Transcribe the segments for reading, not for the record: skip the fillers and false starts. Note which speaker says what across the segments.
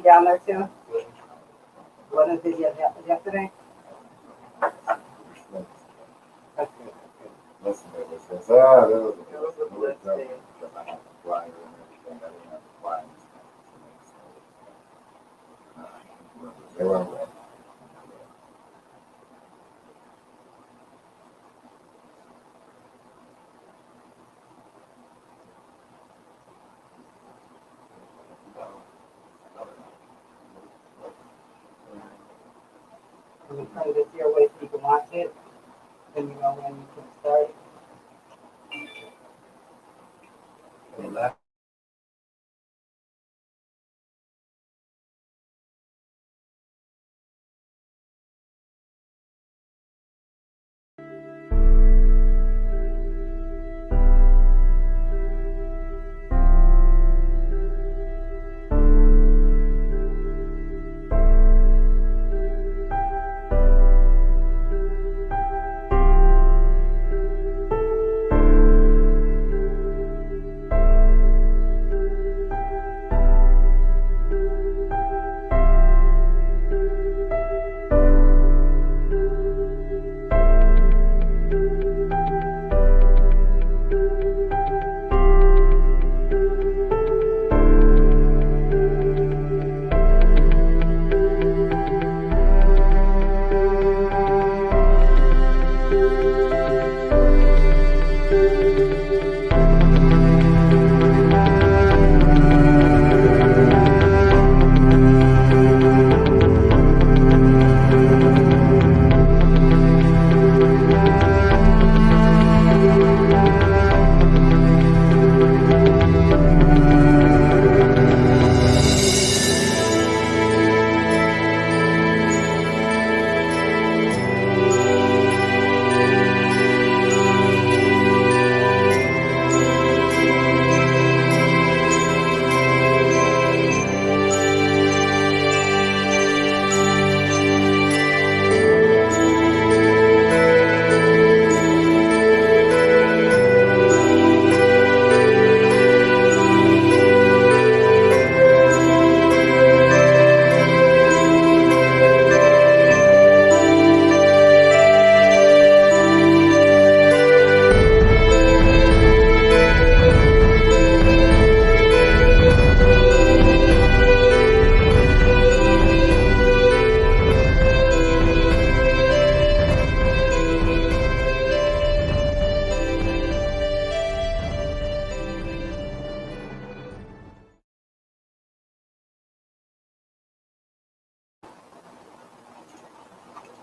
Speaker 1: she down there too? Wasn't it yesterday?
Speaker 2: Listen to this. There was a blitz day. Because I had the flyer and everything. I didn't have the flyer. They weren't ready.
Speaker 1: Can you turn this your way so you can watch it? Then you know when you can start.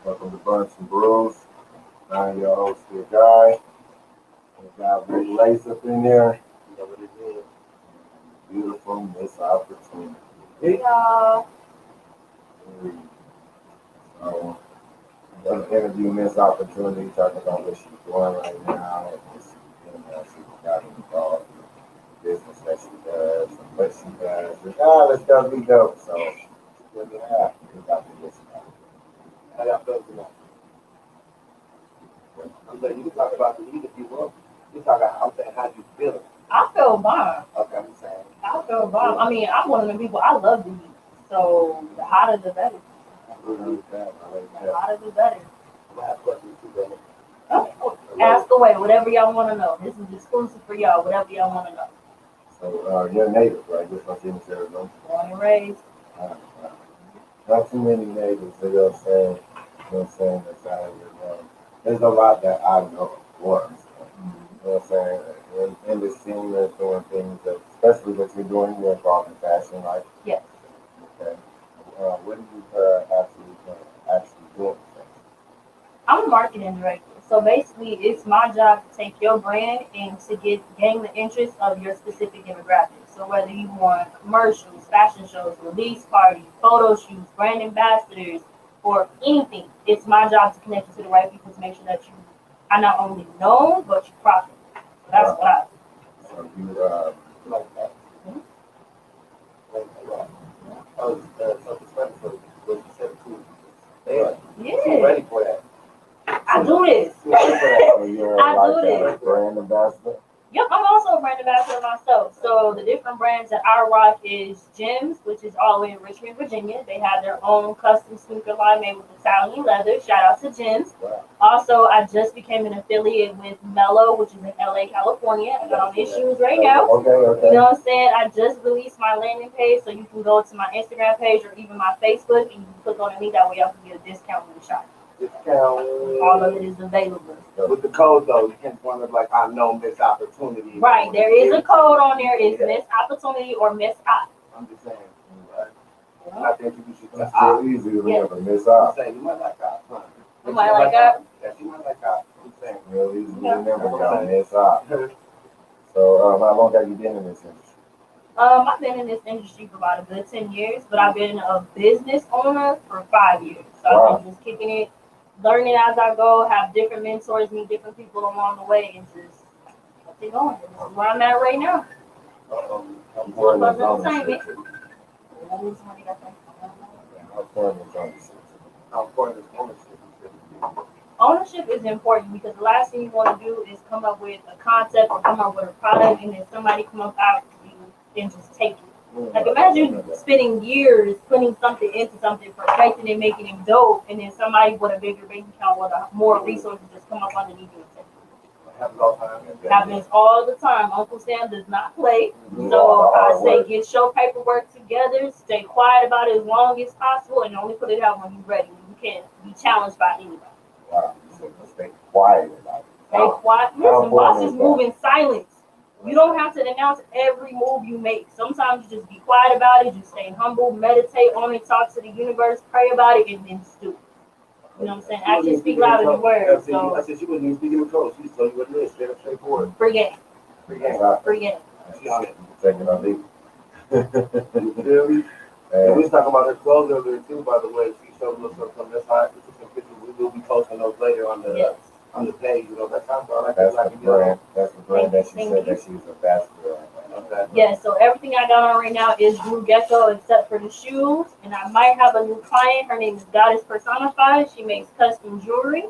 Speaker 2: Welcome to Bluntz&Brewz. I'm your host, Sticc Hyde. We got Big Lace up in there. You know what it is. Beautiful Miss Opportunity.
Speaker 1: Hey, y'all.
Speaker 2: So, I'm going to interview Miss Opportunity, talking about what she's doing right now, what she's got involved in the business that she does, and what she does. And all this stuff be dope. So, good to have. We got to listen.
Speaker 3: How y'all feel tonight? I'm saying you can talk about the heat if you want. You talk about, I'm saying, how you feeling?
Speaker 1: I feel bomb.
Speaker 3: Okay, I'm saying.
Speaker 1: I feel bomb. I mean, I'm one of the people, I love the heat. So the hotter the better. The hotter the better.
Speaker 3: I'm gonna have questions too, brother.
Speaker 1: Oh, ask away, whatever y'all want to know. This is exclusive for y'all, whatever y'all want to know.
Speaker 2: So, you're a native, right? Just like in Arizona.
Speaker 1: Born and raised.
Speaker 2: Not too many natives, you know what I'm saying? You know what I'm saying? That's out here. There's a lot that I know for. You know what I'm saying? In the scene, they're doing things that, especially what you're doing, you're involved in fashion, right?
Speaker 1: Yes.
Speaker 2: Okay. What do you actually doing?
Speaker 1: I'm a marketing director. So basically, it's my job to take your brand and to gain the interest of your specific demographic. So whether you want commercials, fashion shows, release parties, photo shoots, brand ambassadors, or anything, it's my job to connect you to the right people to make sure that you are not only known, but you profit. So that's what I do.
Speaker 2: So you,
Speaker 3: Like that. Oh, self-respect for what you said too.
Speaker 1: Yeah.
Speaker 3: Ready for that.
Speaker 1: I do this.
Speaker 2: so you're
Speaker 1: I
Speaker 2: like
Speaker 1: do
Speaker 2: a
Speaker 1: this.
Speaker 2: brand ambassador?
Speaker 1: Yep, I'm also a brand ambassador myself. So the different brands that I rock is Gems, which is all the way in Richmond, Virginia. They have their own custom sneaker line made with Italian leather. Shout out to Gems.
Speaker 2: Wow.
Speaker 1: Also, I just became an affiliate with Mello, which is in LA, California. I got on issues right now.
Speaker 2: Okay.
Speaker 1: You know what I'm saying? I just released my landing page, so you can go to my Instagram page or even my Facebook, and you can click on the link. That way, y'all can get a discount when you shop.
Speaker 3: Discount.
Speaker 1: All of it is available.
Speaker 3: With the code though, you can't find it like I know Miss Opportunity.
Speaker 1: Right, there is a code on there. It's Miss Opportunity or Miss Op.
Speaker 3: I'm just saying.
Speaker 1: Yeah.
Speaker 3: I think you should.
Speaker 2: It's real easy to remember, Miss Op.
Speaker 3: I'm saying you might like that. Huh?
Speaker 1: You might like that?
Speaker 3: Yes, you might like that. I'm saying.
Speaker 2: Real easy to remember, y'all. Miss Op. So, how long have you been in this industry?
Speaker 1: I've been in this industry for about a good 10 years, but I've been a business owner for 5 years. So I've been just kicking it, learning as I go, have different mentors, meet different people along the way, and just keep it going. This is where I'm at right now.
Speaker 2: How important is ownership?
Speaker 1: What was one thing I think?
Speaker 2: How important is ownership?
Speaker 3: How important is ownership?
Speaker 1: Ownership is important because the last thing you want to do is come up with a concept or come up with a product and then somebody come up after you and just take it. Like imagine spending years putting something into something, perfecting it, making it dope, and then somebody with a bigger bank account with more resources just come up underneath you and take it.
Speaker 3: Happens all the time.
Speaker 1: Happens all the time. Uncle Sam does not play. So I say get your paperwork together, stay quiet about it as long as possible, and only put it out when you're ready. You can't be challenged by anybody.
Speaker 2: Wow. So stay quiet about it.
Speaker 1: Stay quiet. Listen, bosses move in silence. You don't have to announce every move you make. Sometimes you just be quiet about it, just stay humble, meditate on it, talk to the universe, pray about it, and then just do it. You know what I'm saying? Actions speak louder than words. So
Speaker 3: I said she wasn't even speaking with code. She just told you what it is. Straight up, straightforward.
Speaker 1: free game.
Speaker 3: Free game.
Speaker 1: Free game.
Speaker 3: She on it.
Speaker 2: Taking a leap.
Speaker 3: You feel me? And we was talking about her clothes earlier too, by the way. She showed us some this high. She took some pictures. We will be posting those later on the on the page. You know, that's how I like
Speaker 2: That's
Speaker 3: that.
Speaker 2: the brand. That's the brand that she said that she's a ambassador.
Speaker 3: Okay.
Speaker 1: Yeah, so everything I got on right now is Blue Gecko except for the shoes. And I might have a new client. Her name is Goddess Personified. She makes custom jewelry.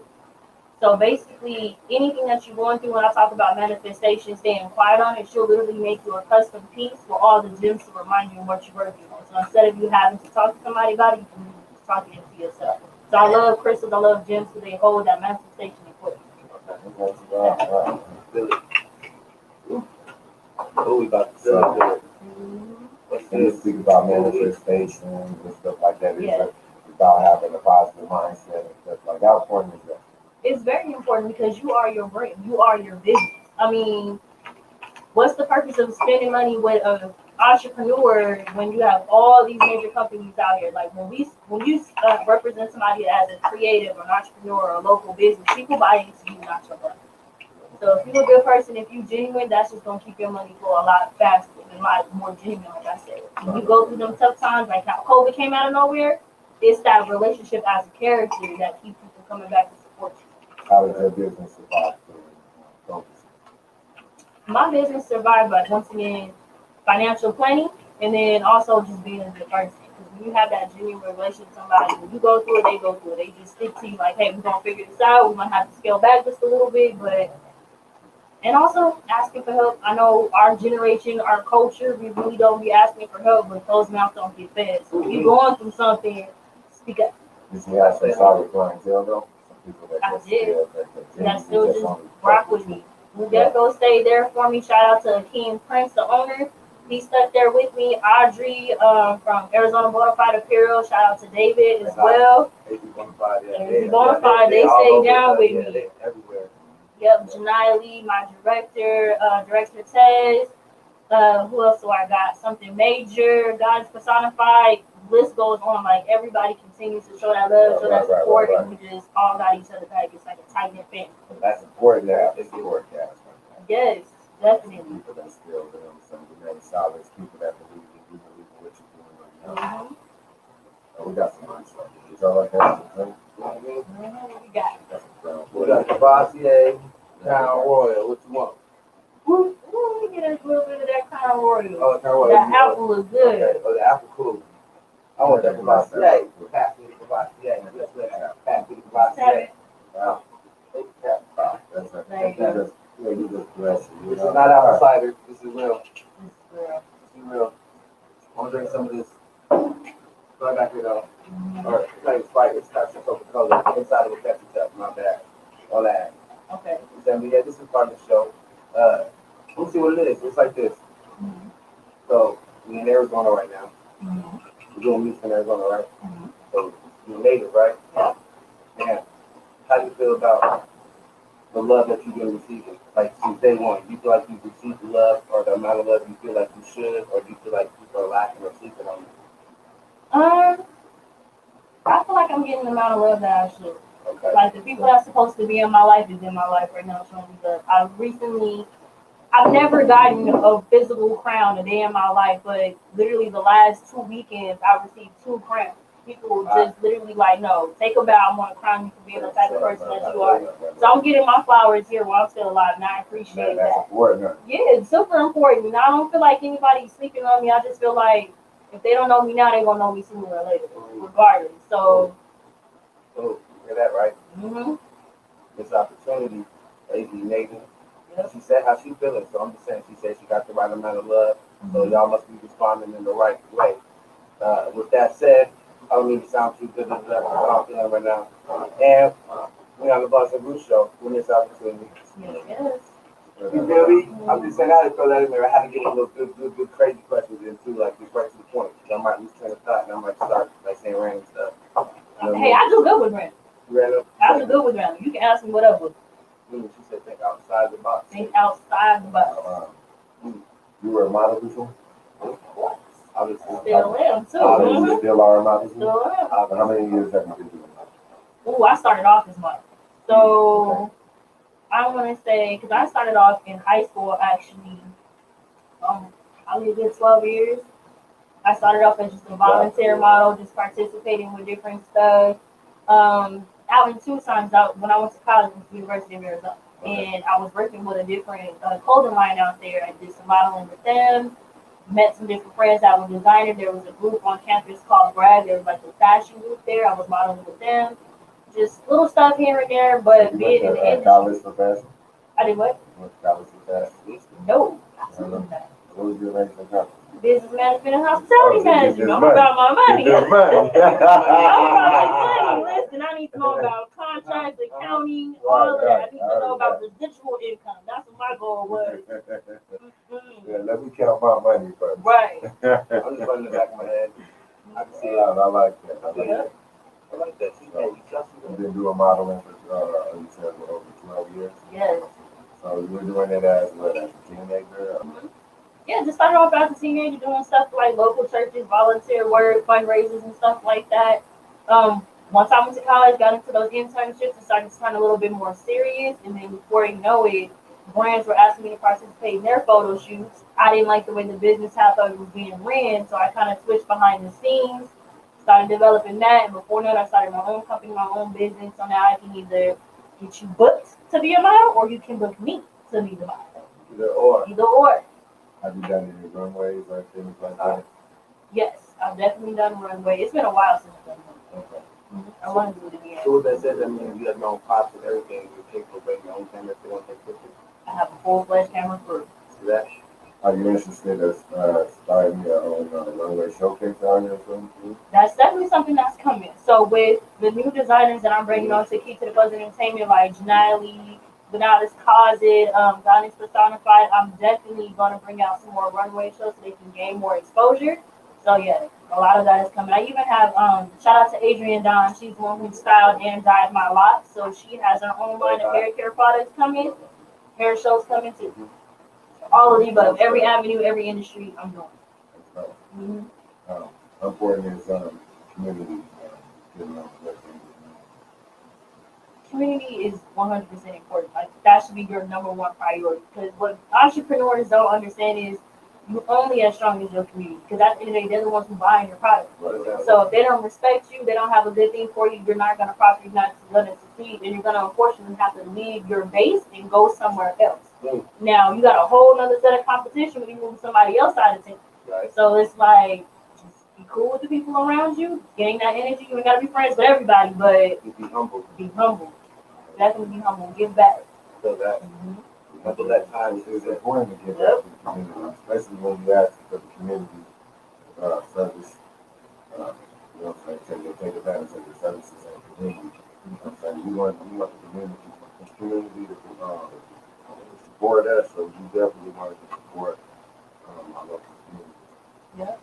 Speaker 1: So basically, anything that you're going through when I talk about manifestation, staying quiet on it, she'll literally make you a custom piece with all the gems to remind you of what you're working on. So instead of you having to talk to somebody about it, you can just talk it into yourself. So I love crystals, I love gems, so they hold that manifestation important.
Speaker 3: Oh, we about to do it.
Speaker 2: When you speak about manifestation and stuff like that, it's about having a positive mindset and stuff like that. How important is that?
Speaker 1: It's very important because you are your brand, you are your business. I mean, what's the purpose of spending money with an entrepreneur when you have all these major companies out here? Like when you represent somebody as a creative or an entrepreneur or a local business, people buy into you, not your brand. So if you're a good person, if you're genuine, that's just gonna keep your money flow a lot faster and a lot more genuine, like I said. When you go through them tough times, like how COVID came out of nowhere, it's that relationship as a character that keeps people coming back to support you.
Speaker 2: How does your business survive?
Speaker 1: My business survived by once again financial planning and then also just being a good person. Because when you have that genuine relationship with somebody, when you go through it, they go through it. They just stick to you like, hey, we're gonna figure this out. We're gonna have to scale back just a little bit, but and also asking for help. I know our generation, our culture, we really don't be asking for help, but those mouths don't get fed. So if you're going through something, speak up.
Speaker 2: Did you have some solid clientele though? Some people that
Speaker 1: I
Speaker 2: just
Speaker 1: did. That still just
Speaker 2: only
Speaker 1: rock with me. Blue Gecko stayed there for me. Shout out to King Prince, the owner. He stuck there with me. Audrey from Arizona Bonafide Apparel. Shout out to David as well. Bonafide, they stayed down with me.
Speaker 3: Everywhere.
Speaker 1: Yep, Janiyah Lee, my director, Director Tez. Who else do I got? Something Major, God's Personified. List goes on. Like everybody continues to show that love, show that support, and we just all got each other back. It's like a tight knit family.
Speaker 2: That's important now. It's important, guys.
Speaker 1: Yes, definitely.
Speaker 2: People that still some remain solid, people that believe in what you're doing right now. We got some money. Is all like that?
Speaker 1: We got it.
Speaker 3: We got Cavassier, Crown Royal. What you want?
Speaker 1: Ooh, we get a little bit of that Crown Royal.
Speaker 3: Oh, Crown Royal.
Speaker 1: That apple is good.
Speaker 3: Okay. Oh, the apple cool. I want that Cavassier. Pass me the Cavassier. Pass me the Cavassier.
Speaker 2: Wow. That's you just bless you.
Speaker 3: This is not outsider. This is real.
Speaker 1: This is real.
Speaker 3: This is real. I'm gonna drink some of this. Right back here though. Or it's not even Sprite. It's got some Coca-Cola inside of a Pepsi cup. My bad. All that.
Speaker 1: Okay.
Speaker 3: Yeah, this is part of the show. Let's see what it is. It's like this.
Speaker 1: Mm-hmm.
Speaker 3: So we're in Arizona right now.
Speaker 1: Mm-hmm.
Speaker 3: We're doing music in Arizona, right?
Speaker 1: Mm-hmm.
Speaker 3: So you're native, right?
Speaker 1: Yeah.
Speaker 3: And how do you feel about the love that you've been receiving? Like since day one, do you feel like you've received the love or the amount of love you feel like you should, or do you feel like people are lacking or sleeping on you?
Speaker 1: I feel like I'm getting the amount of love that I should.
Speaker 3: Okay.
Speaker 1: Like the people that's supposed to be in my life is in my life right now showing me love. I've never gotten a physical crown a day in my life, but literally the last 2 weekends I received 2 crowns. People just literally like, no, take a bow. I want to crown you for being the type of person that you are. So I'm getting my flowers here while I'm still alive, and I appreciate
Speaker 2: That's
Speaker 1: that.
Speaker 2: important.
Speaker 1: Yeah, it's super important. And I don't feel like anybody's sleeping on me. I just feel like if they don't know me now, they're going to know me sooner or later, regardless. So,
Speaker 3: you hear that, right?
Speaker 1: mm-hmm.
Speaker 3: This opportunity, lady Nathan,
Speaker 1: Yep.
Speaker 3: she said how she feeling. So I'm just saying, she said she got the right amount of love. So y'all must be responding in the right way. With that said, I don't mean to sound too good, but I'm feeling right now. And we're on the Bluntz&Brewz Show. When this opportunity.
Speaker 1: Yes.
Speaker 3: You feel me? I'm just saying, I had to throw that in there. I had to get a little good, crazy questions in too, like just right to the point. I might lose train of thought, and I might start like saying random stuff. You know
Speaker 1: Hey, I do good with random.
Speaker 3: Random.
Speaker 1: I do good with random. You can ask me whatever.
Speaker 3: She said, think outside the box.
Speaker 1: Think outside the box.
Speaker 2: You were a model before?
Speaker 3: Obviously.
Speaker 1: Still am too.
Speaker 2: You still are a model?
Speaker 1: Still am.
Speaker 2: How many years have you been doing that?
Speaker 1: Ooh, I started off as model. So I want to say, because I started off in high school actually, probably a good 12 years. I started off as just a volunteer model, just participating with different stuff. Out in Tucson, when I went to college, at the University of Arizona, and I was working with a different clothing line out there. I did some modeling with them, met some different friends that were designers. There was a group on campus called Bragg. There was like a fashion group there. I was modeling with them. Just little stuff here and there, but being in the industry.
Speaker 2: College for fashion?
Speaker 1: I did what?
Speaker 2: You went to college for fashion?
Speaker 1: No, absolutely not.
Speaker 2: What was your major in college?
Speaker 1: Business management and hospitality management. I'm about my money.
Speaker 2: Get money.
Speaker 1: I'm about my money. Listen, I need to know about contracts, accounting, all of that. I need to know about residual income. That's what my goal was.
Speaker 2: Yeah, let me count my money first.
Speaker 1: Right.
Speaker 3: I'm just running the back of my head. I can see it.
Speaker 2: I like that.
Speaker 3: I like that.
Speaker 2: You've been doing modeling for, you said, over 12 years?
Speaker 1: Yes.
Speaker 2: So you were doing it as a teenager?
Speaker 1: Yeah, just started off as a teenager doing stuff like local churches, volunteer work, fundraisers, and stuff like that. Once I went to college, got into those internships and started to turn a little bit more serious. And then before you know it, brands were asking me to participate in their photo shoots. I didn't like the way the business half of it was being ran, so I kind of switched behind the scenes, started developing that. And before that, I started my own company, my own business. So now I can either get you booked to be a model, or you can book me to be the model.
Speaker 3: Either or.
Speaker 1: Either or.
Speaker 2: Have you done any runways or things like that?
Speaker 1: Yes, I've definitely done runway. It's been a while since I've done runway.
Speaker 2: Okay.
Speaker 1: I want to do it again.
Speaker 3: So with that said, that means you have your own props and everything. You're capable of bringing your own camera if you want to take pictures.
Speaker 1: I have a full-fledged camera crew.
Speaker 3: See that?
Speaker 2: Are you interested in starting your own runway showcase on your film too?
Speaker 1: That's definitely something that's coming. So with the new designers that I'm bringing on to Keep to the Buzz Entertainment, like Janelle, Benalis Closet, Goddess Personified, I'm definitely going to bring out some more runway shows so they can gain more exposure. So yeah, a lot of that is coming. I even have, shout out to Adrienne Don. She's the one who styled and dyed my locks. So she has her own line of hair care products coming. Hair shows coming too. All of the above. Every avenue, every industry, I'm doing.
Speaker 2: That's
Speaker 1: Mm-hmm.
Speaker 2: right. How important is community getting on the
Speaker 1: Community is 100% important. Like that should be your number one priority. Because what entrepreneurs don't understand is you're only as strong as your community. Because at the end of the day, they're the ones who buy your product.
Speaker 2: Right.
Speaker 1: So if they don't respect you, they don't have a good thing for you, you're not going to prosper, you're not going to succeed, and you're going to unfortunately have to leave your base and go somewhere else. Now, you got a whole other set of competition when you move somebody else out of town.
Speaker 3: Right.
Speaker 1: So it's like, just be cool with the people around you, gain that energy. You ain't got to be friends with everybody, but
Speaker 3: Be humble.
Speaker 1: be humble. Definitely be humble. Give back.
Speaker 3: So that.
Speaker 1: Mm-hmm.
Speaker 3: People that time
Speaker 2: It's
Speaker 3: to
Speaker 2: important to give back to the community, especially when you ask for the community service. You know what I'm saying? Take advantage of your services and community. You know what I'm saying? You want the community to support us, so you definitely want to support our local community.
Speaker 1: Yeah.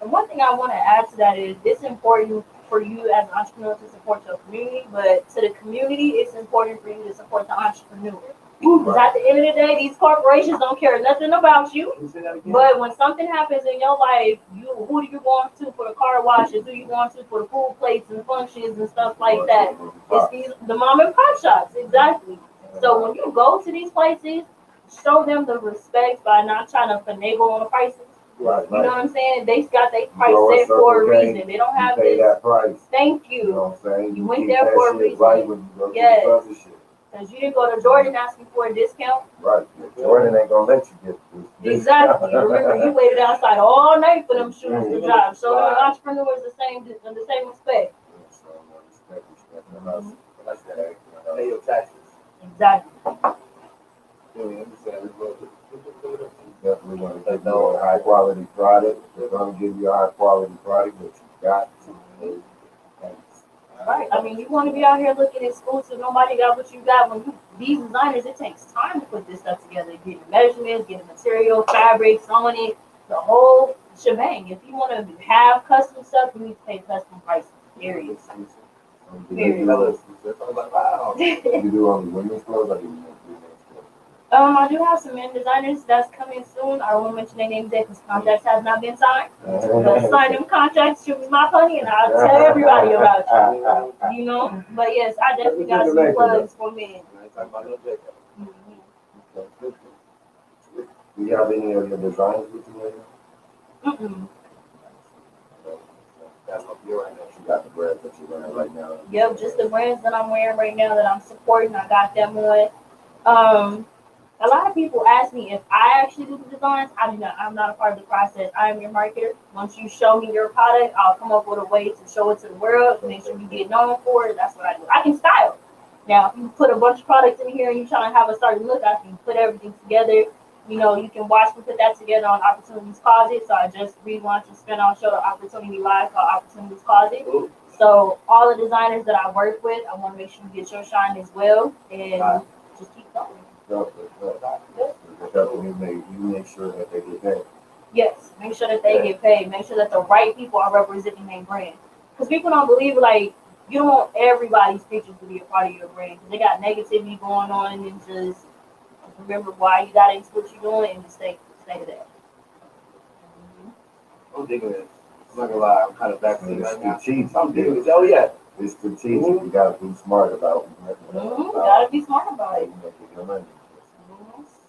Speaker 1: And one thing I want to add to that is it's important for you as an entrepreneur to support your community, but to the community, it's important for you to support the entrepreneur. Because at the end of the day, these corporations don't care nothing about you. But when something happens in your life, who are you going to for the car washes? Who are you going to for the food plates and functions and stuff like that? It's the mom and pop shops, exactly. So when you go to these places, show them the respect by not trying to finagle on the prices.
Speaker 2: Right,
Speaker 1: You know what I'm saying? They got their price
Speaker 2: You go
Speaker 1: set for a
Speaker 2: Circle K,
Speaker 1: reason. They don't have
Speaker 2: pay
Speaker 1: this.
Speaker 2: that price.
Speaker 1: Thank
Speaker 2: You know
Speaker 1: you.
Speaker 2: what I'm saying?
Speaker 1: You went
Speaker 2: keep
Speaker 1: there
Speaker 2: that
Speaker 1: for a
Speaker 2: shit
Speaker 1: reason.
Speaker 2: right when you go to
Speaker 1: Yes.
Speaker 2: the other shit.
Speaker 1: Because you didn't go to Jordan asking for a discount.
Speaker 2: Right. Jordan ain't gonna let you get this.
Speaker 1: Exactly. Remember, you waited outside all night for them shoes to drop. So the entrepreneurs the same respect.
Speaker 2: So, respect. Like that.
Speaker 3: pay your taxes.
Speaker 1: Exactly.
Speaker 2: Definitely want to give you a high quality product. We're gonna give you a high quality product, but you got to pay thanks.
Speaker 1: Right. I mean, you want to be out here looking exclusive. Nobody got what you got. These designers, it takes time to put this stuff together. Get the measurements, get the material, fabric, sewing it, the whole shebang. If you want to have custom stuff, you need to pay custom prices. Period.
Speaker 2: You do only women's clothes or do you make men's clothes?
Speaker 1: I do have some men designers that's coming soon. I won't mention their names yet because contracts have not been signed. But sign them contracts, shoot me my money, and I'll tell everybody about you. You know? But yes, I definitely got some plugs for men. Mhm.
Speaker 2: Do you have any of your designs with you right now?
Speaker 1: Mm-mm.
Speaker 2: That's what you're right now. You got the brands that you're wearing right now.
Speaker 1: Yep, just the brands that I'm wearing right now that I'm supporting. I got them on. A lot of people ask me if I actually do the designs. I'm not a part of the process. I am your marketer. Once you show me your product, I'll come up with a way to show it to the world, make sure you get known for it. That's what I do. I can style. Now, if you put a bunch of products in here and you're trying to have a certain look, I can put everything together. You know, you can watch me put that together on Opportunities Closet. So I just relaunched a spin-off show, Opportunity Live, called Opportunities Closet. So all the designers that I work with, I want to make sure you get your shine as well, and just keep going.
Speaker 2: You make sure that they get paid.
Speaker 1: Yes, make sure that they get paid. Make sure that the right people are representing their brand. Because people don't believe, like, you don't want everybody's pictures to be a part of your brand. Because they got negativity going on, and just remember why you got into what you're doing and just stay to that.
Speaker 3: I'm digging it. I'm not gonna lie, I'm kind of backseat right now.
Speaker 2: Strategic.
Speaker 3: I'm digging it. Oh yeah.
Speaker 2: It's strategic. You gotta be smart about it.
Speaker 1: Gotta be smart about it.
Speaker 2: Your money.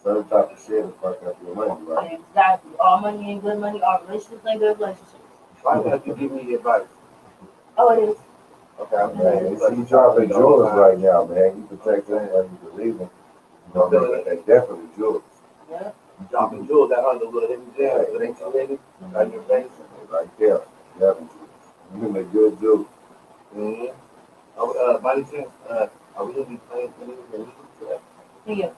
Speaker 2: Certain type of shit will fuck up your money, right?
Speaker 1: Exactly. All money ain't good money. All relationships ain't good relationships.
Speaker 3: Why don't you give me advice?
Speaker 1: Oh, it is.
Speaker 3: Okay, I'm
Speaker 2: Man, you dropping jewels right now, man. You protect them and you believe them. You know, but they definitely jewels.
Speaker 1: Yeah.
Speaker 3: You dropping jewels that under little hidden gems. It ain't too many. On your face.
Speaker 2: Right there. Definitely. You make good jewels.
Speaker 3: By the chance, are we gonna be playing music today?
Speaker 1: Yeah.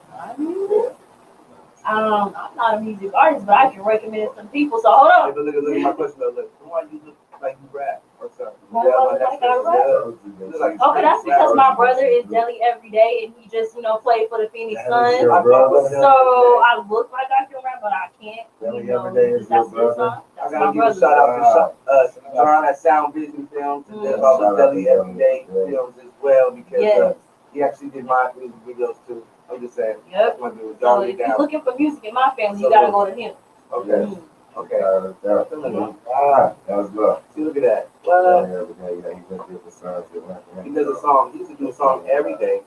Speaker 1: I'm not a music artist, but I can recommend some people. So hold on.
Speaker 3: Hey, but look at my question though. Look, why you look like you rap or something?
Speaker 1: Why do I look like I rap? Okay, that's because my brother is Deli every day, and he just played for the Phoenix Suns. So I look like I can rap, but I can't.
Speaker 2: Deli every day is your brother.
Speaker 3: I gotta give a shout out to John at Sound Vision Films and then about the Deli Everyday Films as well because he actually did my music videos too. I'm just saying.
Speaker 1: Yep. So if you're looking for music in my family, you gotta go to him.
Speaker 3: Okay. Okay.
Speaker 2: That was love.
Speaker 3: See, look at that. He does a song. He used to do a song every day.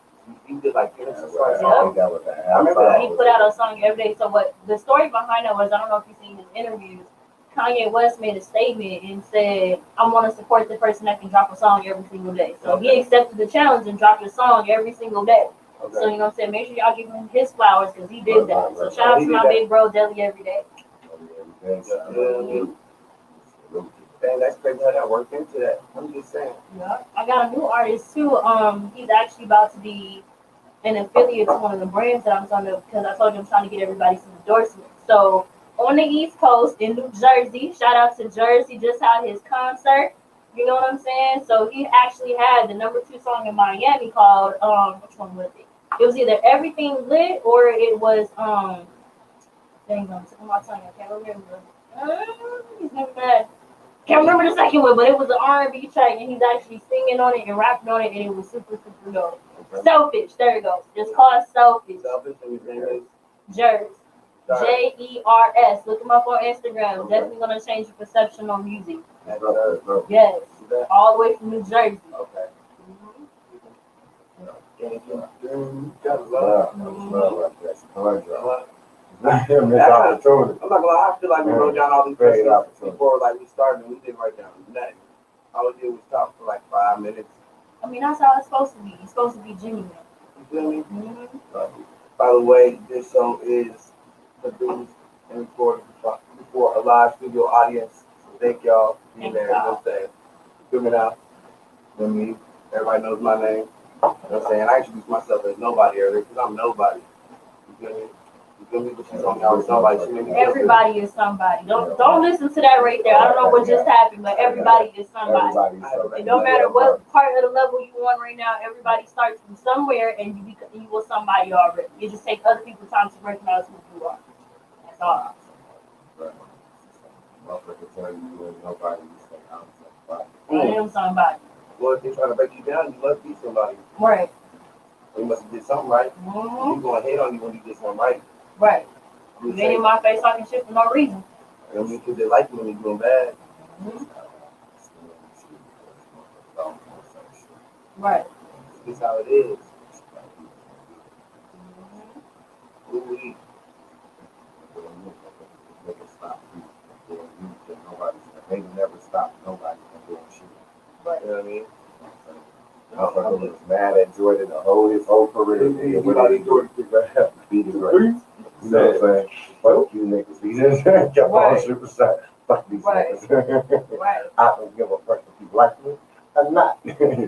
Speaker 3: He did like 10 songs. I remember that.
Speaker 1: He put out a song every day. So what the story behind that was, I don't know if you've seen his interviews. Kanye West made a statement and said, I want to support the person that can drop a song every single day. So he accepted the challenge and dropped a song every single day. Okay. So, you know what I'm saying? Make sure y'all give him his flowers because he did that. So, shout out to my big bro, Deli every day.
Speaker 3: And that's crazy how that worked into that. I'm just saying.
Speaker 1: Yeah. I got a new artist too. He's actually about to be an affiliate to one of the brands that I'm trying to, because I told you I'm trying to get everybody some endorsements. So on the East Coast in New Jersey, shout out to Jersey, just had his concert. You know what I'm saying? So he actually had the #2 song in Miami called which one was it? It was either Everything Lit or it was dang on my tongue, I can't remember. He's never bad. Can't remember the second one, but it was an R&B track, and he's actually singing on it and rapping on it, and it was super, super dope. Okay. Selfish, there you go. It's called Selfish.
Speaker 3: Selfish, and his name is
Speaker 1: Jers. Jers. Look him up on Instagram. Okay. Definitely gonna change your perception on music. Yes. All the way from New Jersey.
Speaker 3: Okay.
Speaker 2: Missed opportunity.
Speaker 3: I'm not gonna lie, I feel like we wrote down all these
Speaker 2: Great
Speaker 3: questions
Speaker 2: opportunity.
Speaker 3: before like we started, and we didn't write down nothing. All we did was talk for like 5 minutes.
Speaker 1: I mean, that's how it's supposed to be. It's supposed to be genuine.
Speaker 3: You feel me?
Speaker 1: Mm-hmm.
Speaker 3: By the way, this show is produced and recorded before a live studio audience. So thank y'all for being there. You know what I'm saying? Feel me now? Feel me? Everybody knows my name. You know what I'm saying? I introduced myself as nobody earlier because I'm nobody. You feel me? You feel me? But she's on y'all somebody.
Speaker 1: Everybody is somebody. Don't listen to that right there. I don't know what just happened, but everybody is somebody. It don't matter what part of the level you on right now. Everybody starts from somewhere, and you were somebody already. You just take other people's time to recognize who you are. That's all. I am somebody.
Speaker 3: Well, if they're trying to break you down, you must be somebody.
Speaker 1: Right.
Speaker 3: You must have did something right.
Speaker 1: Mm-hmm.
Speaker 3: You're going to hate on you when you did something right.
Speaker 1: Right. You ain't in my face talking shit for no reason.
Speaker 3: I mean, because they like you when you're doing bad.
Speaker 1: Mm-hmm. Right.
Speaker 3: This is how it is. Mm-hmm.
Speaker 2: They never stop nobody from doing shit.
Speaker 1: Right.
Speaker 3: You know what I mean?
Speaker 2: Motherfucker was mad at Jordan the his whole career. Everybody Jordan be the greatest. You know what I'm saying? Fuck you niggas. He just kept on super side. Fuck these niggas.
Speaker 1: Right.
Speaker 2: I don't give a fuck if you like me or not.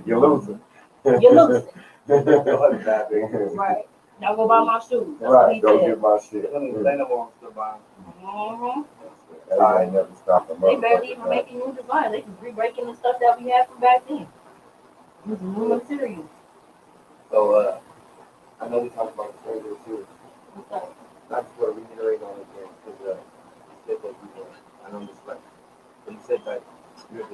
Speaker 2: You're losing.
Speaker 1: You're losing.
Speaker 2: Right.
Speaker 1: Now go buy my shoes. That's
Speaker 2: right.
Speaker 1: What he
Speaker 2: Go
Speaker 1: said.
Speaker 2: get my shit. I ain't never stopped them.
Speaker 1: They barely even making new designs. They just re-breaking the stuff that we had from back then. Using new materials.
Speaker 3: So, I know we talked about the earlier too.
Speaker 1: What's up?
Speaker 3: Not just want to reiterate on it again, because you said that I know this like, but you said that you're a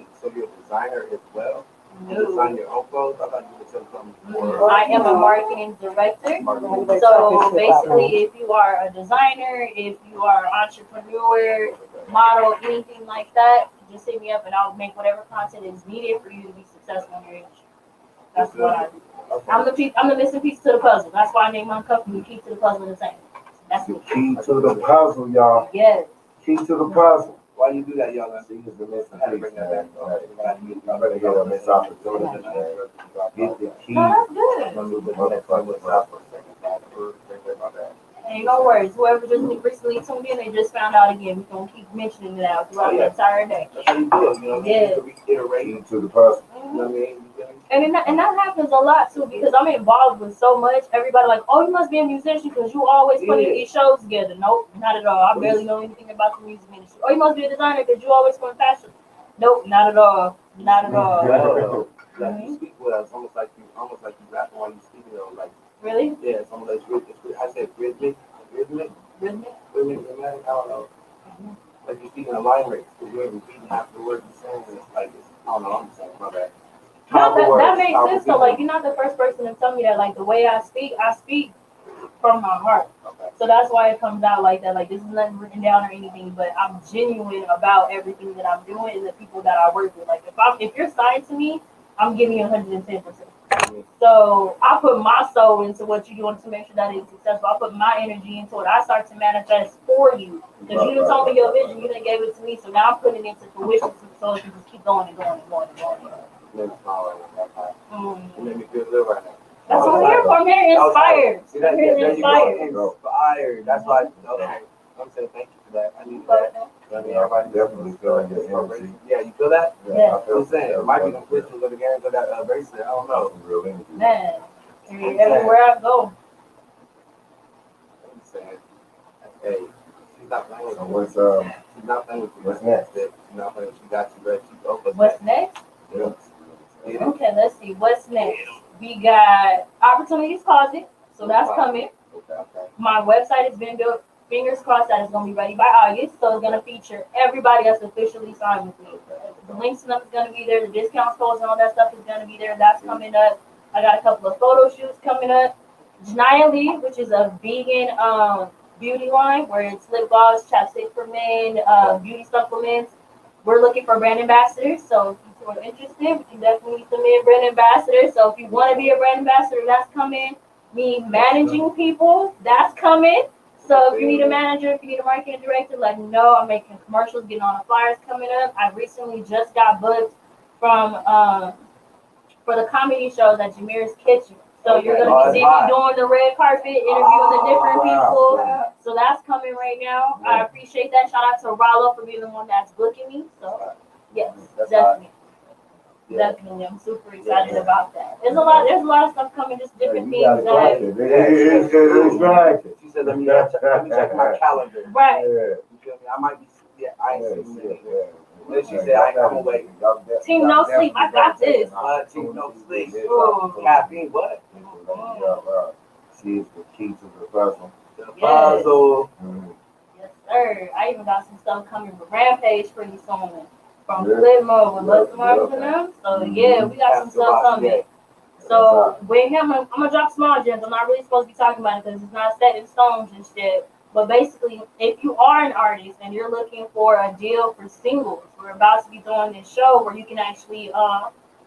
Speaker 3: designer as well. You design your own clothes. I thought you would say something before.
Speaker 1: I am a marketing director. So basically, if you are a designer, if you are an entrepreneur, model, anything like that, just hit me up and I'll make whatever content is needed for you to be successful in your industry. That's what I do. Okay. I'm the missing piece to the puzzle. That's why I named my company Key to the Puzzle the same. That's
Speaker 2: the key to the puzzle, y'all.
Speaker 1: Yes.
Speaker 2: Key to the puzzle.
Speaker 3: Why you do that, y'all? I
Speaker 2: see the missing
Speaker 3: piece. Bring that back.
Speaker 2: I'm ready to get a missed opportunity. Get the key.
Speaker 1: No, that's good. Ain't no worries. Whoever just recently tuned in, they just found out again. We're gonna keep mentioning it out throughout the entire day.
Speaker 3: That's how you do it, you know.
Speaker 1: Yes.
Speaker 3: Reiterate
Speaker 2: to the puzzle.
Speaker 3: You know what I mean?
Speaker 1: And that happens a lot too because I'm involved with so much. Everybody like, oh, you must be a musician because you always putting these shows together. Nope, not at all. I barely know anything about the music industry. Oh, you must be a designer because you always put fashion. Nope, not at all. Not at all.
Speaker 3: You speak well. It's almost like you rapping while you speaking. Like
Speaker 1: really?
Speaker 3: Yeah, it's almost like I said rhythmic. I don't know. Like you're speaking a line rate, because you're repeating half the words you're saying. It's like I don't know. I'm saying my bad.
Speaker 1: No, that makes sense. So, like, you're not the first person to tell me that. Like, the way I speak from my heart. Okay. So that's why it comes out like that. Like, this is nothing written down or anything, but I'm genuine about everything that I'm doing and the people that I work with. Like, if you're signed to me, I'm giving you 110%. So I put my soul into what you're doing to make sure that it's successful. I put my energy into it. I start to manifest for you. Because you done told me your vision, you done gave it to me. So now I'm putting it into fruition so it can just keep going and going and going and going.
Speaker 3: You made me feel good right now.
Speaker 1: That's what I'm here for. I'm here inspired. I'm here inspired.
Speaker 3: Inspired. That's why. Okay. I'm saying thank you for that. I need that. I mean, everybody
Speaker 2: definitely feeling your energy.
Speaker 3: Yeah, you feel that?
Speaker 1: Yeah.
Speaker 3: I'm saying it might be some crystals or the games of that bracelet. I don't know.
Speaker 1: Man. Everywhere I go.
Speaker 3: I'm saying, hey, she's not playing with
Speaker 2: So
Speaker 3: you. She's not playing with you.
Speaker 2: what's next?
Speaker 3: She's not playing. She got you ready. She's open.
Speaker 1: What's next?
Speaker 3: Yeah.
Speaker 1: Okay, let's see. What's next? We got Opportunities Closet, so that's coming.
Speaker 3: Okay.
Speaker 1: My website has been built. Fingers crossed that it's going to be ready by August, so it's going to feature everybody that's officially signed with me. The links and stuff is going to be there. The discount codes and all that stuff is going to be there. That's coming up. I got a couple of photo shoots coming up. Janaya Lee, which is a vegan beauty line where it's lip gloss, chapstick for men, beauty supplements. We're looking for brand ambassadors, so if you are interested, we can definitely submit brand ambassadors. So if you want to be a brand ambassador, that's coming. Me managing people, that's coming. So if you need a manager, if you need a marketing director, let me know. I'm making commercials, getting on the flyers coming up. I recently just got booked from for the comedy shows at Jameer's Kitchen. So you're gonna be seeing me doing the red carpet interviews with different people. So that's coming right now. I appreciate that. Shout out to Rollo for being the one that's booking me. So yes, definitely. Definitely, I'm super excited about that. There's a lot of stuff coming, just different things that.
Speaker 3: She said, let me check my calendar.
Speaker 1: Right.
Speaker 3: You feel me? I might be, I ain't seen it. Then she said, I'm away.
Speaker 1: Team No Sleep, I got this.
Speaker 3: Team No Sleep.
Speaker 1: Ooh.
Speaker 3: Caffeine, what?
Speaker 2: She's the key to the puzzle.
Speaker 3: The puzzle.
Speaker 1: Yes, sir. I even got some stuff coming for Rampage pretty soon. From Flip Mode with Bluntz&Brewz and them. So yeah, we got some stuff coming. So with him, I'm gonna drop small gems. I'm not really supposed to be talking about it because it's not set in stone and shit. But basically, if you are an artist and you're looking for a deal for singles, we're about to be doing this show where you can actually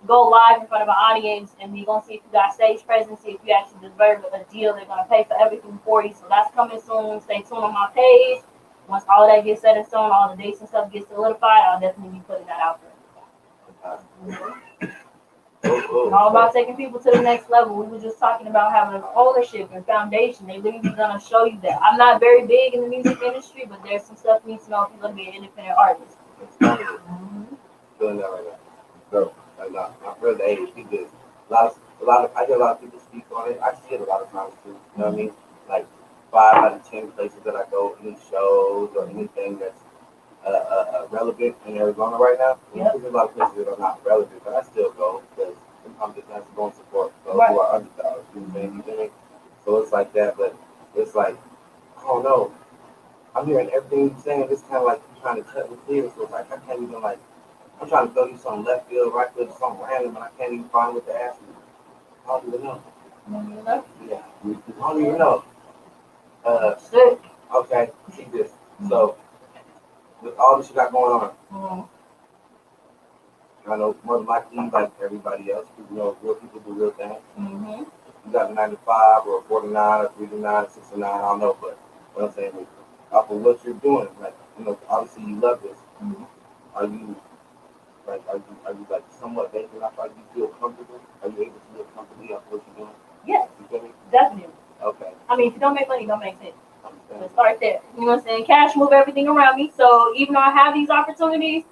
Speaker 1: go live in front of an audience and we're gonna see if you got stage presence, see if you actually deserve a deal. They're gonna pay for everything for you. So that's coming soon. Stay tuned on my page. Once all that gets set in stone, all the dates and stuff get solidified, I'll definitely be putting that out there. All about taking people to the next level. We were just talking about having an ownership and foundation. They literally gonna show you that. I'm not very big in the music industry, but there's some stuff you need to know if you're gonna be an independent artist.
Speaker 3: Feeling that right now. Like my brother age, he did a lot of. I hear a lot of people speak on it. I see it a lot of times too. You know what I mean? Like 5 out of 10 places that I go, any shows or anything that's relevant in Arizona right now. There's a lot of places that are not relevant, but I still go because I'm just nice to go and support those who are underdogs. You know what I mean? So it's like that, but it's like, I don't know. I'm hearing everything you're saying. It's kind of like you're trying to cut and clear. So it's like I can't even like. I'm trying to throw you some left field, right field, something random, and I can't even find what to ask you. I don't even know. Yeah, I don't even know. Okay, see this. So, with all this you got going on, I know more than likely, like everybody else, you know, real people do real things. You got a 9 to 5 or a 49 or 3 to 9, 6 to 9, I don't know, but what I'm saying is, off of what you're doing, like, you know, obviously you love this. Are you like somewhat vacant off? Like, you feel comfortable? Are you able to live comfortably off what you're doing?
Speaker 1: Yes,
Speaker 3: You feel me?
Speaker 1: definitely.
Speaker 3: Okay.
Speaker 1: I mean, if you don't make money, don't make sense. Let's start there. You know what I'm saying? Cash move everything around me. So even though I have these opportunities,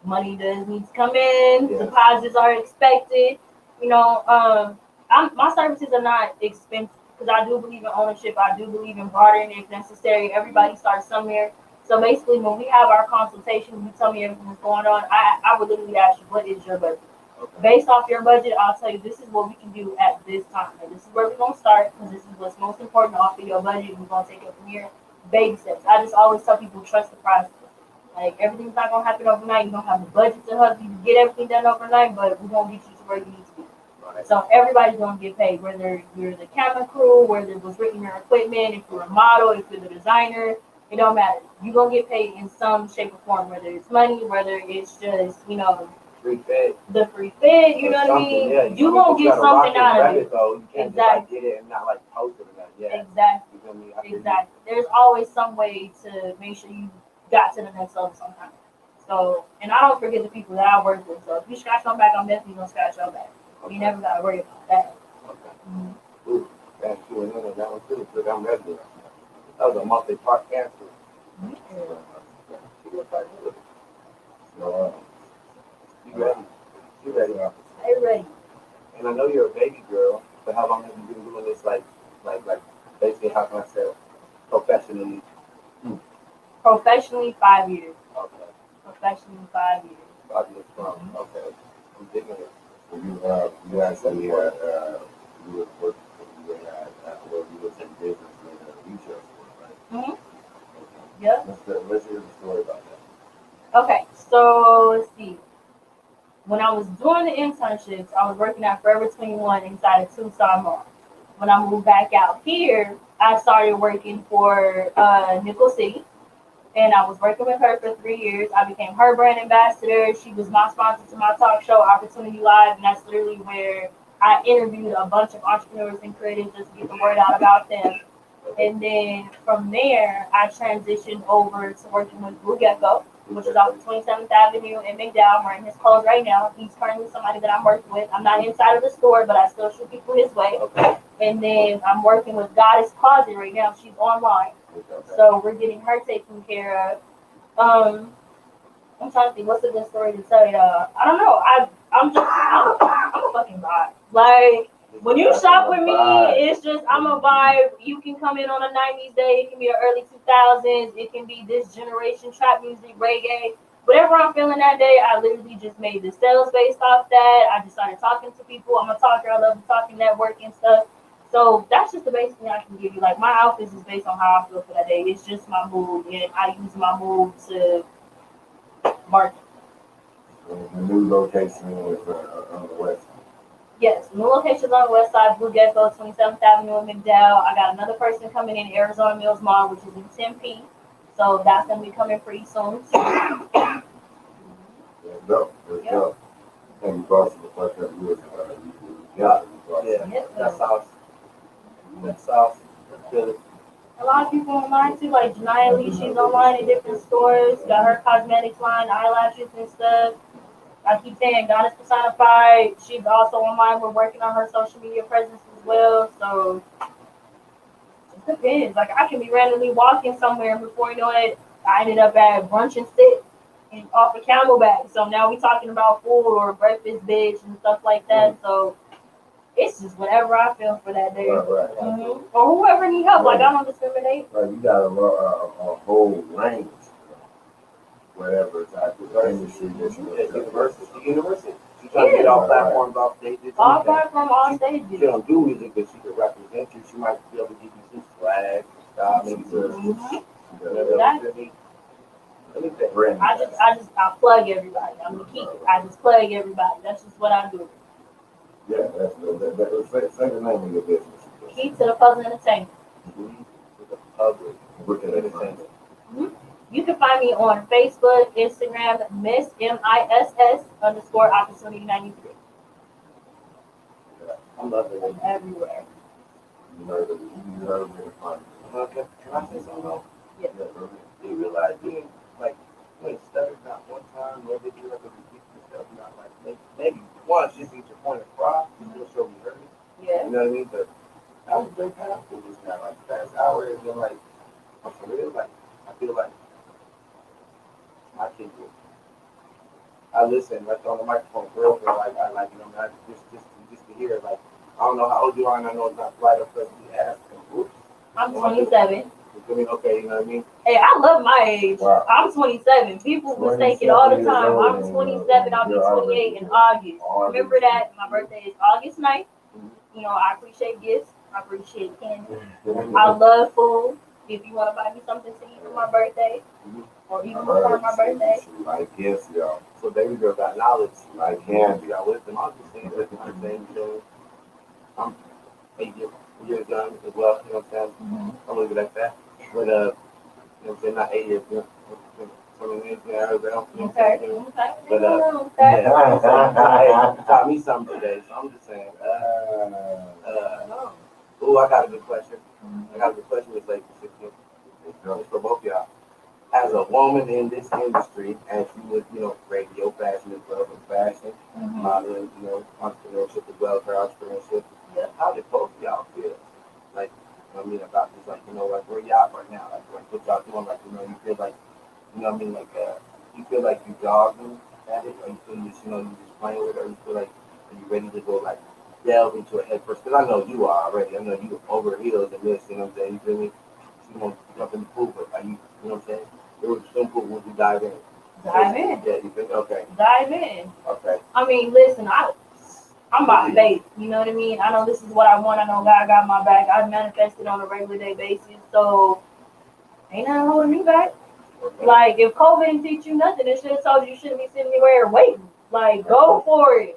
Speaker 1: money does need to come in. Deposits are expected. You know, my services are not expensive because I do believe in ownership. I do believe in bartering if necessary. Everybody starts somewhere. So basically, when we have our consultation, you tell me everything that's going on. I would literally ask you, what is your budget? Based off your budget, I'll tell you this is what we can do at this time. And this is where we're going to start because this is what's most important off of your budget. We're going to take it from here. Baby steps. I just always tell people, trust the process. Like, everything's not going to happen overnight. You don't have the budget to help you get everything done overnight, but we're going to get you to where you need to be. So everybody's going to get paid, whether you're the camera crew, whether it was written your equipment, if you're a model, if you're the designer. It don't matter. You're going to get paid in some shape or form, whether it's money, whether it's just, you know,
Speaker 3: free fit.
Speaker 1: The free fit, you know what I mean?
Speaker 3: Yeah,
Speaker 1: you gonna get something out of it.
Speaker 3: Though. You can't just like get it and not like post it or nothing. Yeah.
Speaker 1: Exactly.
Speaker 3: You know what I mean?
Speaker 1: Exactly. There's always some way to make sure you got to the next level sometime. So, and I don't forget the people that I work with. So if you scratch my back, I'm definitely gonna scratch your back. You never gotta worry about that.
Speaker 3: Okay. Ooh, that's true. And then that one too. Look, I'm ready. That was a multi-part cancer. She looks like you. You ready? You ready?
Speaker 1: I'm ready.
Speaker 3: And I know you're a baby girl. But how long have you been doing this? Like basically, how can I say it? Professionally?
Speaker 1: Professionally, 5 years.
Speaker 3: Okay.
Speaker 1: Professionally, 5 years.
Speaker 3: 5 years from. Okay. I'm digging it.
Speaker 2: So you actually had, you was working, you had, well, you was in business in a retail store, right?
Speaker 1: Mm-hmm.
Speaker 2: Okay.
Speaker 1: Yep.
Speaker 2: Let's hear the story about that.
Speaker 1: Okay, so let's see. When I was doing the internships, I was working at Forever 21 inside of Tucson Mall. When I moved back out here, I started working for Nickel City, and I was working with her for 3 years. I became her brand ambassador. She was my sponsor to my talk show, Opportunity Live, and that's literally where I interviewed a bunch of entrepreneurs and creatives just to get the word out about them. And then from there, I transitioned over to working with Blue Gecko, which is off 27th Avenue in McDowell. I'm wearing his clothes right now. He's currently somebody that I'm working with. I'm not inside of the store, but I still shoot people his way. And then I'm working with Goddess Closet right now. She's online. So we're getting her taken care of. I'm trying to think what's a good story to tell you. I don't know. I'm a fucking vibe. Like, when you shop with me, it's just, I'm a vibe. You can come in on a 90s day. It can be the early 2000s. It can be this generation, trap music, reggae. Whatever I'm feeling that day, I literally just made the sales based off that. I just started talking to people. I'm a talker. I love talking, networking stuff. So that's just the basic thing I can give you. Like, my outfits is based on how I feel for that day. It's just my mood, and I use my mood to market.
Speaker 2: The new location is on the west.
Speaker 1: Yes, new locations on the west side, Blue Gecko, 27th Avenue in McDowell. I got another person coming in Arizona Mills Mall, which is in Tempe. So that's going to be coming pretty soon.
Speaker 2: Let's go. Let's go. And you brought some stuff that you was,
Speaker 3: Yeah. That's awesome. That's awesome. That's good.
Speaker 1: A lot of people online too, like Janaya Lee, she's online in different stores, got her cosmetics line, eyelashes and stuff. I keep saying Goddess Personified. She's also online. We're working on her social media presence as well. So it depends. Like, I can be randomly walking somewhere, and before you know it, I ended up at brunch and sit and off a Camelback. So now we talking about food or breakfast bitch and stuff like that. So it's just whatever I feel for that day.
Speaker 2: Right.
Speaker 1: Mm-hmm. Or whoever need help. Like, I don't discriminate.
Speaker 2: Right, you got a whole range, whatever type of industry that you want to
Speaker 3: University. She's trying to get all platforms, off stages.
Speaker 1: All platforms, all stages.
Speaker 3: She don't do music, but she can represent you. She might be able to give you some swag, maybe
Speaker 1: I plug everybody. I'm the key. I just plug everybody. That's just what I do.
Speaker 2: Yeah, that's say the name of your business.
Speaker 1: Key to the Puzzle Entertainment.
Speaker 3: The public.
Speaker 1: Mm-hmm. You can find me on Facebook, Instagram, Miss MISS _ Opportunity 93.
Speaker 3: I'm loving it.
Speaker 1: Everywhere.
Speaker 2: You heard of it.
Speaker 3: Okay. Can I say something else?
Speaker 1: Yeah.
Speaker 3: Do you realize you ain't stuttered not one time, nor did you ever repeat yourself, not like maybe once just get your point across, you still show me heard it.
Speaker 1: Yeah.
Speaker 3: You know what I mean? But that was very powerful just now. Like the past hour has been like, I'm for real, like I feel like I can do it. I listen like on the microphone for real, like I like, you know, not just to hear, like I don't know how old you are, and I know it's not right up because we asked.
Speaker 1: I'm 27.
Speaker 3: Okay, you know what I mean?
Speaker 1: Hey, I love my age.
Speaker 2: Wow.
Speaker 1: I'm 27. People mistake it all the time. I'm 27. I'll be 28 in August. Remember that my birthday is August 9th. You know, I appreciate gifts. I appreciate candy. I love food. If you want to buy me something to eat for my birthday, or even before my birthday.
Speaker 2: Like gifts, y'all.
Speaker 3: So baby girl got knowledge.
Speaker 2: Like candy.
Speaker 3: Got wisdom. I'm just saying that I'm saying, you know, I'm 8 years young as well, you know what I'm saying?
Speaker 1: Mm-hmm.
Speaker 3: I'm leave it at that. But you know what I'm saying, not 8 years, you know.
Speaker 1: Okay.
Speaker 3: But yeah, you taught me something today, so I'm just saying. I got a good question. I got a good question with like it's for both y'all. As a woman in this industry, as you would, you know, radio, fashion, and club, and fashion, modeling, you know, entrepreneurship as well, her entrepreneurship. Yeah. How did both of y'all feel? Like, I mean, about this, like, you know, like where y'all at right now, like what y'all doing, like, you know, you feel like, you know what I mean, like, you feel like you jogging at it, or you feel just, you know, you just playing with it, or you feel like, are you ready to go, like, delve into a head first, because I know you are already. I know you over heels in this, you know what I'm saying? You feel me? You want to jump in the pool, but are you know what I'm saying? It was swim pool, would you dive in?
Speaker 1: Dive in.
Speaker 3: Yeah, you think, okay.
Speaker 1: Dive in.
Speaker 3: Okay.
Speaker 1: I mean, listen, I'm by faith. You know what I mean? I know this is what I want. I know God got my back. I manifest it on a regular day basis. So ain't nothing holding me back.
Speaker 3: Okay.
Speaker 1: Like if COVID didn't teach you nothing, it should have told you shouldn't be sitting anywhere waiting. Like go for it.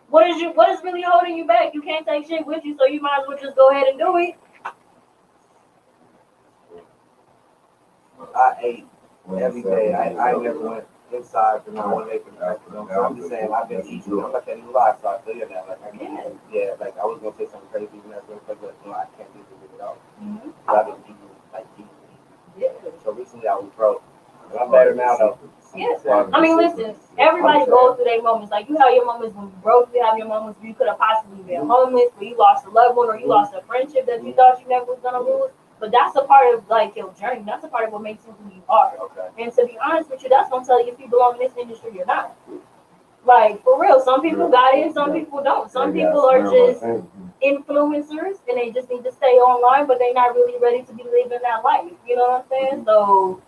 Speaker 1: What is really holding you back? You can't take shit with you, so you might as well just go ahead and do it.
Speaker 3: I ate every day. I never went inside for not 1 acre. You know, so I'm just saying I've been eating. I'm not telling you lies, so I tell you that. Like I can't, yeah, like I was gonna say something crazy and that's because you know I can't do it without. So I've been eating like eating. Yeah. So recently I was broke. And I'm better now though.
Speaker 1: Yeah. I mean, listen, everybody goes through their moments. Like you have your moments when you broke, you have your moments where you could have possibly been homeless, where you lost a loved one, or you lost a friendship that you thought you never was gonna lose. But that's a part of like your journey. That's a part of what makes you who you are.
Speaker 3: Okay.
Speaker 1: And to be honest with you, that's gonna tell you if you belong in this industry or not. Like for real, some people got it, some people don't. Some people are just influencers and they just need to stay online, but they're not really ready to be living that life. You know what I'm saying? So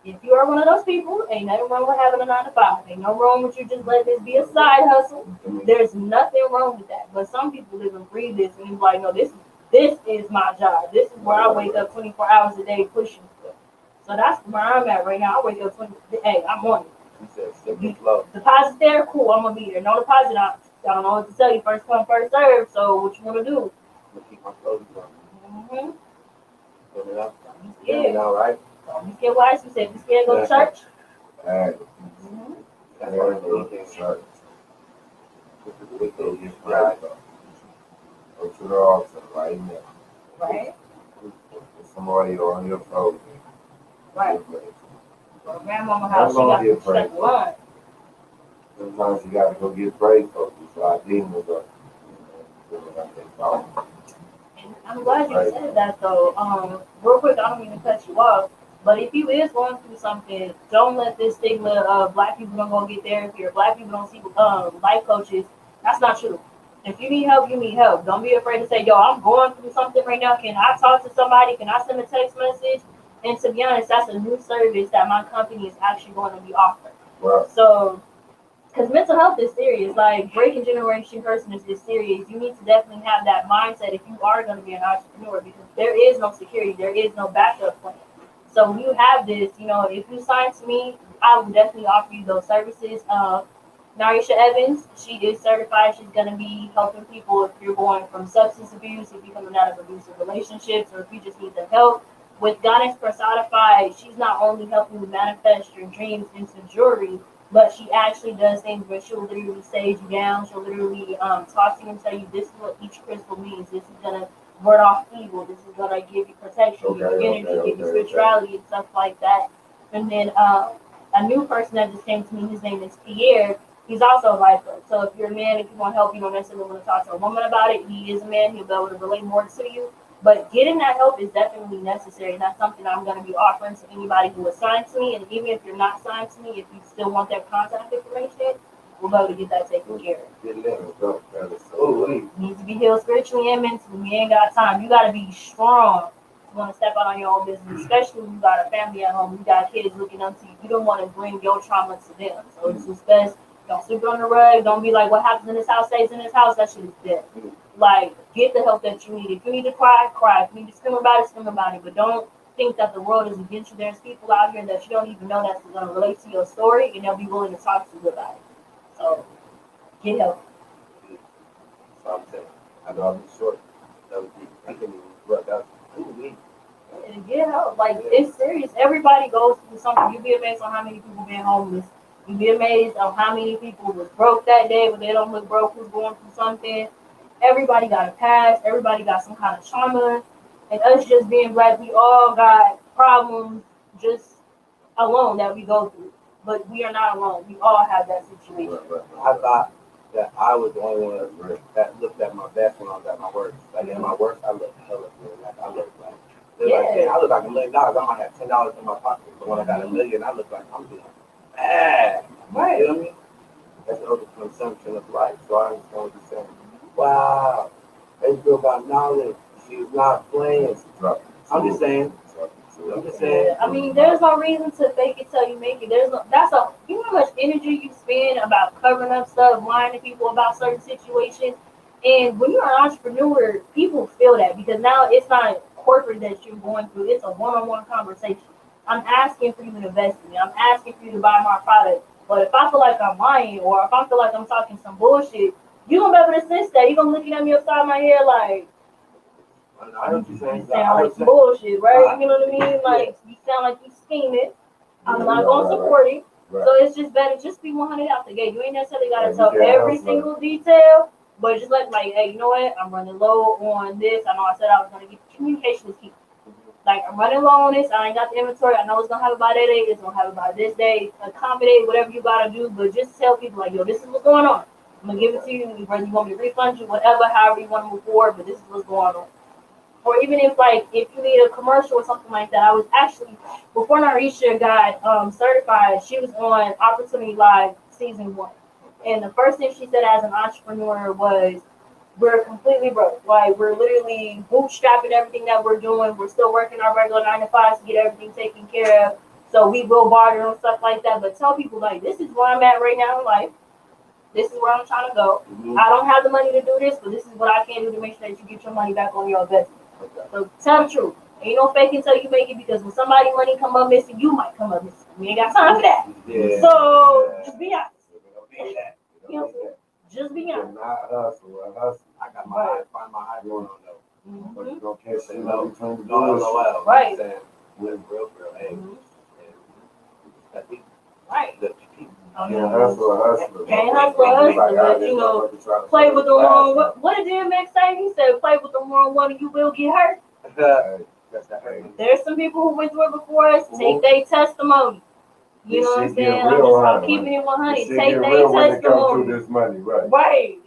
Speaker 1: if you are one of those people, ain't nothing wrong with having a 9 to 5. Ain't no wrong with you just letting this be a side hustle. There's nothing wrong with that. But some people live and breathe this and it's like, no, this is my job. This is where I wake up 24 hours a day pushing for. So that's where I'm at right now. I wake up 20. Hey, I'm on it.
Speaker 3: You said simple flow.
Speaker 1: Deposit there, cool. I'm gonna be there. No deposit, I don't know what to tell you. First come, first serve. So what you wanna do?
Speaker 3: I'm gonna keep my clothes on.
Speaker 1: Mm-hmm.
Speaker 3: You know?
Speaker 1: Yeah.
Speaker 3: You know, right?
Speaker 1: You scared wise? You said you scared to go to church?
Speaker 2: Alright.
Speaker 1: Mm-hmm.
Speaker 3: That's why I'm looking at
Speaker 2: Church.
Speaker 3: This is the week
Speaker 2: Go
Speaker 3: that you
Speaker 2: get
Speaker 3: drive.
Speaker 2: right. Go to the altar right now.
Speaker 1: Right.
Speaker 2: Put some oil on your clothes.
Speaker 1: Right. Well, grandmama house, she got to check the line.
Speaker 2: Sometimes you gotta go get prayed for. It's like demons up.
Speaker 1: And I'm glad you said that though. Real quick, I don't mean to cut you off, but if you is going through something, don't let this stigma of black people don't go get therapy or black people don't see life coaches. That's not true. If you need help, you need help. Don't be afraid to say, yo, I'm going through something right now. Can I talk to somebody? Can I send a text message? And to be honest, that's a new service that my company is actually going to be offering.
Speaker 2: Well,
Speaker 1: So, because mental health is serious, like breaking generation curses is serious. You need to definitely have that mindset if you are going to be an entrepreneur, because there is no security, there is no backup plan. So when you have this, you know, if you sign to me, I will definitely offer you those services. Narisha Evans, she is certified. She's going to be helping people if you're going from substance abuse, if you're coming out of abusive relationships, or if you just need the help. With Goddess Personified, she's not only helping you manifest your dreams into jewelry, but she actually does things where she'll literally sage you down. She'll literally talk to you and tell you this is what each crystal means. This is gonna ward off evil. This is gonna give you protection, give you energy, give you spirituality and stuff like that. And then a new person that just came to me, his name is Pierre. He's also a life coach. So if you're a man, if you want help, you don't necessarily want to talk to a woman about it. He is a man. He'll be able to relate more to you. But getting that help is definitely necessary. And that's something I'm going to be offering to anybody who is signed to me. And even if you're not signed to me, if you still want their contact information, we'll be able to get that taken care of. You need to be healed spiritually and mentally. We ain't got time. You got to be strong to want to step out on your own business, especially when you got a family at home. You got kids looking up to you. You don't want to bring your trauma to them. So it's just best. Don't sleep on the rug. Don't be like, what happens in this house stays in this house. That shit is dead. Like, get the help that you need. If you need to cry, cry. If you need to scream about it, scream about it. But don't think that the world is against you. There's people out here that you don't even know that's going to relate to your story, and they'll be willing to talk to you about it. So, get help.
Speaker 3: So I'm saying, I know I'm short. That was deep. I couldn't even work out.
Speaker 1: And get help. Like, it's serious. Everybody goes through something. You'd be amazed on how many people been homeless. You'd be amazed on how many people was broke that day, but they don't look broke, who's going through something. Everybody got a past. Everybody got some kind of trauma. And us just being black, we all got problems just alone that we go through. But we are not alone. We all have that situation.
Speaker 3: I thought that I was the only one that looked at my best when I was at my worst. Like in my worst, I looked hella good. Like I looked like, I look like $1 million. I might have $10 in my pocket. But when I got $1 million, I look like I'm doing bad. Right. You know what I mean? That's overconsumption of life. So I understand what you're saying. Wow. They feel about knowledge. She's not playing. I'm just saying. I'm just saying.
Speaker 1: Yeah, I mean, there's no reason to fake it till you make it. You know how much energy you spend about covering up stuff, lying to people about certain situations. And when you're an entrepreneur, people feel that because now it's not corporate that you're going through, it's a one-on-one conversation. I'm asking for you to invest in me. I'm asking for you to buy my product. But if I feel like I'm lying or if I feel like I'm talking some bullshit, you're gonna be able to sense that. You're gonna looking at me upside my head like
Speaker 3: I heard you saying.
Speaker 1: you sound like some bullshit, right? You know what I mean? Like you sound like you scheming. I'm not gonna support it.
Speaker 2: Right.
Speaker 1: So it's just better just be 100 out the gate. You ain't necessarily gotta
Speaker 2: Yeah,
Speaker 1: tell
Speaker 2: you can't
Speaker 1: every
Speaker 2: hustle.
Speaker 1: single detail, but just like, hey, you know what? I'm running low on this. I know I said I was gonna get communication is key. Like I'm running low on this. I ain't got the inventory. I know it's gonna have it by that day. It's gonna have it by this day. Accommodate whatever you gotta do, but just tell people like, yo, this is what's going on. I'm gonna give it to you. Whether you want me to refund you, whatever, however you want to move forward. But this is what's going on. Or even if you need a commercial or something like that. I was actually before Narisha got certified, she was on Opportunity Live season 1, and the first thing she said as an entrepreneur was, "We're completely broke. Like we're literally bootstrapping everything that we're doing. We're still working our regular 9 to 5s to get everything taken care of. So we will barter and stuff like that. But tell people like this is where I'm at right now in life. This is where I'm trying to go. I don't have the money to do this, but this is what I can do to make sure that you get your money back on your investment. So tell the truth. Ain't no fake until you make it because when somebody money come up missing, you might come up missing. We ain't got time for that.
Speaker 3: Yeah.
Speaker 1: So just be honest. You know, just be honest.
Speaker 2: Not hustle.
Speaker 3: I got my eye, find my eye going on though.
Speaker 2: But you gonna catch
Speaker 3: Say
Speaker 2: you
Speaker 3: no,
Speaker 2: between the
Speaker 3: no,
Speaker 2: doors.
Speaker 3: Noel.
Speaker 1: Right.
Speaker 3: Saying, we're real, hey. That's it.
Speaker 1: Right.
Speaker 2: Can't hustle a hustler.
Speaker 1: Can't hustle a hustler, but you know, play with the wrong. What did DMX say? He said, "Play with the wrong one, and you will get hurt." There's some people who went through it before us. Take their testimony. You know what I'm saying? I'm keeping it 100. Take their testimony.
Speaker 2: This money, right?
Speaker 1: Right.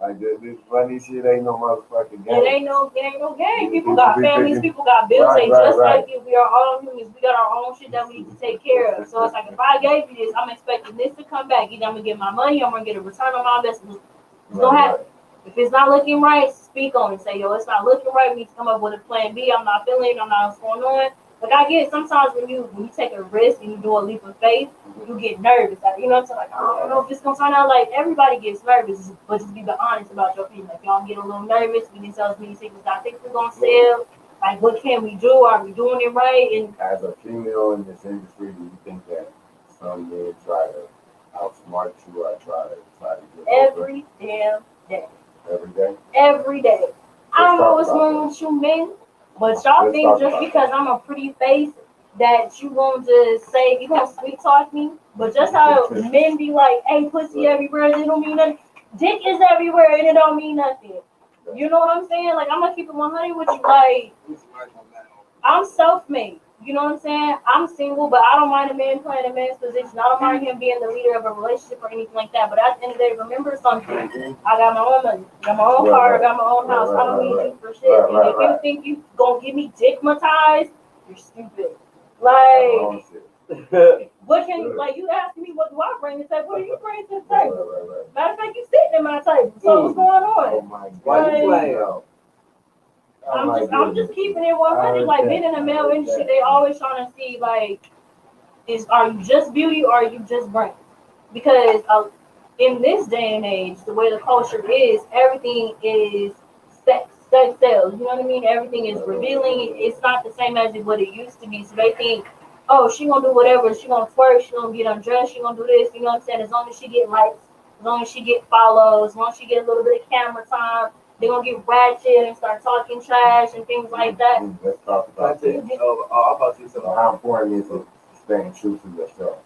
Speaker 2: Like this money shit ain't no motherfucking game.
Speaker 1: It ain't no game. People got families. People got bills.
Speaker 2: Right,
Speaker 1: They just
Speaker 2: right.
Speaker 1: like you. We are all humans. We got our own shit that we need to take care of. So it's like if I gave you this, I'm expecting this to come back. Either I'm gonna get my money, or I'm gonna get a return on my investment. It's gonna happen. If it's not looking right, speak on it. Say, yo, it's not looking right. We need to come up with a plan B. I'm not feeling it. I'm not what's going on. Like I get sometimes when you take a risk and you do a leap of faith, you get nervous. You know, it's like I don't know if it's gonna turn out like everybody gets nervous, but just be honest about your feelings. Like y'all get a little nervous. We didn't tell us many things I think we're gonna sell. Like what can we do? Are we doing it right? And
Speaker 2: as a female in this industry, do you think that some men try to outsmart you or try to get
Speaker 1: every damn day.
Speaker 2: Every day?
Speaker 1: Every day. I don't know what's wrong with you men, but y'all think just because I'm a pretty face that you going to say, you going to sweet talk me, but just how men be like, hey, pussy everywhere, it don't mean nothing. Dick is everywhere and it don't mean nothing. You know what I'm saying? Like, I'm going to keep it 100 with you. Like, I'm self-made. You know what I'm saying? I'm single, but I don't mind a man playing a man's position. I don't mind him being the leader of a relationship or anything like that. But at the end of the day, remember something. I got my own money. I got my own car. I got my own house. I don't need you for shit. And if you think you gonna give me dickmatized, you're stupid. Like, what can you, like, you asking me what do I bring to the table? What do you bring to the table? Matter of fact, you sitting at my table. So what's going on?
Speaker 2: Oh my God.
Speaker 1: I'm just keeping it 100. Like being in the male industry, they always trying to see like, are you just beauty or are you just brain? Because in this day and age, the way the culture is, everything is sex sells. You know what I mean? Everything is revealing. It's not the same as what it used to be. So they think, oh, she gonna do whatever. She gonna twerk. She gonna get undressed. She gonna do this. You know what I'm saying? As long as she get likes, as long as she get follows, as long as she get a little bit of camera time. They're going to get ratchet and start talking trash and things like that.
Speaker 2: Let's talk about
Speaker 3: it. I'm about to say something.
Speaker 2: How important is it staying true to yourself?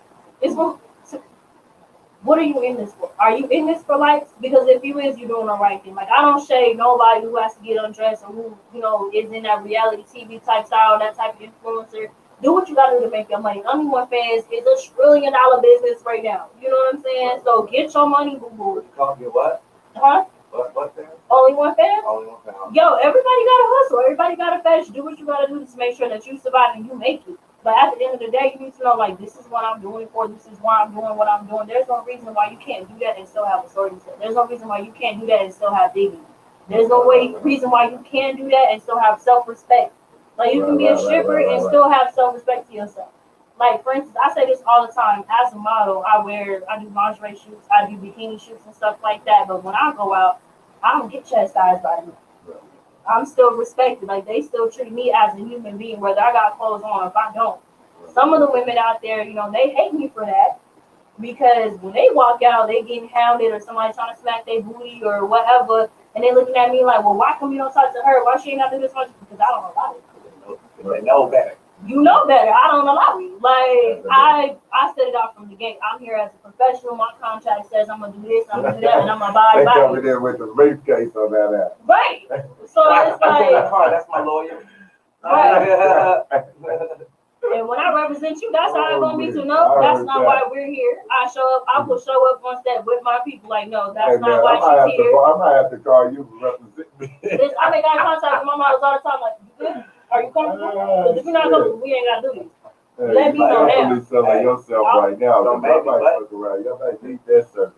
Speaker 1: What are you in this for? Are you in this for likes? Because if you is, you're doing the right thing. Like, I don't shade nobody who has to get undressed or who, you know, is in that reality TV type style, that type of influencer. Do what you got to do to make your money. Only One Fans is $1 trillion business right now. You know what I'm saying? So get your money, boo-boo.
Speaker 3: You call me what?
Speaker 1: Huh?
Speaker 3: What fan?
Speaker 1: Only One Fan?
Speaker 3: Only One Fan.
Speaker 1: Yo, everybody got to hustle. Everybody got to fetch. Do what you got to do to make sure that you survive and you make it. But at the end of the day, you need to know, like, this is what I'm doing it for. This is why I'm doing what I'm doing. There's no reason why you can't do that and still have a story to tell. There's no reason why you can't do that and still have dignity. There's no reason why you can't do that and still have self-respect. Like, you can be a stripper and still have self-respect to yourself. Like, for instance, I say this all the time. As a model, I do lingerie shoots, I do bikini shoots and stuff like that. But when I go out, I don't get chastised by them. I'm still respected. Like, they still treat me as a human being, whether I got clothes on or if I don't. Some of the women out there, you know, they hate me for that. Because when they walk out, they getting hounded or somebody trying to smack their booty or whatever. And they looking at me like, well, why come you don't talk to her? Why she ain't got to do this much? Because I don't allow it.
Speaker 3: They know better.
Speaker 1: You know better. I don't allow it. Like, I set it off from the gate. I'm here as a professional. My contract says I'm going to do this, I'm going to do that, and I'm going to abide
Speaker 2: They
Speaker 1: by
Speaker 2: coming
Speaker 1: it.
Speaker 2: in with the briefcase on that ass.
Speaker 1: Right. So it's like,
Speaker 3: That's my lawyer.
Speaker 1: right. And when I represent you, that's how it's going to be to know. That's not why we're here. I will show up on set with my people. Like, no, that's not why she's here.
Speaker 2: I might have to call you to represent me.
Speaker 1: I make eye contact with my models all the time. Like, you good? Are you comfortable? Because if you're not comfortable, we ain't got to do this. Let me know now.
Speaker 2: You're selling yourself right now.
Speaker 3: Don't
Speaker 2: Y'all
Speaker 3: make me,
Speaker 2: might fuck around. Y'all might need that service.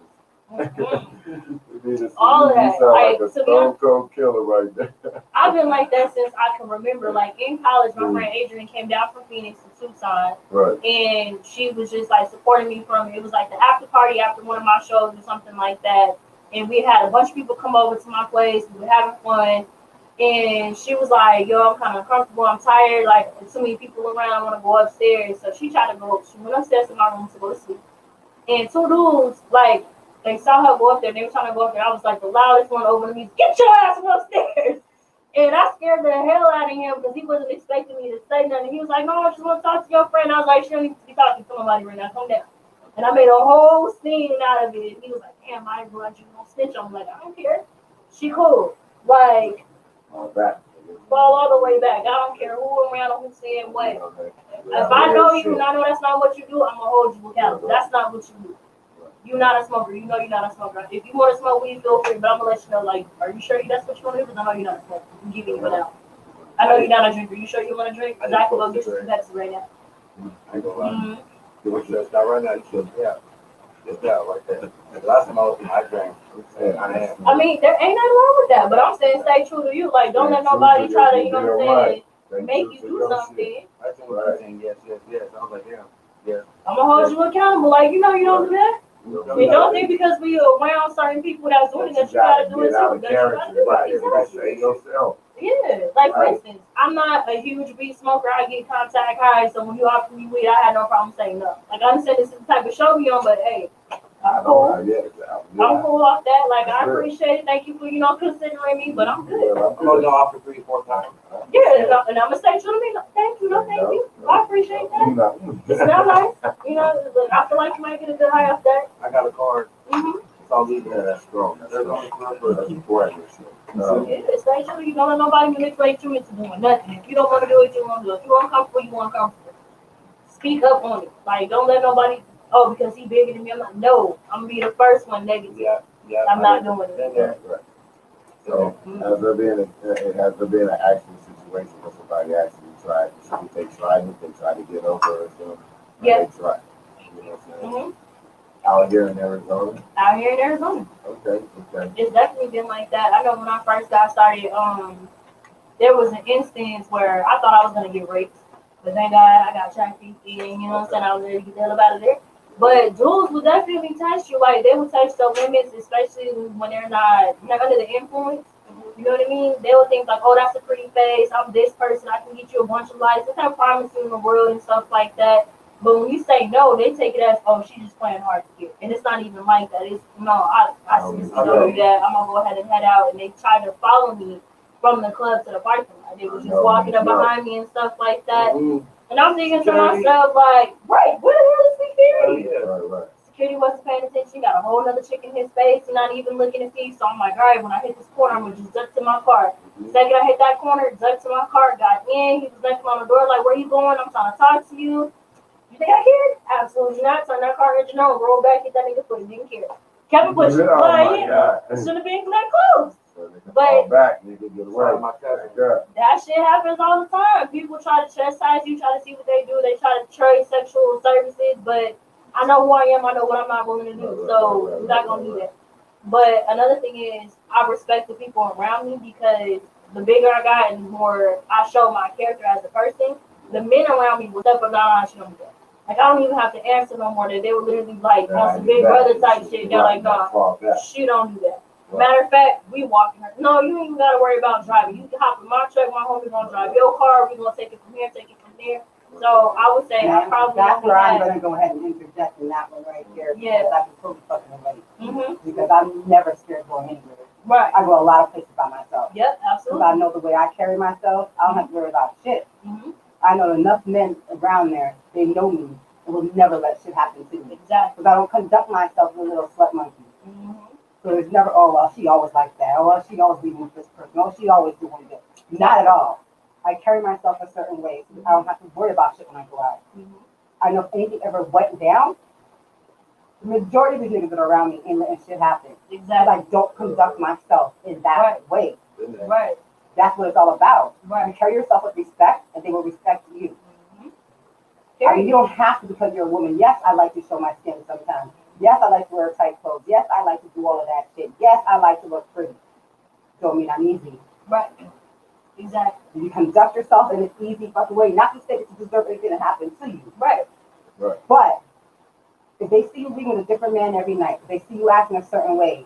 Speaker 1: All of that.
Speaker 2: You sound like
Speaker 1: Like,
Speaker 2: a stone cold killer right there.
Speaker 1: I've been like that since I can remember. Like, in college, my friend Adrian came down from Phoenix to Tucson.
Speaker 2: Right.
Speaker 1: And she was just like supporting me from it was like the after party after one of my shows or something like that. And we had a bunch of people come over to my place. We were having fun. And she was like, yo, I'm kind of uncomfortable. I'm tired. Like, there's so many people around. I want to go upstairs. So she tried to go. She went upstairs to my room to go to sleep. And two dudes, like, they saw her go up there. They were trying to go up there. I was like the loudest one over the music. Get your ass upstairs. And I scared the hell out of him because he wasn't expecting me to say nothing. He was like, no, I just want to talk to your friend. I was like, she don't need to be talking to somebody right now. Calm down. And I made a whole scene out of it. He was like, damn, I ain't glad you don't snitch on me. Like, I don't care. She cool. Like, fall all the way back. I don't care who around or who saying what. If I know you and I know that's not what you do, I'm going to hold you accountable. That's not what you do. You're not a smoker. You know you're not a smoker. If you want to smoke weed, feel free. But I'm going to let you know, like, are you sure that's what you want to do? Because I know you're not a smoker. I'm giving you it out. I know you're not a drinker. You sure you want to drink? Because I can go get you some Pepsi right now.
Speaker 3: I ain't gonna lie. You want to start right now? You should. Yeah. Just that right there. The last time I drank,
Speaker 1: I mean, there ain't nothing wrong with that. But I'm saying stay true to you. Like, don't let nobody try to, you know what I'm saying, make you do something.
Speaker 3: I think what I'm saying, yes. I was like, yeah.
Speaker 1: I'm going to hold you accountable. Like, you know you don't do that. You don't think because we around certain people that's doing it that you gotta do it too. That you gotta do it.
Speaker 2: Yourself.
Speaker 1: Yeah, like for instance, I'm not a huge weed smoker. I get contact high, so when you offer me weed, I had no problem saying no. Like I understand this is the type of show we on, but hey, I'm cool. I'm cool off that. Like I appreciate it. Thank you for considering me, but I'm good.
Speaker 3: I'm gonna offer 3-4 times.
Speaker 1: Yeah, and I'm gonna say to me, thank you, thank you. I appreciate that. It smells nice. I feel like you might get a good high off that.
Speaker 3: I got a card. It's all legal.
Speaker 2: That's strong. That's
Speaker 1: Stay true. You don't let nobody manipulate you into doing nothing. If you don't want to do it, you want to do it. If you're uncomfortable, you want uncomfortable. Speak up on it. Like, don't let nobody, because he bigger than me. I'm like, no, I'm going to be the first one negative.
Speaker 3: Yeah.
Speaker 1: I'm not doing it.
Speaker 2: Right. So, has there been an actual situation where somebody actually tried? Should they tried it? They tried to get over it?
Speaker 1: Yeah.
Speaker 2: They tried. You know what I'm saying? Out here in Arizona?
Speaker 1: Out here in Arizona.
Speaker 2: Okay.
Speaker 1: It's definitely been like that. I know when I first got started, there was an instance where I thought I was going to get raped. But thank God I got trafficked and, you know what I'm saying, I was ready to get the hell up out of there. But dudes will definitely test you. Like, they will test their limits, especially when they're not under the influence. You know what I mean? They will think like, oh, that's a pretty face. I'm this person. I can get you a bunch of likes. They kind of promise you in the world and stuff like that. But when you say no, they take it as, oh, she's just playing hard to get. And it's not even like that. It's, no, I seriously don't do that. I'm going to go ahead and head out. And they try to follow me from the club to the parking lot. They were just walking up behind me and stuff like that. And I'm thinking to myself, like, right, where the hell is security?
Speaker 2: Right.
Speaker 1: Security wasn't paying attention. Got a whole other chick in his face and not even looking at me. So I'm like, all right, when I hit this corner, I'm going to just duck to my car. Second I hit that corner, duck to my car, got in. He was knocking on the door like, where you going? I'm trying to talk to you. You think I cared? Absolutely not. Turn that car engine on, roll back, hit that nigga foot. Didn't care. Kept it pushing. Should have been that close.
Speaker 2: So they can
Speaker 1: But-
Speaker 2: fall back, nigga, get away.
Speaker 3: Sorry, my cousin.
Speaker 2: Yeah.
Speaker 1: That shit happens all the time. People try to chastise you, try to see what they do. They try to trade sexual services, but I know who I am. I know what I'm not willing to do. So we're not gonna do that. But another thing is, I respect the people around me because the bigger I got and the more I show my character as a person, the men around me will step up down and show me that. Like I don't even have to answer no more. That they were literally like on some big brother type shit. They're like, nah, she don't do that. Matter of fact, we walking her. No, you ain't even gotta worry about driving. You can hop in my truck. My homie's gonna drive your car. We gonna take it from here, take it from there. So I would say I probably
Speaker 4: that's
Speaker 1: only
Speaker 4: where I'm
Speaker 1: had-
Speaker 4: gonna go ahead and interject in that one right there.
Speaker 1: Yeah.
Speaker 4: Because I've been totally fucking away.
Speaker 1: Mhm.
Speaker 4: Because I'm never scared going anywhere.
Speaker 1: Right.
Speaker 4: I go a lot of places by myself.
Speaker 1: Yep.
Speaker 4: Because
Speaker 1: Absolutely.
Speaker 4: I know the way I carry myself, I don't have to worry about shit.
Speaker 1: Mhm.
Speaker 4: I know enough men around there, they know me and will never let shit happen to me.
Speaker 1: Exactly.
Speaker 4: Because I don't conduct myself as a little slut monkey.
Speaker 1: Mhm.
Speaker 4: So it's never, oh, well, she always like that. Oh, well, she always leaving with this person. Oh, she always doing this. Not at all. I carry myself a certain way. So I don't have to worry about shit when I go out.
Speaker 1: Mhm.
Speaker 4: I know if anything ever went down, the majority of the niggas that are around me ain't letting shit happen. Because
Speaker 1: Exactly.
Speaker 4: I don't conduct myself in that way.
Speaker 1: Right.
Speaker 4: That's what it's all about. You
Speaker 1: Right.
Speaker 4: carry yourself with respect, and they will respect you.
Speaker 1: Mhm.
Speaker 4: I mean, you don't have to because you're a woman. Yes, I like to show my skin sometimes. Yes, I like to wear tight clothes. Yes, I like to do all of that shit. Yes, I like to look pretty. Don't mean I'm easy.
Speaker 1: Right. Exactly.
Speaker 4: You conduct yourself in an easy fucking way, not to say that you deserve anything to happen to you.
Speaker 1: Right.
Speaker 2: Right.
Speaker 4: But if they see you being with a different man every night, if they see you acting a certain way,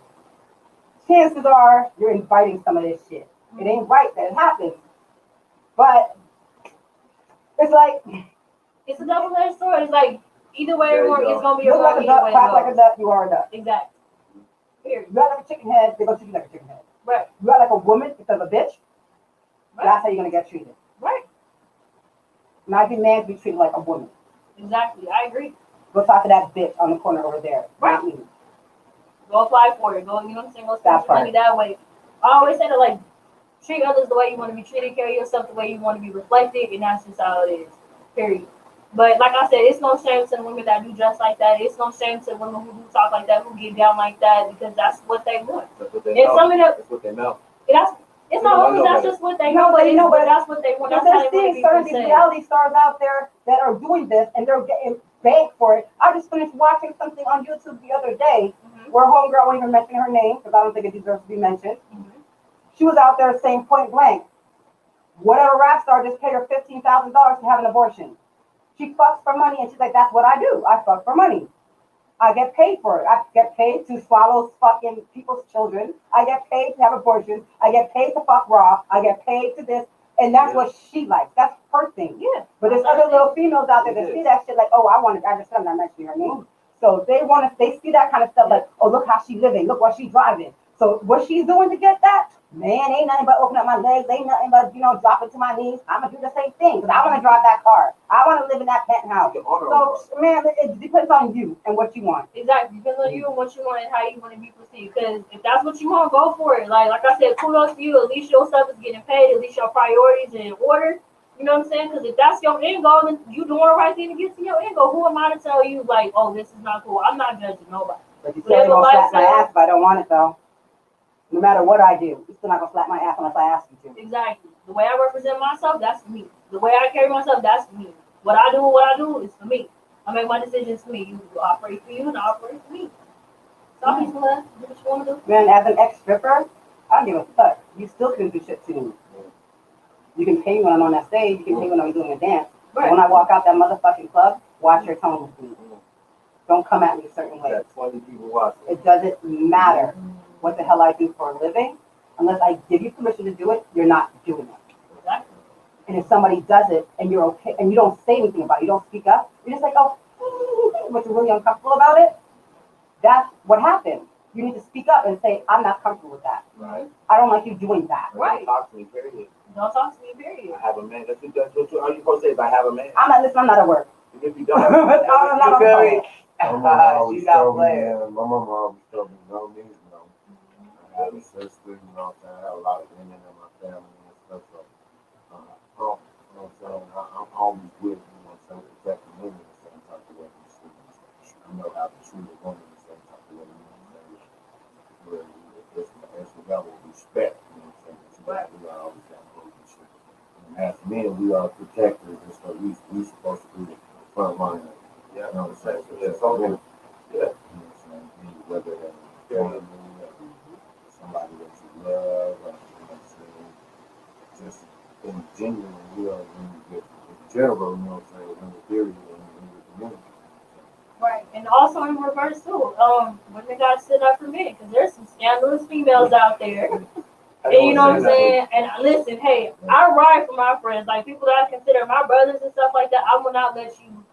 Speaker 4: chances are you're inviting some of this shit. It ain't right that it happens. But it's like,
Speaker 1: It's a double-edged sword. It's like either way
Speaker 3: There you
Speaker 1: it's
Speaker 3: go.
Speaker 1: gonna be a
Speaker 4: look
Speaker 1: wrong
Speaker 4: like a
Speaker 1: either
Speaker 4: duck,
Speaker 1: way.
Speaker 4: quack like a
Speaker 1: It goes.
Speaker 4: duck, you are a duck.
Speaker 1: Exactly. Period.
Speaker 4: You act like a chicken head, they're gonna treat you like a chicken head.
Speaker 1: Right.
Speaker 4: You act like a woman because of a bitch,
Speaker 1: Right.
Speaker 4: that's how you're gonna get treated.
Speaker 1: Right.
Speaker 4: Not be man to be treated like a woman.
Speaker 1: Exactly. I agree.
Speaker 4: Go talk to that bitch on the corner over there.
Speaker 1: Right.
Speaker 4: Not me.
Speaker 1: Go apply for it. Go, you know what I'm saying? Go spend
Speaker 4: That's
Speaker 1: your money
Speaker 4: right.
Speaker 1: that way. I always say that, like, treat others the way you want to be treated, carry yourself the way you want to be reflected, and that's just how it is. Period. But like I said, it's no shame to the women that do dress like that. It's no shame to women who do talk like that, who get down like that, because that's what they want.
Speaker 3: That's what they
Speaker 1: And
Speaker 3: know.
Speaker 1: some of them,
Speaker 3: That's what they know.
Speaker 1: that's, it's not always that's just what they know,
Speaker 4: No,
Speaker 1: but,
Speaker 4: they know, but
Speaker 1: that's what they want.
Speaker 4: Because
Speaker 1: That's how
Speaker 4: they're
Speaker 1: they want to
Speaker 4: seeing
Speaker 1: be
Speaker 4: certain these
Speaker 1: perceived.
Speaker 4: reality stars out there that are doing this and they're getting banked for it. I just finished watching something on YouTube the other day
Speaker 1: Mhm.
Speaker 4: where a homegirl, I won't even mention her name because I don't think it deserves to be mentioned.
Speaker 1: Mhm.
Speaker 4: She was out there saying point blank, whatever rap star just paid her $15,000 to have an abortion. She fucks for money and she's like, that's what I do. I fuck for money. I get paid for it. I get paid to swallow fucking people's children. I get paid to have abortions. I get paid to fuck raw. I get paid to this. And that's what she likes. That's her thing.
Speaker 1: Yeah.
Speaker 4: But there's other little females out there that see that shit like, oh, I want to, I just, I'm not mentioning her name. So they want to, they see that kind of stuff like, oh, look how she's living. Look what she's driving. So what she's doing to get that, man, ain't nothing but open up my legs. Ain't nothing but, you know, dropping to my knees. I'm going to do the same thing because I want to drive that car. I want to live in that penthouse. So, man, it depends on you and what you want.
Speaker 1: Exactly. Depends on you and what you want and how you want to be perceived. Because if that's what you want, go for it. Like I said, kudos to you. At least your stuff is getting paid. At least your priorities are in order. You know what I'm saying? Because if that's your end goal, then you doing the right thing to get to your end goal. Who am I to tell you, like, oh, this is not cool? I'm not judging nobody.
Speaker 4: But you still gonna slap my ass if I don't want it, though. No matter what I do, you're still not gonna slap my ass unless I ask you to.
Speaker 1: Exactly. The way I represent myself, that's for me. The way I carry myself, that's for me. What I do is for me. I make my decisions for me. You operate for you and I operate for me. So I'm peaceful. Do what you want to do.
Speaker 4: Man, as an ex-stripper, I don't give a fuck. You still can do shit to me. You can pay me when I'm on that stage. You can pay me when I'm doing a dance. But when I walk out that motherfucking club, watch your tone with me. Don't come at me a certain way.
Speaker 3: Got 20 people watching.
Speaker 4: It doesn't matter what the hell I do for a living. Unless I give you permission to do it, you're not doing it.
Speaker 1: Exactly.
Speaker 4: And if somebody does it and you're okay and you don't say anything about it, you don't speak up, you're just like, oh, but you're really uncomfortable about it, that's what happened. You need to speak up and say, I'm not comfortable with that.
Speaker 3: Right.
Speaker 4: I don't like you doing that.
Speaker 1: Right.
Speaker 3: Talk to me, period.
Speaker 1: Don't talk to me, period.
Speaker 3: I have a man. That's what all you supposed to say is I have a man.
Speaker 4: I'm not listening, I'm not at work.
Speaker 3: If you don't,
Speaker 4: I'm not
Speaker 3: you feel
Speaker 4: on
Speaker 3: me?
Speaker 2: My mama always
Speaker 3: She's not
Speaker 2: told me,
Speaker 3: playing.
Speaker 2: man, my mama always told me, no means no. I have a sister, you know what I'm saying? I have a lot of women in my family and stuff, so, you know what I'm saying? I'm always with, you know what I'm saying, protecting women the same type of way. I know how to treat a woman the same type of way, you know what I'm saying? Where it's the level of respect. in general, you know what I'm saying, in the theory and in the community.
Speaker 1: Right, and also in reverse too. Women gotta sit up for men because there's some scandalous females out there. And you know what I'm saying? And listen, hey, I ride for my friends, like people that I consider my brothers and stuff like that. I will not let you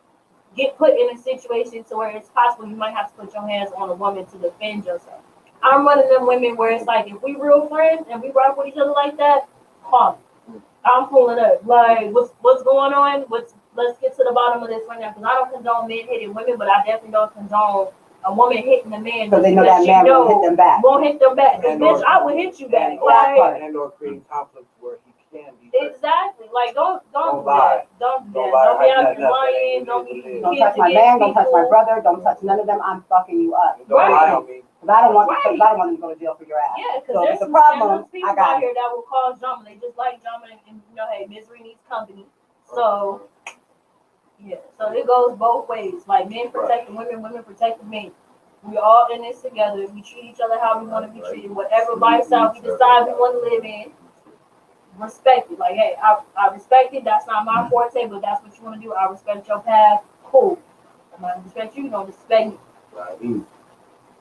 Speaker 1: get put in a situation to where it's possible you might have to put your hands on a woman to defend yourself. I'm one of them women where it's like if we real friends and we rock with each other like that, call me. I'm pulling up. Like what's going on? Let's get to the bottom of this right now because I don't condone men hitting women, but I definitely don't condone a woman hitting a man
Speaker 4: Because they know that man won't hit them back.
Speaker 1: Won't hit them back. Because bitch, I would hit you back. Like,
Speaker 3: and or creating conflict where he can be.
Speaker 1: Exactly. Like don't do
Speaker 3: lie.
Speaker 1: that. Don't do
Speaker 3: Don't
Speaker 1: that. Don't be out
Speaker 3: lie.
Speaker 1: here lying. Don't be
Speaker 4: Don't touch my man, don't touch my brother, don't touch none of them. I'm fucking you up.
Speaker 3: Don't lie on me.
Speaker 4: Because I don't want them to go to jail for your ass.
Speaker 1: Yeah, because
Speaker 4: So
Speaker 1: there's
Speaker 4: it's a
Speaker 1: some
Speaker 4: problem.
Speaker 1: people
Speaker 4: I got
Speaker 1: out here that will cause drama. They just like drama and you know, hey, misery needs company. So yeah, so it goes both ways. Like men protect the women, women protect the men. We all in this together. We treat each other how we want to be treated. Whatever lifestyle we decide we want to live in, respect it. Like, hey, I respect it. That's not my forte, but that's what you want to do. I respect your path. Cool. I'm not respect you. You don't respect me.
Speaker 3: Right.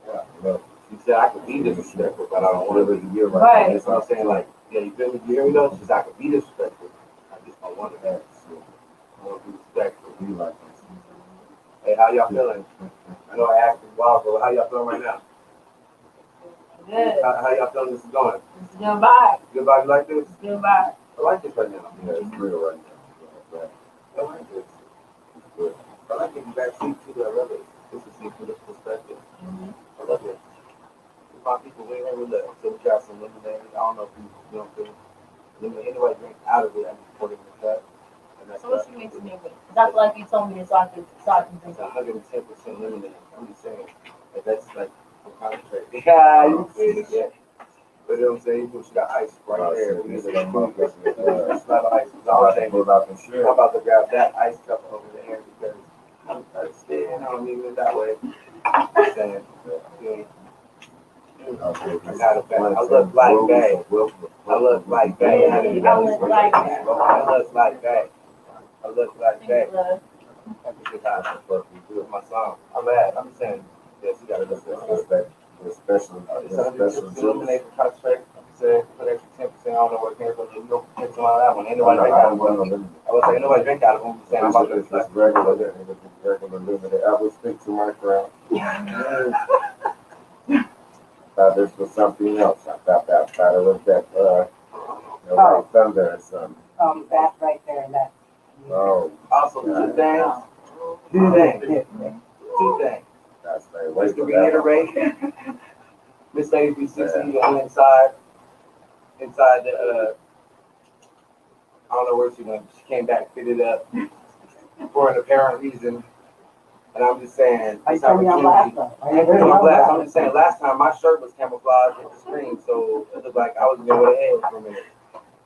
Speaker 3: Yeah. Well, she said I could be disrespectful, but I don't want to really
Speaker 2: You're
Speaker 1: Right.
Speaker 3: That's what I'm saying. Like, yeah, you feel me? You hear me though? She said I could be disrespectful. I just don't want to be. I want to be respectful.
Speaker 2: Be like
Speaker 3: Hey, how y'all feeling? I know I asked you a while ago. How y'all feeling right now?
Speaker 1: Good.
Speaker 3: How y'all feeling this is going?
Speaker 1: It's a good vibe.
Speaker 3: Good vibe like this?
Speaker 1: It's a good vibe.
Speaker 3: I like this right now.
Speaker 2: yeah, it's real right now.
Speaker 3: I like this. It's good. I like it. You guys see too. I love it. This is see from this perspective. I love it. My people, we ain't really look. So we got some lemonade. I don't know if you know what I'm saying. Lemonade. Anybody drink out of it, I'm just pouring it in the cup. And that's
Speaker 1: So what you mixing it with? That's like you told me so I can drink
Speaker 3: it's
Speaker 1: it.
Speaker 3: 110% lemonade. I'm just saying. Like, that's like some concentrate. Yeah, you see it again. But you know what I'm saying? You put got ice right there.
Speaker 2: It's
Speaker 3: It's
Speaker 2: not
Speaker 3: not ice. It's all I'm saying.
Speaker 2: pull out the
Speaker 3: I'm
Speaker 2: shit.
Speaker 3: about to grab that ice cup over there because I'm thirsty and I don't mean it that way. I'm saying, yeah. I got it back. I look like that. I look like that.
Speaker 1: I look like that.
Speaker 3: I look like that. I look like
Speaker 1: Thank
Speaker 3: that.
Speaker 1: you, love.
Speaker 3: My song. I'm mad. I'm saying, yes, you gotta look at that.
Speaker 2: Especially
Speaker 3: Eliminate the concentrate. Say, put extra 10%. I don't know where it came from. You know, 10% on that one. Ain't nobody drink out of it. I was saying, nobody drink out of it. I'm saying, I'm about to
Speaker 2: It's regular limited. I would stick to my crown. Thought this was something else. I thought it was that like thunder or something.
Speaker 4: That's right there, and that's.
Speaker 2: Oh,
Speaker 3: Also, two things. Two things.
Speaker 2: that's very
Speaker 3: Just to reiterate, Miss Lady 360 on inside the I don't know where she went. She came back, fitted up for an apparent reason. And I'm just saying,
Speaker 4: Are you turning me on blast?
Speaker 3: I'm just saying, last time my shirt was camouflaged with the screen, so it looked like I was going to head for a minute.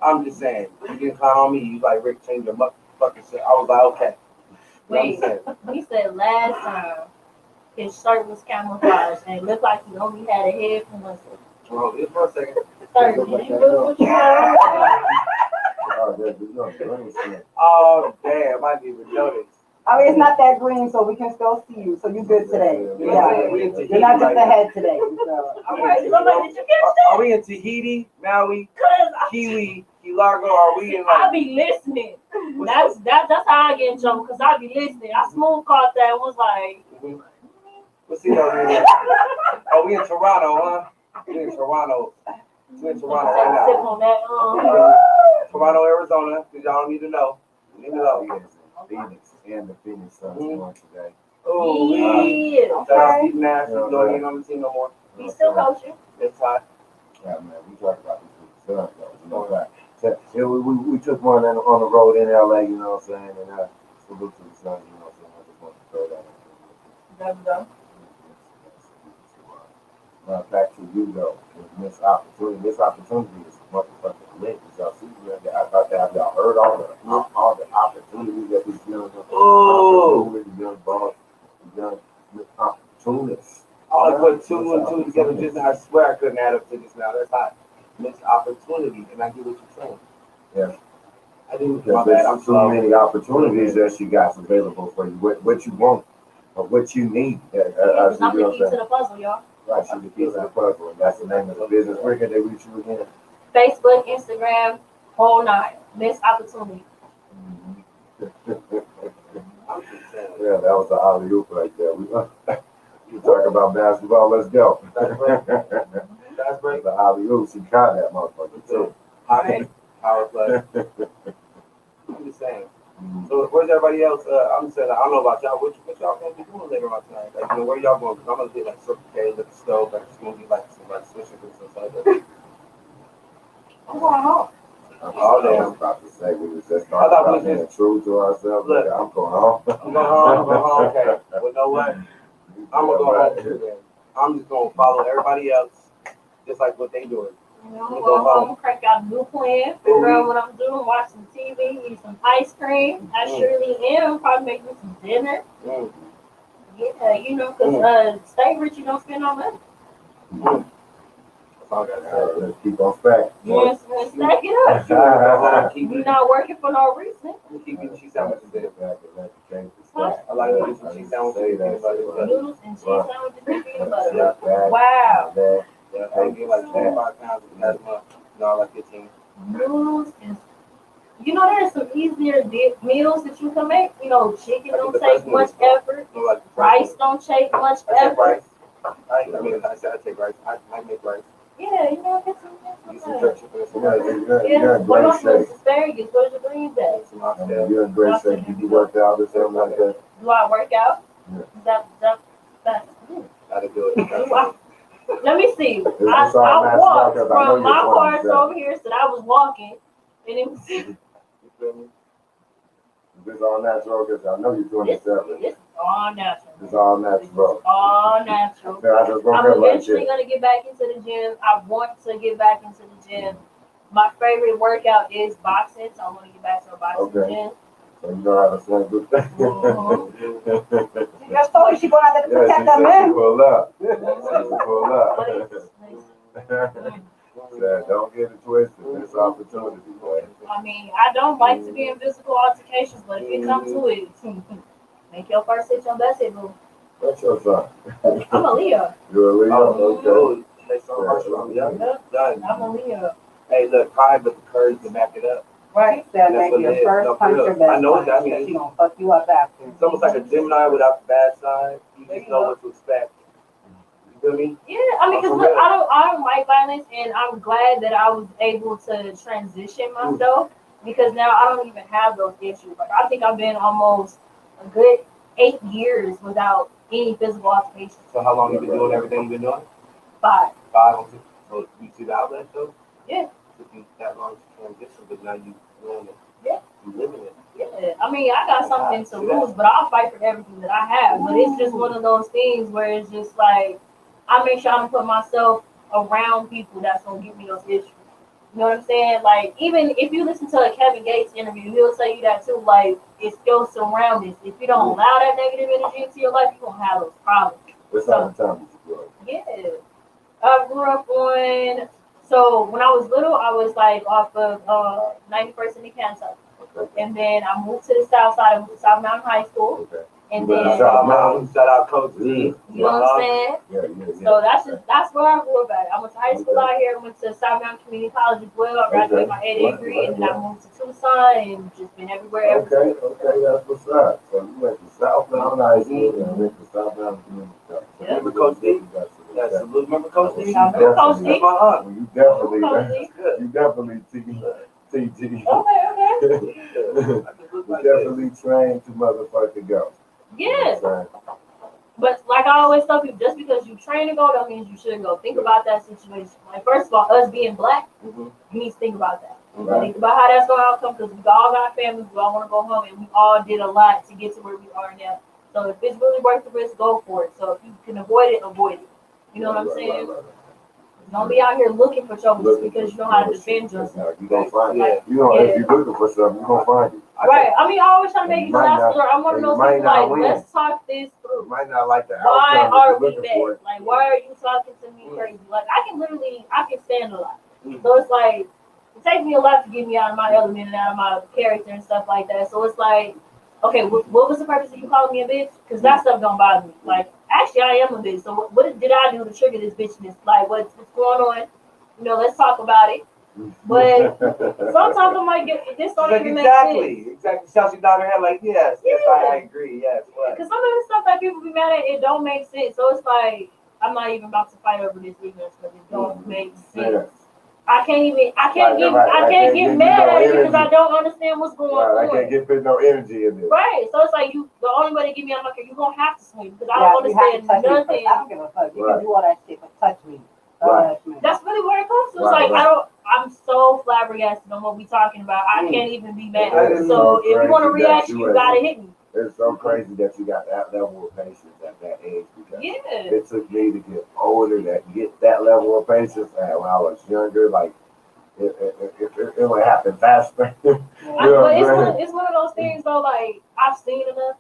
Speaker 3: I'm just saying, you didn't clown on me. You like Rick changed your fucking shit. I was like, okay.
Speaker 1: Wait, he said last time his shirt was camouflaged and it looked like he only had a head from us.
Speaker 3: Hold on, just for a second.
Speaker 1: Sir, did you do what you had?
Speaker 2: Oh, there's no green shit.
Speaker 3: Oh, damn, I didn't even notice.
Speaker 4: I mean, it's not that green, so we can still see you. So you're good today. Yeah.
Speaker 3: We in
Speaker 4: You're not just
Speaker 3: Tahiti
Speaker 4: ahead today. So.
Speaker 1: All right, somebody, did you catch that?
Speaker 3: Are we in Tahiti, Maui,
Speaker 1: Cause
Speaker 3: Kiwi, Key Largo? Are we in
Speaker 1: I
Speaker 3: like?
Speaker 1: be listening. That's how I get in trouble. Cause I be listening. I smooth caught that and was like,
Speaker 3: Let's see how we in. Oh, we in Toronto, huh? We in Toronto. We in Toronto
Speaker 1: take a
Speaker 3: right
Speaker 1: sip
Speaker 3: now.
Speaker 1: on that.
Speaker 3: Toronto, Arizona. Cause y'all need to know. You need to know.
Speaker 2: Phoenix and the Phoenix Suns won today.
Speaker 3: Oh,
Speaker 1: Yeah.
Speaker 3: shout out Steve Nash. He's not even on the team no more.
Speaker 1: He's still coaching.
Speaker 3: It's hot.
Speaker 2: Yeah, man, we talk about this with the Suns, though. You know that. So, yeah, we took one on the road in LA, you know what I'm saying, and salute to the Suns, you know what I'm saying. I just want to throw that in.
Speaker 1: There we go.
Speaker 2: Back to you though. This opportunity is motherfucking lit. Y'all see, I thought that have y'all heard all the opportunities that these young young boss, young opportunists.
Speaker 3: I only put 2 and 2 together just now. I swear I couldn't add up to this now. That's hot. Missed opportunity, and I get what you're saying.
Speaker 2: Yeah.
Speaker 3: I didn't. My
Speaker 2: Because
Speaker 3: bad. I'm
Speaker 2: there's too
Speaker 3: slow.
Speaker 2: many opportunities that she got available for you. What you want or what you need.
Speaker 1: Because I'm the key to the puzzle, y'all.
Speaker 2: Right, she's the key to the puzzle, and that's the name of the business. Where can they reach you again?
Speaker 1: Facebook, Instagram, whole nine. Miss Opportunity.
Speaker 3: I'm just saying.
Speaker 2: Yeah, that was the alley oop right there. We talk about basketball. Let's go.
Speaker 3: That's right. That's right.
Speaker 2: The alley oop. She caught that motherfucker too.
Speaker 3: Power play. I'm just saying. So where's everybody else? I'm just saying. I don't know about y'all. What y'all gonna be doing later on tonight? Like, where y'all going? Because I'm gonna get like Circle K, at the stove. Like it's gonna be like some like swishing and stuff like that.
Speaker 1: I'm going home.
Speaker 2: I was about to say we was just talking about being true to ourselves.
Speaker 3: Look,
Speaker 2: I'm going home.
Speaker 3: I'm going home. Okay. Well, you know what? I'm gonna go home too. Then I'm just gonna follow everybody else, just like what they doing.
Speaker 1: I'm gonna go home, crack out a new plan, figure out what I'm doing, watch some TV, eat some ice cream. I surely am. Probably make me some dinner. Yeah, you know, because stay rich, you don't spend no money.
Speaker 3: That's all I gotta say.
Speaker 2: Let's keep on stack.
Speaker 1: Yes, let's stack it up. You're not working for no reason.
Speaker 3: Keep eating cheese sandwiches.
Speaker 2: Back and let the cake stack.
Speaker 3: I like to eat some cheese sandwiches.
Speaker 1: Noodles and cheese sandwiches and peanut butter.
Speaker 2: That,
Speaker 1: Wow.
Speaker 2: that,
Speaker 3: Yeah, I get like 25 pounds last month. No, like 15.
Speaker 1: Noodles and you know there's some easier meals that you can make. You know, chicken don't take much effort.
Speaker 3: No, like
Speaker 1: Rice don't take much
Speaker 3: I take
Speaker 1: effort.
Speaker 3: rice. I said I take rice. I make rice.
Speaker 1: Yeah, you know, get some.
Speaker 3: Use some jerk chicken.
Speaker 1: Yeah,
Speaker 2: in
Speaker 1: what
Speaker 2: great
Speaker 1: about some
Speaker 2: shape.
Speaker 1: asparagus? Where's your green bag?
Speaker 3: Some oxtail.
Speaker 2: You're in great shape. You worked out or something like that?
Speaker 1: Do I work out?
Speaker 2: Yeah.
Speaker 1: That's
Speaker 3: Gotta do it.
Speaker 1: Let me see. I walked from my car over here, so I was walking, and it was.
Speaker 2: You feel me? If it's all natural, because I know you're doing it separately.
Speaker 1: It's all natural.
Speaker 2: It's all natural.
Speaker 1: It's all natural. I'm eventually gonna get back into the gym. I want to get back into the gym. My favorite workout is boxing, so I'm gonna get back to a boxing gym.
Speaker 2: So you know how to swing good thing.
Speaker 4: You just told her she going out there to protect her man.
Speaker 2: Pull up. Pull up. Don't get it twisted. It's opportunity, boy.
Speaker 1: I mean, I don't like to be in physical altercations, but if it comes to it, make your first hit your best hit, boo.
Speaker 2: What's your son?
Speaker 1: I'm a Leo.
Speaker 2: You're a Leo? Okay.
Speaker 1: I'm a Leo.
Speaker 3: Hey, look, pride with the courage to back it up.
Speaker 4: Right, that make your first punch your best.
Speaker 3: I know what that means.
Speaker 4: She gonna fuck you up after.
Speaker 3: It's almost like a Gemini without the bad side. You just know what to expect. You feel me?
Speaker 1: Yeah, I mean, because look, I don't like violence, and I'm glad that I was able to transition myself because now I don't even have those issues. Like I think I've been almost a good 8 years without any physical altercations.
Speaker 3: So how long you been doing everything you've been doing?
Speaker 1: 5.
Speaker 3: 5. So you see the outlet though?
Speaker 1: Yeah.
Speaker 3: Took you that long to transition, but now you doing it.
Speaker 1: Yeah.
Speaker 3: You living it.
Speaker 1: Yeah, I mean, I got something to lose, but I'll fight for everything that I have. But it's just one of those things where it's just like, I make sure I'm put myself around people that's gonna give me those issues. You know what I'm saying? Like, even if you listen to a Kevin Gates interview, he'll tell you that too. Like, it's your surroundings. If you don't allow that negative energy into your life, you're gonna have those problems.
Speaker 2: What side of town did you grow up?
Speaker 1: Yeah. I grew up on, so when I was little, I was like off of 91st in the Kansas.
Speaker 2: Okay.
Speaker 1: And then I moved to the south side. I moved to South Mountain High School.
Speaker 2: Okay.
Speaker 1: And
Speaker 2: You
Speaker 1: then,
Speaker 2: better
Speaker 3: Shout out Coach D.
Speaker 1: you know what I'm saying?
Speaker 2: Yeah.
Speaker 1: So that's where I grew up at. I went to high school out here. I went to South Mountain Community College as well. I graduated my 8th degree, and then I moved to Tucson and just been everywhere ever since.
Speaker 2: Okay, that's what's up. So you went to South Mountain High School and went to South Mountain Community College.
Speaker 1: Yeah.
Speaker 3: Remember Coach D? Yes, remember Coach D?
Speaker 1: I remember Coach D.
Speaker 3: That's my aunt.
Speaker 2: You definitely,
Speaker 1: Coach D.
Speaker 2: you definitely TT.
Speaker 1: Okay.
Speaker 3: You
Speaker 2: Definitely trained to motherfucking go.
Speaker 1: Yeah. But like I always tell people, just because you train to go, don't mean you shouldn't go. Think about that situation. Like, first of all, us being black, you need to think about that.
Speaker 2: Right.
Speaker 1: Think about how that's going to outcome, because we all got families, we all want to go home, and we all did a lot to get to where we are now. So if it's really worth the risk, go for it. So if you can avoid it, avoid it. You know what I'm saying?
Speaker 2: Right.
Speaker 1: Don't be out here looking for trouble just because you know how to defend yourself.
Speaker 2: You gonna find
Speaker 3: Yeah.
Speaker 2: it. You know, if you're looking for something, you gonna find it.
Speaker 1: Right. I mean, I always try to make it
Speaker 2: Might
Speaker 1: last.
Speaker 2: not-
Speaker 1: I'm one of those
Speaker 2: might
Speaker 1: people
Speaker 2: not
Speaker 1: like,
Speaker 2: win.
Speaker 1: let's talk this
Speaker 2: You
Speaker 1: through.
Speaker 2: might not like the
Speaker 1: Why
Speaker 2: outcome
Speaker 1: are
Speaker 2: that
Speaker 1: we
Speaker 2: you're looking for.
Speaker 1: back? Like, why are you talking to me crazy? Like, I can stand a lot. So it's like, it takes me a lot to get me out of my element and out of my character and stuff like that. So it's like, okay, what was the purpose of you calling me a bitch? Because that stuff don't bother me. Like, actually, I am a bitch. So what did I do to trigger this bitchness? Like, what's going on? You know, let's talk about it. But sometimes I'm like, this don't even make sense.
Speaker 3: Exactly. Chelsea nodded her head like, yes, I agree, yes.
Speaker 1: Because some of the stuff that people be mad at, it don't make sense. So it's like, I'm not even about to fight over this ignorance because it don't make sense. I can't get mad at it because I don't understand what's going on.
Speaker 2: I can't get no energy in this.
Speaker 1: Right. So it's like, the only way to get me out of my car, you're going to have to swing because I don't understand nothing.
Speaker 4: I don't give a fuck. You can do all that shit, but touch me.
Speaker 1: That's really where it comes to. It's like, I'm so flabbergasted on what we talking about. I can't even be mad. So if you want to react, you got to hit me.
Speaker 2: It's so crazy that you got that level of patience at that age because
Speaker 1: Yeah.
Speaker 2: it took me to get older to get that level of patience. And when I was younger, like it would happen faster.
Speaker 1: But it's one of those things though. Like I've seen enough,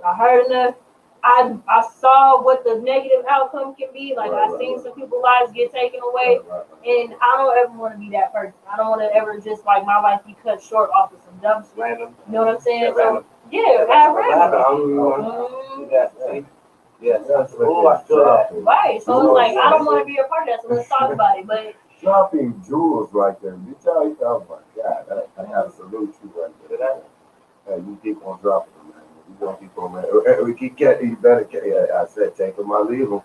Speaker 1: I heard enough. I saw what the negative outcome can be. Like I've seen some people's lives get taken away, and I don't ever want to be that person. I don't want to ever just like my life be cut short off of some dumb shit.
Speaker 3: Random.
Speaker 1: You know what I'm saying?
Speaker 3: Random. Yes. Oh, I feel that.
Speaker 1: Right. So it's like I don't want to be a part of that. So let's talk about it. But
Speaker 2: dropping jewels like that, you tell you, oh my God, I gotta salute you right there. Hey, you keep on dropping them, man. You gonna keep on, man. We keep getting. You better. I said, take them, I leave them.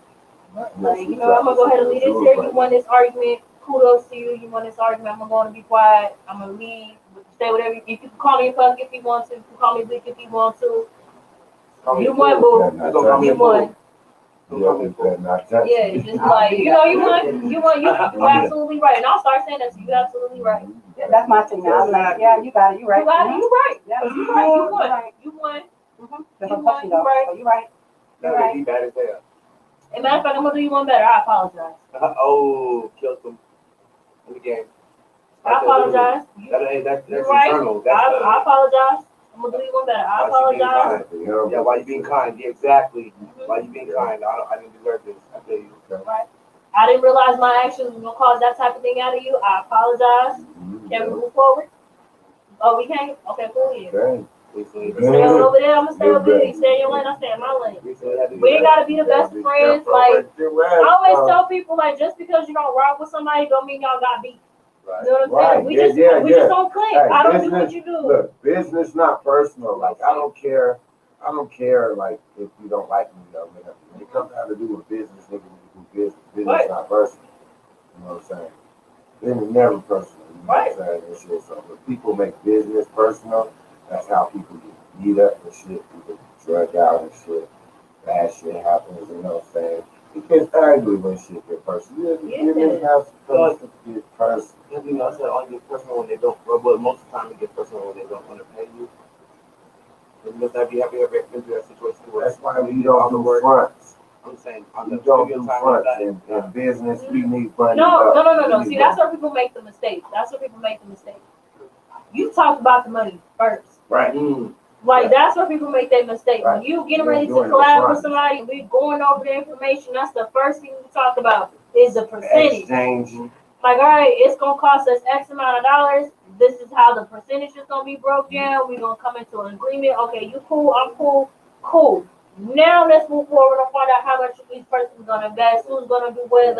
Speaker 1: Like, you know, I'm gonna go ahead and leave this here. You won this argument. Kudos to you. You won this argument. I'm gonna be quiet. I'm gonna leave. Say whatever. You can call me a punk if you want to. You can call me a bitch if you want to. You won, boo. You won. Yeah, just like you won. You absolutely right. And I'll start saying that to you. You're absolutely right.
Speaker 4: Yeah, that's my thing now. I'm like, yeah, you got it. You right.
Speaker 1: You right.
Speaker 4: Yeah,
Speaker 1: You right. You won.
Speaker 4: That's what I'm though.
Speaker 1: Right.
Speaker 4: So you right.
Speaker 3: That would be bad as hell.
Speaker 1: As a matter of fact, I'm gonna do you one better. I apologize.
Speaker 3: Oh, killed him in the game.
Speaker 1: I apologize.
Speaker 3: That's
Speaker 1: right.
Speaker 3: internal.
Speaker 1: I apologize. I'm gonna do you one better. I apologize.
Speaker 3: Yeah, why you being kind? Yeah, exactly. Why you being kind? I didn't deserve this. I tell you.
Speaker 1: Right. I didn't realize my actions was gonna cause that type of thing out of you. I apologize. Can we move forward? Oh, we can't? Okay, cool. Yeah. You stay over there, I'm gonna stay over there. You stay in your lane, I stay in my lane. We ain't gotta be the best friends. Like I always tell people, like just because you don't rock with somebody, don't mean y'all got beef.
Speaker 2: Right.
Speaker 1: You know what I'm saying? We just don't click.
Speaker 2: Hey,
Speaker 1: I don't do what you do.
Speaker 2: Look, business not personal. Like I don't care. Like if you don't like me, though. When it comes down to do with business, nigga, we do business. Business not personal. You know what I'm saying? It's never personal. You know what I'm saying? And shit. So when people make business personal, that's how people get beat up and shit. People get drugged out and shit. Bad shit happens. You know what I'm saying? It gets ugly when shit get personal. You didn't have to get personal.
Speaker 3: You know, I said only get personal when they don't. But most of the time, it gets personal when they don't want to pay you. You must not be happy ever been through that situation where
Speaker 2: that's why we don't do fronts.
Speaker 3: I'm saying
Speaker 2: we don't do fronts in business. We need money.
Speaker 1: No. See, that's where people make the mistake. You talk about the money first.
Speaker 2: Right.
Speaker 1: Like that's where people make that mistake. When you getting ready to collab with somebody, we going over the information. That's the first thing we talk about is the percentage.
Speaker 2: Exchanging.
Speaker 1: Like, all right, it's gonna cost us X amount of dollars. This is how the percentage is gonna be broke down. We're gonna come into an agreement. Okay, you cool, I'm cool, cool. Now let's move forward and find out how much each person's gonna invest, who's gonna do what.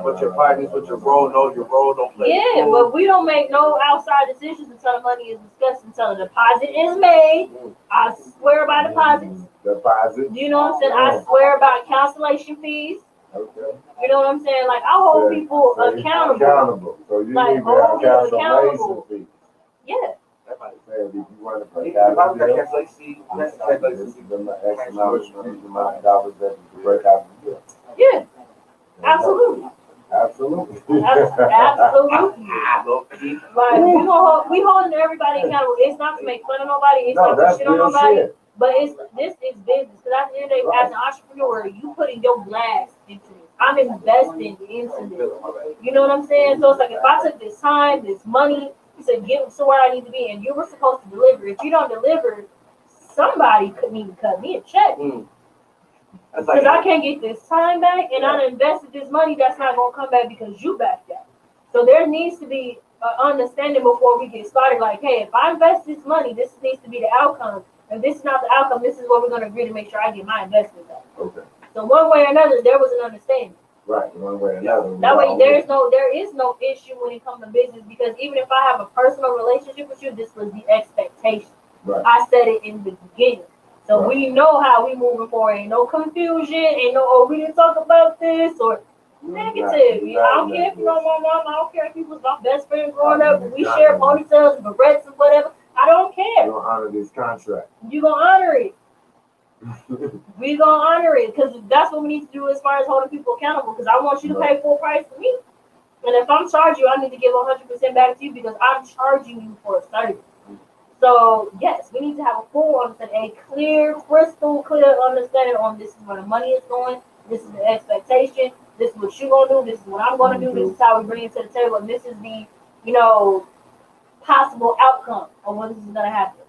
Speaker 3: What your partners, what your role, know your role, don't play.
Speaker 1: Yeah, but we don't make no outside decisions until the money is discussed, until the deposit is made. I swear by deposits.
Speaker 2: Deposit.
Speaker 1: You know what I'm saying? I swear about cancellation fees.
Speaker 2: Okay.
Speaker 1: You know what I'm saying? Like I hold people accountable.
Speaker 2: So you
Speaker 1: like,
Speaker 2: need to have cancellation fees.
Speaker 1: Yeah.
Speaker 2: If you want to pay cancellation fees, X amount of dollars that you break out the deal.
Speaker 1: Yeah. Absolutely.
Speaker 2: Absolutely.
Speaker 1: Like we holding everybody accountable. It's not to make fun of nobody. It's not to shit on nobody. Shit. But this is business. Because at the end of the day, as an entrepreneur, you putting your blast into this. I'm investing into this. You know what I'm saying? So it's like if I took this time, this money to get to where I need to be, and you were supposed to deliver. If you don't deliver, somebody could need to cut me a check. Because I can't get this time back, and I invested this money that's not going to come back because you backed out. So there needs to be understanding before we get started. Like, hey, if I invest this money, this needs to be the outcome. If this is not the outcome, this is what we're going to agree to make sure I get my investment back.
Speaker 2: Okay.
Speaker 1: So one way or another, there was an understanding.
Speaker 2: Right. One way or another.
Speaker 1: That way, there is no issue when it comes to business, because even if I have a personal relationship with you, this was the expectation.
Speaker 2: Right.
Speaker 1: I said it in the beginning. So
Speaker 2: Right.
Speaker 1: we know how we moving forward. Ain't no confusion. Ain't no, oh, we didn't talk about this or negative. I don't care if you know my mom. I don't care if he was my best friend growing up. We share ponytails, barrettes, and whatever. I don't care.
Speaker 2: You're gonna honor this contract.
Speaker 1: You gonna honor it. We gonna honor it, because that's what we need to do as far as holding people accountable. Because I want you to pay full price for me, and if I'm charging you, I need to give 100% back to you because I'm charging you for a service. So yes, we need to have a full understanding, a clear, crystal clear understanding on this is where the money is going. This is the expectation. This is what you're gonna do. This is what I'm gonna do. This is how we bring it to the table, and this is the possible outcome of what this is gonna happen.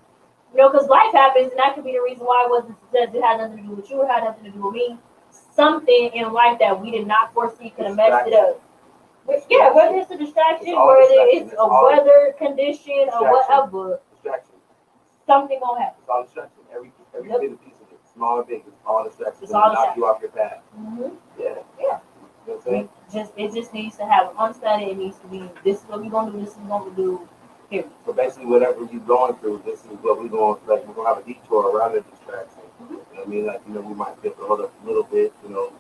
Speaker 1: Because life happens, and that could be the reason why it wasn't success. It had nothing to do with you. It had nothing to do with me. Something in life that we did not foresee could have messed it up. Yeah, whether it's a distraction, whether it's a weather condition, or whatever, something gonna happen.
Speaker 3: It's all distraction. Every little piece of it, small or big, it's all distraction.
Speaker 1: It's all
Speaker 3: knock you off your path.
Speaker 1: Mm-hmm.
Speaker 3: Yeah.
Speaker 1: Yeah.
Speaker 3: You know what I'm saying?
Speaker 1: It just needs to have an understanding. It needs to be, this is what we're gonna do. This is what we're gonna do. Period.
Speaker 3: So basically, whatever you're going through, this is what we're going. Like, we're gonna have a detour around the distraction.
Speaker 1: Mm-hmm.
Speaker 3: You know what I mean? Like, we might get to hold up a little bit. But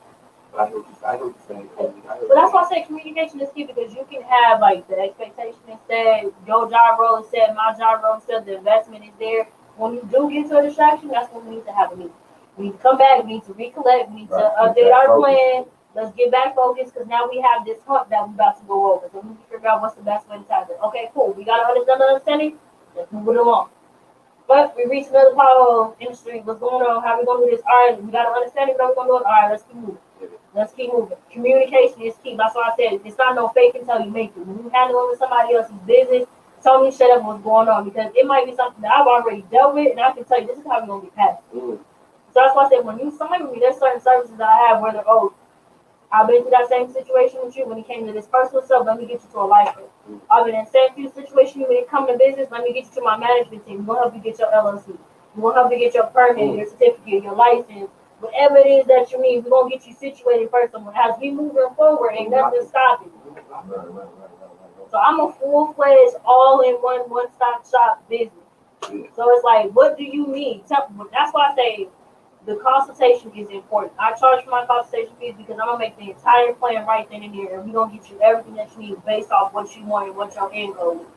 Speaker 3: I hear what you're saying.
Speaker 1: But that's why I say communication is key, because you can have like the expectation instead, your job role instead, my job role instead, the investment is there. When you do get to a distraction, that's when we need to have a meeting. We need to come back, we need to recollect, we need to update our plan. Let's get back focused, because now we have this hump that we're about to go over. So we need to figure out what's the best way to tackle it. Okay, cool. We got to understanding. Let's move it along. But we reached another power industry. What's going on? How we going to do this? All right, we got to understand what we're going to do. All right, let's keep moving. Let's keep moving. Communication is key. That's why I said it's not no fake until you make it. When you handle it with somebody else's business, tell me shut up what's going on, because it might be something that I've already dealt with, and I can tell you this is how we're going to get past it. So that's why I said when you sign with me, there's certain services that I have where they're, I've been through that same situation with you when it came to this personal stuff. Let me get you to a life coach. I've been in the same situation when it comes to business. Let me get you to my management team. We'll help you get your LLC. We'll help you get your permit, your certificate, your license, whatever it is that you need. We're gonna get you situated first. As we moving forward, ain't nothing stopping. So I'm a full-fledged, all-in-one, one-stop shop business. So it's like, what do you need? That's why I say the consultation is important. I charge for my consultation fees because I'm gonna make the entire plan right then and there, and we're gonna get you everything that you need based off what you want and what your end goal is.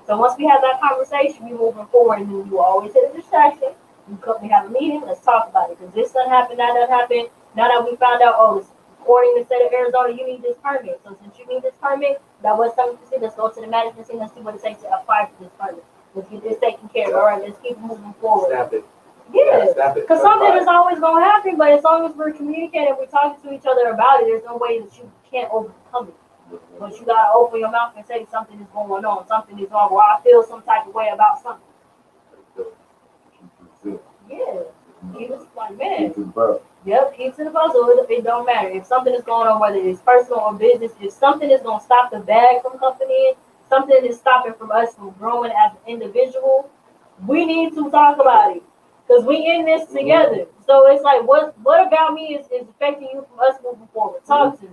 Speaker 1: So once we have that conversation, we moving forward, and then you always hit a distraction. We have a meeting. Let's talk about it, because this doesn't happen, that doesn't happen. Now that we found out, according to the state of Arizona, you need this permit. So since you need this permit, that was something to see. Let's go to the management team. Let's see what it takes to apply for this permit. Let's get this taken care of. All right, let's keep moving forward.
Speaker 3: Snap it.
Speaker 1: Yeah,
Speaker 3: Snap it.
Speaker 1: because something is always going to happen, but as long as we're communicating, we're talking to each other about it, there's no way that you can't overcome it. But you got to open your mouth and say something is going on, something is wrong, or I feel some type of way about something. Yeah, he was like, man. Yep, keep to the puzzle. It don't matter. If something is going on, whether it's personal or business, if something is going to stop the bag from coming in, something is stopping from us from growing as an individual, we need to talk about it. Because we in this together. So it's like, what about me is affecting you from us moving forward? Talk to me.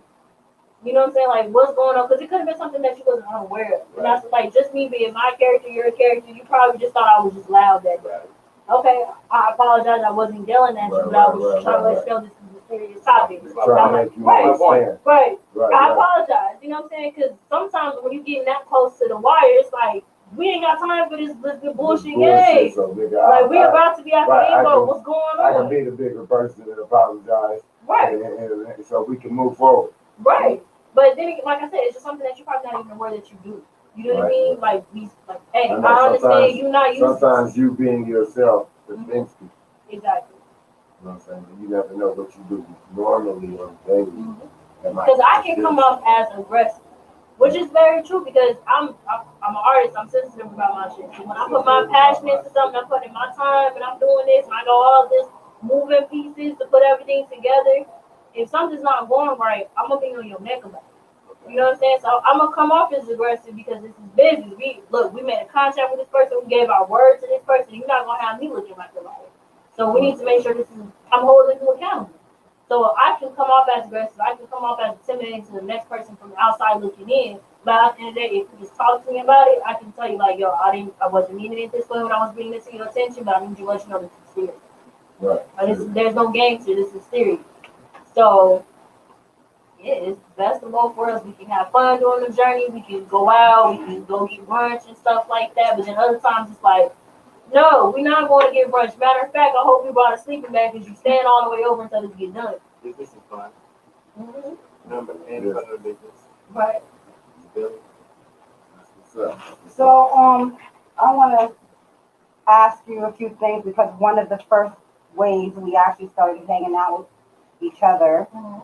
Speaker 1: You know what I'm saying? Like, what's going on? Because it could have been something that you wasn't unaware of. And that's like, just me being my character, your character, you probably just thought I was just loud that day. Okay, I apologize. I wasn't yelling at you, but I was trying to let you know this is a serious topic. Right. I apologize. You know what I'm saying? Because sometimes when you getting that close to the wire, it's like, we ain't got time for this bullshit game.
Speaker 2: So,
Speaker 1: like, we about to be at the end goal. What's going on?
Speaker 2: I can be the bigger person and apologize.
Speaker 1: Right.
Speaker 2: And so we can move forward.
Speaker 1: Right. But then, like I said, it's just something that you're probably not even aware that you do. You know what I mean? Like, hey, I understand you not used to.
Speaker 2: Sometimes you being yourself defends people.
Speaker 1: Exactly.
Speaker 2: You know what I'm saying? You never know what you do normally or daily.
Speaker 1: Because I can come off as aggressive, which is very true, because I'm an artist. I'm sensitive about my shit. So when I put my passion into something, I'm putting my time, and I'm doing this, and I go all this moving pieces to put everything together. If something's not going right, I'm gonna be on your neck about it. You know what I'm saying? So I'm gonna come off as aggressive because this is business. We made a contract with this person. We gave our word to this person. You're not gonna have me looking like a liar. So we need to make sure I'm holding you accountable. So I can come off as aggressive. I can come off as intimidating to the next person from the outside looking in. But at the end of the day, if you just talk to me about it, I can tell you like, yo, I wasn't meaning it this way when I was bringing it to your attention, but I need you to let you know this is serious.
Speaker 2: Right.
Speaker 1: There's no games here. This is serious. So yeah, it's best of both worlds. We can have fun during the journey. We can go out. We can go get brunch and stuff like that. But then other times it's like, no, we're not going to get brunch. Matter of fact, I hope you brought a sleeping bag because you stand all the way over until this get done.
Speaker 3: This is fun.
Speaker 1: Mm-hmm.
Speaker 3: Number and
Speaker 2: Yes.
Speaker 3: other business.
Speaker 1: Right.
Speaker 3: Billy.
Speaker 2: What's up?
Speaker 4: So, I want to ask you a few things because one of the first ways we actually started hanging out with each other
Speaker 1: Mm-hmm.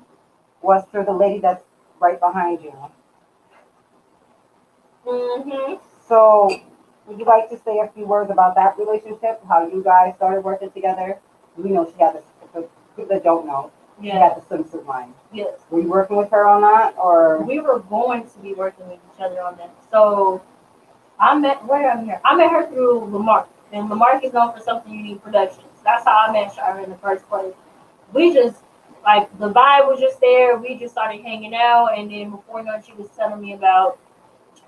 Speaker 4: was through the lady that's right behind you.
Speaker 1: Mm-hmm.
Speaker 4: So, would you like to say a few words about that relationship? How you guys started working together? We know she had the people that don't know, she
Speaker 1: Yeah.
Speaker 4: had the swimsuit line.
Speaker 1: Yes.
Speaker 4: Were you working with her on that, or?
Speaker 1: We were going to be working with each other on that. So I met her through Lamarck. And Lamarck is known for Something Unique Productions. That's how I met Shira in the first place. We just like the vibe was just there. We just started hanging out, and then before you know it, she was telling me about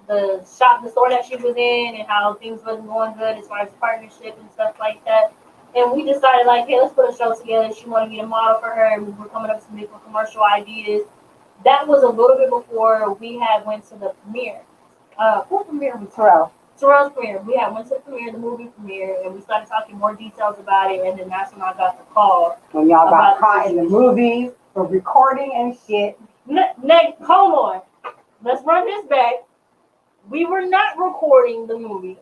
Speaker 1: the store that she was in, and how things wasn't going good as far as partnership and stuff like that. And we decided like, hey, let's put a show together. She wanted me to model for her, and we were coming up with some different commercial ideas. That was a little bit before we had went to the premiere. Who premiere was
Speaker 4: Terrell.
Speaker 1: Terrell's premiere. We had went to the premiere, the movie premiere, and we started talking more details about it. And then that's when I got the call.
Speaker 4: When y'all got
Speaker 1: About
Speaker 4: caught
Speaker 1: the
Speaker 4: in the
Speaker 1: situation.
Speaker 4: movies for recording and shit.
Speaker 1: Next, hold on. Let's run this back. We were not recording the movie.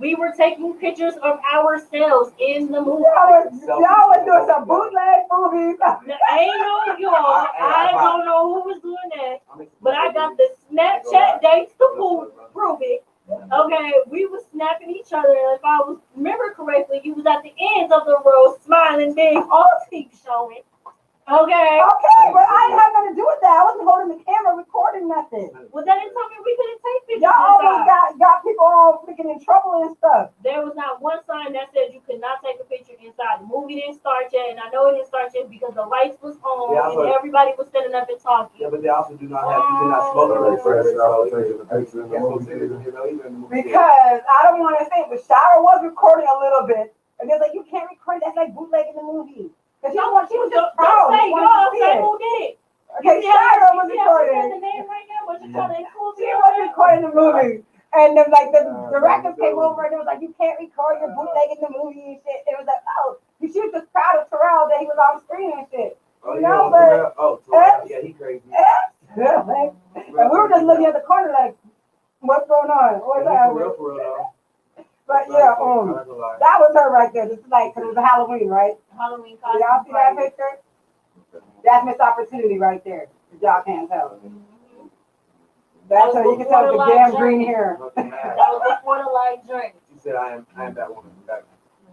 Speaker 1: We were taking pictures of ourselves in the movie.
Speaker 4: Y'all was doing some bootleg movies.
Speaker 1: Ain't no y'all. I don't know who was doing that, but I got the Snapchat dates to prove it. Okay, we was snapping each other. If I remember correctly, you was at the ends of the road, smiling big, all teeth showing. Okay.
Speaker 4: Okay, but I ain't had nothing to do with that. I wasn't holding the camera, recording nothing.
Speaker 1: Well, that didn't tell me we couldn't take pictures.
Speaker 4: Y'all almost got people all freaking in trouble and stuff.
Speaker 1: There was not one sign that said you could not take a picture inside. The movie didn't start yet, and I know it didn't start yet because the lights was on and everybody was standing up and talking.
Speaker 3: Yeah, but they also do not smoke
Speaker 2: Very
Speaker 3: in
Speaker 2: fresh out,
Speaker 3: the
Speaker 2: taking the picture in the movie theater.
Speaker 4: Because I don't want to say it, but Shira was recording a little bit. And they're like, you can't record, that's like bootleg in the movie. Because she was just proud.
Speaker 1: Say
Speaker 4: She wanted to see it.
Speaker 1: who did it.
Speaker 4: Okay, Shira was recording.
Speaker 1: The name right now, but you trying to include
Speaker 4: She was recording the movie. And then like the directors came over and it was like, you can't record your bootleg in the movie and shit. It was like, oh, she was just proud of Terrell that he was on screen and shit.
Speaker 3: Terrell, yeah, he crazy.
Speaker 4: Yeah, man. And we were just looking at the corner like, what's going on? What's happening?
Speaker 3: For real though.
Speaker 4: But yeah, that was her right there. This is like, 'cause it was a Halloween, right?
Speaker 1: Halloween
Speaker 4: Did
Speaker 1: costume.
Speaker 4: y'all see that picture? That's missed opportunity right there. If y'all can't tell. That's how you can tell the damn green hair.
Speaker 1: That was before the light journey.
Speaker 3: She said, I am that woman.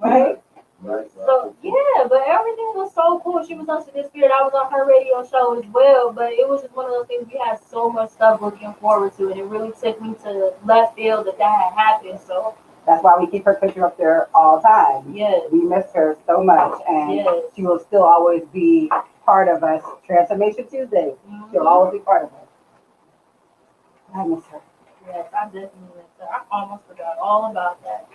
Speaker 1: Right?
Speaker 2: Right.
Speaker 1: So yeah, but everything was so cool. She was on Sticc Spirit. I was on her radio show as well. But it was just one of those things we had so much stuff looking forward to, and it really took me to left field that had happened. So
Speaker 4: that's why we keep her picture up there all the time.
Speaker 1: yes,
Speaker 4: We miss her so much, and
Speaker 1: yes.
Speaker 4: she will still always be part of us. Transformation Tuesday, she'll always be part of us. I miss her.
Speaker 1: Yes, I definitely miss her. I almost forgot all about that.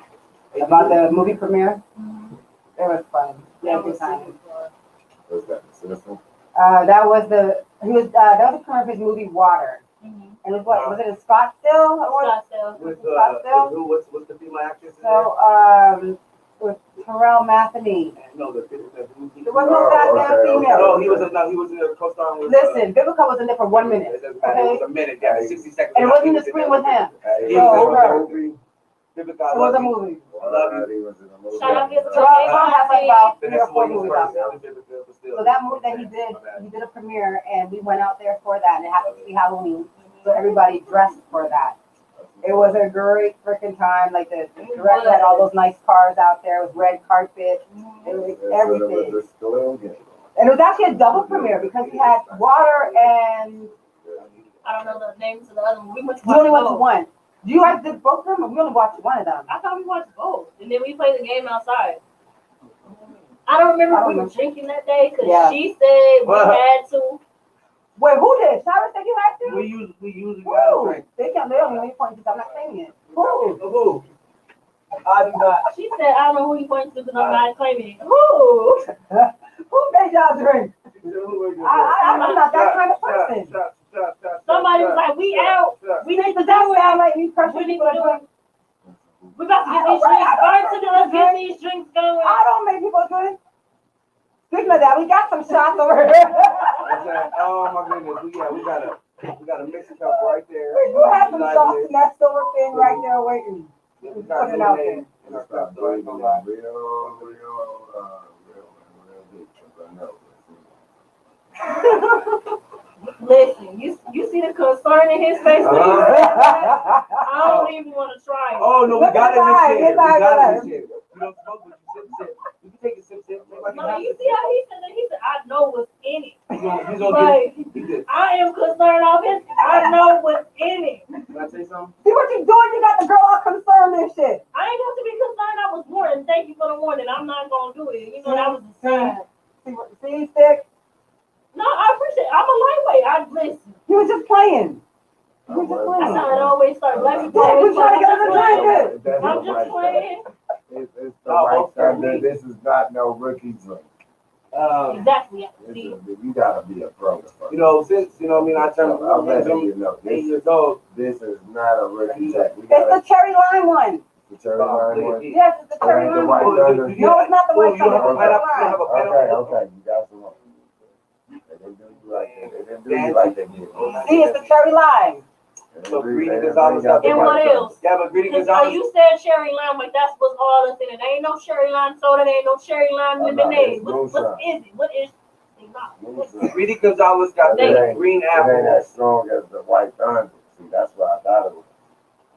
Speaker 4: About the movie premiere,
Speaker 1: Mm-hmm.
Speaker 4: it was fun. Yeah,
Speaker 1: That
Speaker 4: good
Speaker 1: was
Speaker 4: time.
Speaker 1: super fun.
Speaker 2: What's that? Citizen?
Speaker 4: That was the premiere of his movie Water.
Speaker 1: Mm-hmm.
Speaker 4: And it was what? Was it in Scottsdale?
Speaker 1: Scottsdale.
Speaker 3: What's the female actress in
Speaker 4: So, with Terrell Matheny.
Speaker 3: there? No, the
Speaker 4: There was no goddamn female.
Speaker 3: No, he was in a co-star with.
Speaker 4: Listen, Vivica was in there for 1 minute.
Speaker 3: It was a minute, yeah, 60 seconds.
Speaker 4: And it wasn't the screen with him.
Speaker 2: Hey,
Speaker 4: So,
Speaker 2: was it a movie?
Speaker 3: Vivica,
Speaker 4: It was a movie.
Speaker 3: I love you.
Speaker 2: He was in a movie.
Speaker 1: Shout out to
Speaker 4: Terrell has like about 3 or 4 movies out there.
Speaker 3: So
Speaker 4: So that movie that he did a premiere, and we went out there for that, and it happened to be Halloween. So everybody dressed for that. It was a great freaking time. Like the director had all those nice cars out there with red carpet. It was everything. And it was actually a double premiere because we had Water and
Speaker 1: I don't know the names of the other one. We went to
Speaker 4: You only
Speaker 1: watch
Speaker 4: went to
Speaker 1: both.
Speaker 4: one. Do you guys did both of them, or we only watched one of them?
Speaker 1: I thought we watched both, and then we played the game outside. I don't remember if we were drinking that day because she said we had to.
Speaker 4: Wait, who did? Cyrus said you had to?
Speaker 3: We usually got a drink.
Speaker 4: They don't know any points. I'm not saying it. Who?
Speaker 3: I do not.
Speaker 1: She said, I don't know who you pointing to because I'm not claiming it. Who?
Speaker 4: Who made y'all drink? I'm not that kind of person.
Speaker 1: Somebody was like, we out. We need to do
Speaker 4: That
Speaker 1: it.
Speaker 4: sound like you pressure
Speaker 1: We need
Speaker 4: people
Speaker 1: to
Speaker 4: to
Speaker 1: do
Speaker 4: drink.
Speaker 1: it. We about to get these drinks. Bartender, let's get these drinks going.
Speaker 4: I don't make people drink. Speaking of that, we got some shots over here.
Speaker 3: Oh my goodness, we got a mixing cup right there.
Speaker 4: We do have some shots in that silver thing right there waiting.
Speaker 3: We got
Speaker 4: Put it out there.
Speaker 3: in our cup, so I ain't gonna lie.
Speaker 2: Real big, 'cause I know.
Speaker 1: Listen, you see the concern in his face when he said that? I don't even want to try it.
Speaker 3: Oh no, we got it this year. We got it this year. You don't smoke, but you sip. You can take a sip.
Speaker 1: No, you see how he said that? He said, I know what's in it.
Speaker 3: He's gonna
Speaker 1: Like,
Speaker 3: he did.
Speaker 1: I am concerned of his. I know what's in it.
Speaker 3: Can I say something?
Speaker 4: See what you doing? You got the girl all concerned and shit.
Speaker 1: I ain't have to be concerned. I was warned. Thank you for the warning. I'm not going to do it. You know, that was a sign.
Speaker 4: See, Sticc?
Speaker 1: No, I appreciate it. I'm a lightweight. I listen.
Speaker 4: He was just playing. He was just
Speaker 1: That's
Speaker 4: playing.
Speaker 1: how it always starts. Let me
Speaker 4: Yeah,
Speaker 1: play.
Speaker 4: we trying to get him to drink it.
Speaker 2: That's
Speaker 1: I'm
Speaker 2: the
Speaker 1: just
Speaker 2: right
Speaker 1: playing.
Speaker 2: It's the right standard. This is not no rookie drink.
Speaker 1: Exactly. See,
Speaker 2: You gotta be a pro.
Speaker 3: You know, since I turned
Speaker 2: I'm letting you know.
Speaker 3: 8 years old.
Speaker 2: This is not a rookie drink. We
Speaker 4: It's
Speaker 2: gotta
Speaker 4: the cherry lime one.
Speaker 2: the cherry line one.
Speaker 4: Yes, it's the cherry
Speaker 2: Ain't the
Speaker 4: lime
Speaker 2: white
Speaker 4: one.
Speaker 2: thunder.
Speaker 4: No, it's not the white
Speaker 3: You don't have
Speaker 4: thunder.
Speaker 3: a
Speaker 4: It's the
Speaker 3: pineapple.
Speaker 4: cherry
Speaker 3: You don't have
Speaker 4: lime.
Speaker 3: a
Speaker 2: Okay, you got some more. They didn't do you like that. They didn't do you like that.
Speaker 4: See, it's the cherry lime.
Speaker 3: So Greedy Gonzalez got
Speaker 1: and what else?
Speaker 3: Yeah, but Greedy
Speaker 1: Because
Speaker 3: Gonzalez.
Speaker 1: you said cherry lime, like that's what's all that's in it. There ain't no cherry lime soda. There ain't no cherry lime lemonade. What is it? What is it?
Speaker 3: Greedy Gonzalez got the green
Speaker 2: It ain't
Speaker 3: apple.
Speaker 2: as strong as the white thunder. See, that's why I thought it was.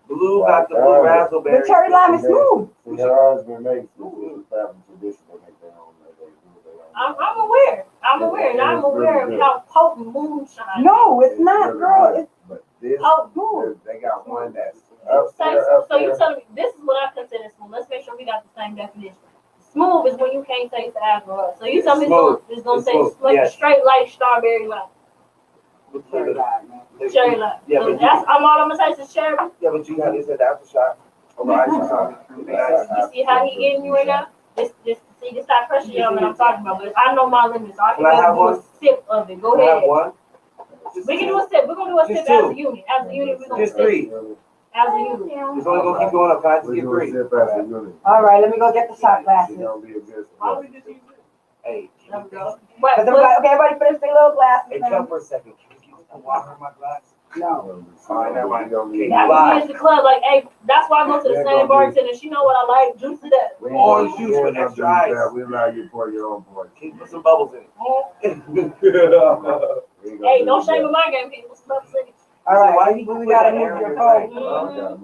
Speaker 3: Blue got the blue raspberry.
Speaker 4: The cherry lime is smooth.
Speaker 2: See, her husband makes this family tradition. They make their own. They do their own.
Speaker 1: I'm aware. I'm aware, and I'm aware of how potent moonshine.
Speaker 4: No, it's not, girl. It's
Speaker 2: But this,
Speaker 4: smooth.
Speaker 2: they got one that's
Speaker 1: So,
Speaker 2: up there.
Speaker 1: so you telling me this is what I consider smooth? Let's make sure we got the same definition. Smooth is when you can't taste the alcohol. So you tell me it's gonna taste like straight like strawberry lime,
Speaker 4: cherry lime, man.
Speaker 1: cherry lime.
Speaker 3: Yeah,
Speaker 1: So
Speaker 3: but
Speaker 1: that's I'm all I'm gonna taste is cherry.
Speaker 3: Yeah, but you got this at the after shot.
Speaker 1: You see how he getting you right now? This type of pressure y'all that I'm talking about. But I know my limits. So I can do a sip of it. Go ahead.
Speaker 3: One.
Speaker 1: We can do a sip. We're gonna do a sip as a unit. As a unit, we're gonna
Speaker 3: Just
Speaker 1: sip.
Speaker 3: three.
Speaker 1: As a unit.
Speaker 3: It's only gonna keep going up. Can I just
Speaker 2: We're
Speaker 3: get
Speaker 2: doing
Speaker 3: three?
Speaker 2: sip as a unit.
Speaker 4: All right, let me go get the shot
Speaker 2: She
Speaker 4: glasses.
Speaker 2: gonna be a good
Speaker 1: Why
Speaker 2: sport.
Speaker 1: we just use it?
Speaker 3: Hey,
Speaker 1: There we go.
Speaker 4: Because okay, everybody finish their little glasses.
Speaker 3: hey,
Speaker 4: now.
Speaker 3: come for a second. Can you get the water in my glass?
Speaker 4: No.
Speaker 3: Alright, never mind.
Speaker 1: That is the club. Like, hey, that's why I go to the same bartender. She know what I like. Juice to that.
Speaker 3: Orange juice with extra ice.
Speaker 2: We allow you to pour your own pour.
Speaker 3: Can you put some bubbles in it?
Speaker 1: Hey, don't shame my game, people. Some bubbles in it.
Speaker 4: All right,
Speaker 3: Why
Speaker 4: we
Speaker 3: you
Speaker 4: gotta
Speaker 3: put
Speaker 4: move
Speaker 3: that
Speaker 4: your
Speaker 3: in
Speaker 4: phone.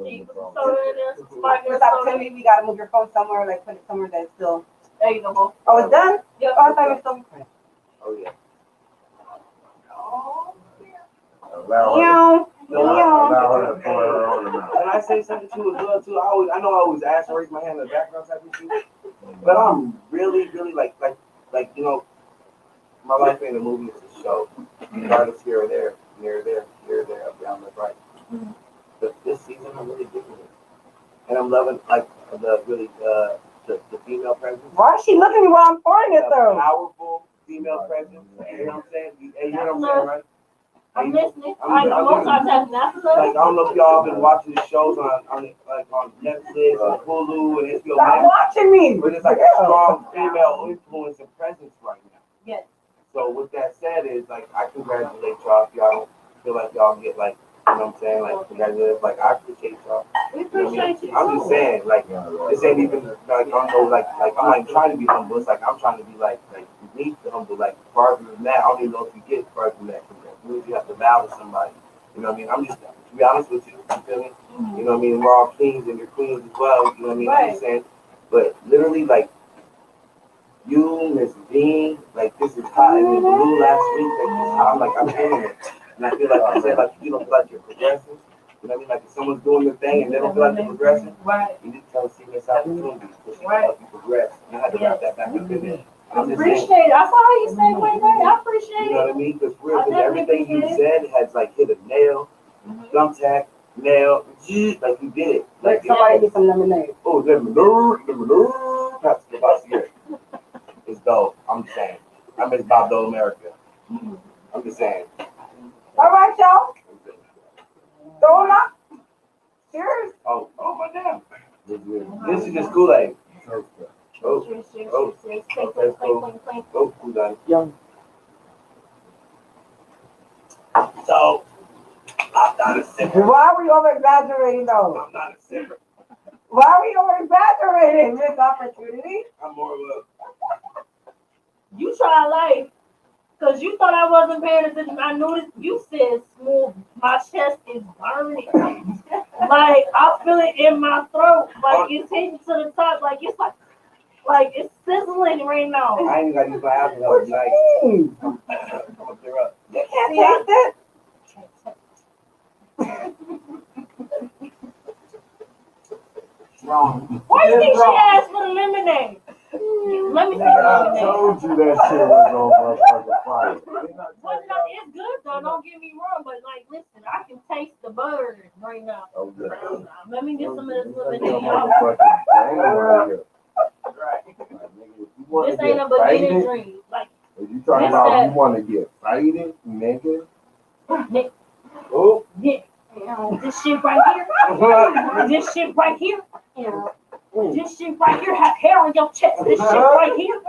Speaker 1: You put some soda in there, some Sprite in
Speaker 4: First
Speaker 1: there,
Speaker 4: opportunity, we gotta move your phone somewhere, like put it somewhere that's still.
Speaker 1: There you go, bro.
Speaker 4: Oh, it's done?
Speaker 1: Yep.
Speaker 4: Oh, I thought it was still.
Speaker 3: Oh yeah.
Speaker 2: Allow her to pour her own amount.
Speaker 3: Can I say something too as well too? I know I always ask, raise my hand in the background type of shit, but I'm really like you know, my life ain't a movie, it's a show. Artists here or there, here or there, up down the right. But this season I'm really digging it, and I'm loving like the female presence.
Speaker 4: Why is she looking at me while I'm pouring it
Speaker 3: The
Speaker 4: though?
Speaker 3: powerful female presence. You know what I'm saying? Hey, you know what I'm saying, right?
Speaker 1: I'm listening.
Speaker 3: I'm
Speaker 1: I know most times that's
Speaker 3: Like I
Speaker 1: enough.
Speaker 3: don't know if y'all been watching the shows on Netflix and Hulu and HBO
Speaker 4: Stop
Speaker 3: Max,
Speaker 4: watching me.
Speaker 3: but it's like a strong female influence and presence right now.
Speaker 1: Yes.
Speaker 3: So with that said, is like I congratulate y'all if y'all don't feel like y'all get like, you know what I'm saying, like congratulate, like I appreciate y'all.
Speaker 1: We
Speaker 3: You know what I mean?
Speaker 1: appreciate you.
Speaker 3: I'm just saying, like this ain't even like I don't know, like I'm not even trying to be humble. It's like I'm trying to be like unique to humble, like farther than that. I don't even know if you get farther than that. You have to bow to somebody. You know what I mean? I'm just, to be honest with you, you feel me? You know what I mean? We're all kings and you're queens as well. You know what I mean? I'm just saying, but literally, like you, Miss Dean, like this is hot. And then Blue last week, like this hot. I'm like, I'm feeling it. And I feel like I said, like you don't feel like you're progressing. You know what I mean? Like if someone's doing the thing and they don't feel like they're progressing,
Speaker 1: Right.
Speaker 3: you need to tell them see this opportunity so she can
Speaker 1: Right.
Speaker 3: help you progress. And I had to wrap that back up in there. I'm just saying,
Speaker 1: Appreciate it. I saw how you say wait, I appreciate
Speaker 3: you know what I
Speaker 1: it.
Speaker 3: mean? Because
Speaker 1: I
Speaker 3: everything you
Speaker 1: definitely
Speaker 3: said has like hit a nail, thumbtack, nail, like you did it. Like
Speaker 4: Somebody get some lemonade.
Speaker 3: oh, lemonade, pass the box here. It's dope. I'm just saying. I miss Bob Dole America. I'm just saying.
Speaker 4: All right, y'all. Throw them up. Cheers.
Speaker 3: Oh my damn. This is just Kool-Aid. Oh,
Speaker 1: Cheers, cheers,
Speaker 3: oh,
Speaker 1: cheers, cheers.
Speaker 3: okay,
Speaker 1: Clink,
Speaker 3: cool.
Speaker 1: clink, clink, clink.
Speaker 3: oh, Kool-Aid.
Speaker 4: Young.
Speaker 3: So, I'm not a sipper.
Speaker 4: Why are we over exaggerating though?
Speaker 3: I'm not a sipper.
Speaker 4: Why are we over exaggerating this opportunity?
Speaker 3: I'm more of a.
Speaker 1: You try life. Cause you thought I wasn't paying attention. I noticed you said smooth. My chest is burning. Like I feel it in my throat. Like it's hitting to the top. Like it's sizzling right now.
Speaker 3: I ain't gotta use my alcohol tonight.
Speaker 4: Mm.
Speaker 3: I'm gonna clear up.
Speaker 4: You can't taste it. Wrong.
Speaker 1: Why do you think she asked for the lemonade? Let me see the
Speaker 2: I
Speaker 1: lemonade.
Speaker 2: told you that shit was on motherfucking fire.
Speaker 1: Well, no, it's good though. Don't get me wrong, but like, listen, I can taste the butter right now.
Speaker 2: Oh, yeah.
Speaker 1: Let me get some of this
Speaker 2: This
Speaker 1: lemonade.
Speaker 2: ain't
Speaker 1: Y'all.
Speaker 2: no motherfucking game right here.
Speaker 3: Right.
Speaker 2: Like, nigga, if you wanna
Speaker 1: This ain't
Speaker 2: get
Speaker 1: a beginning
Speaker 2: faded,
Speaker 1: dream. Like,
Speaker 2: if you talking
Speaker 1: This
Speaker 2: about
Speaker 1: that-
Speaker 2: you wanna get faded, nigga,
Speaker 1: Nick,
Speaker 3: Oh.
Speaker 1: Nick, this shit right here, this shit right here, this shit right here have hair on your chest. This shit right here.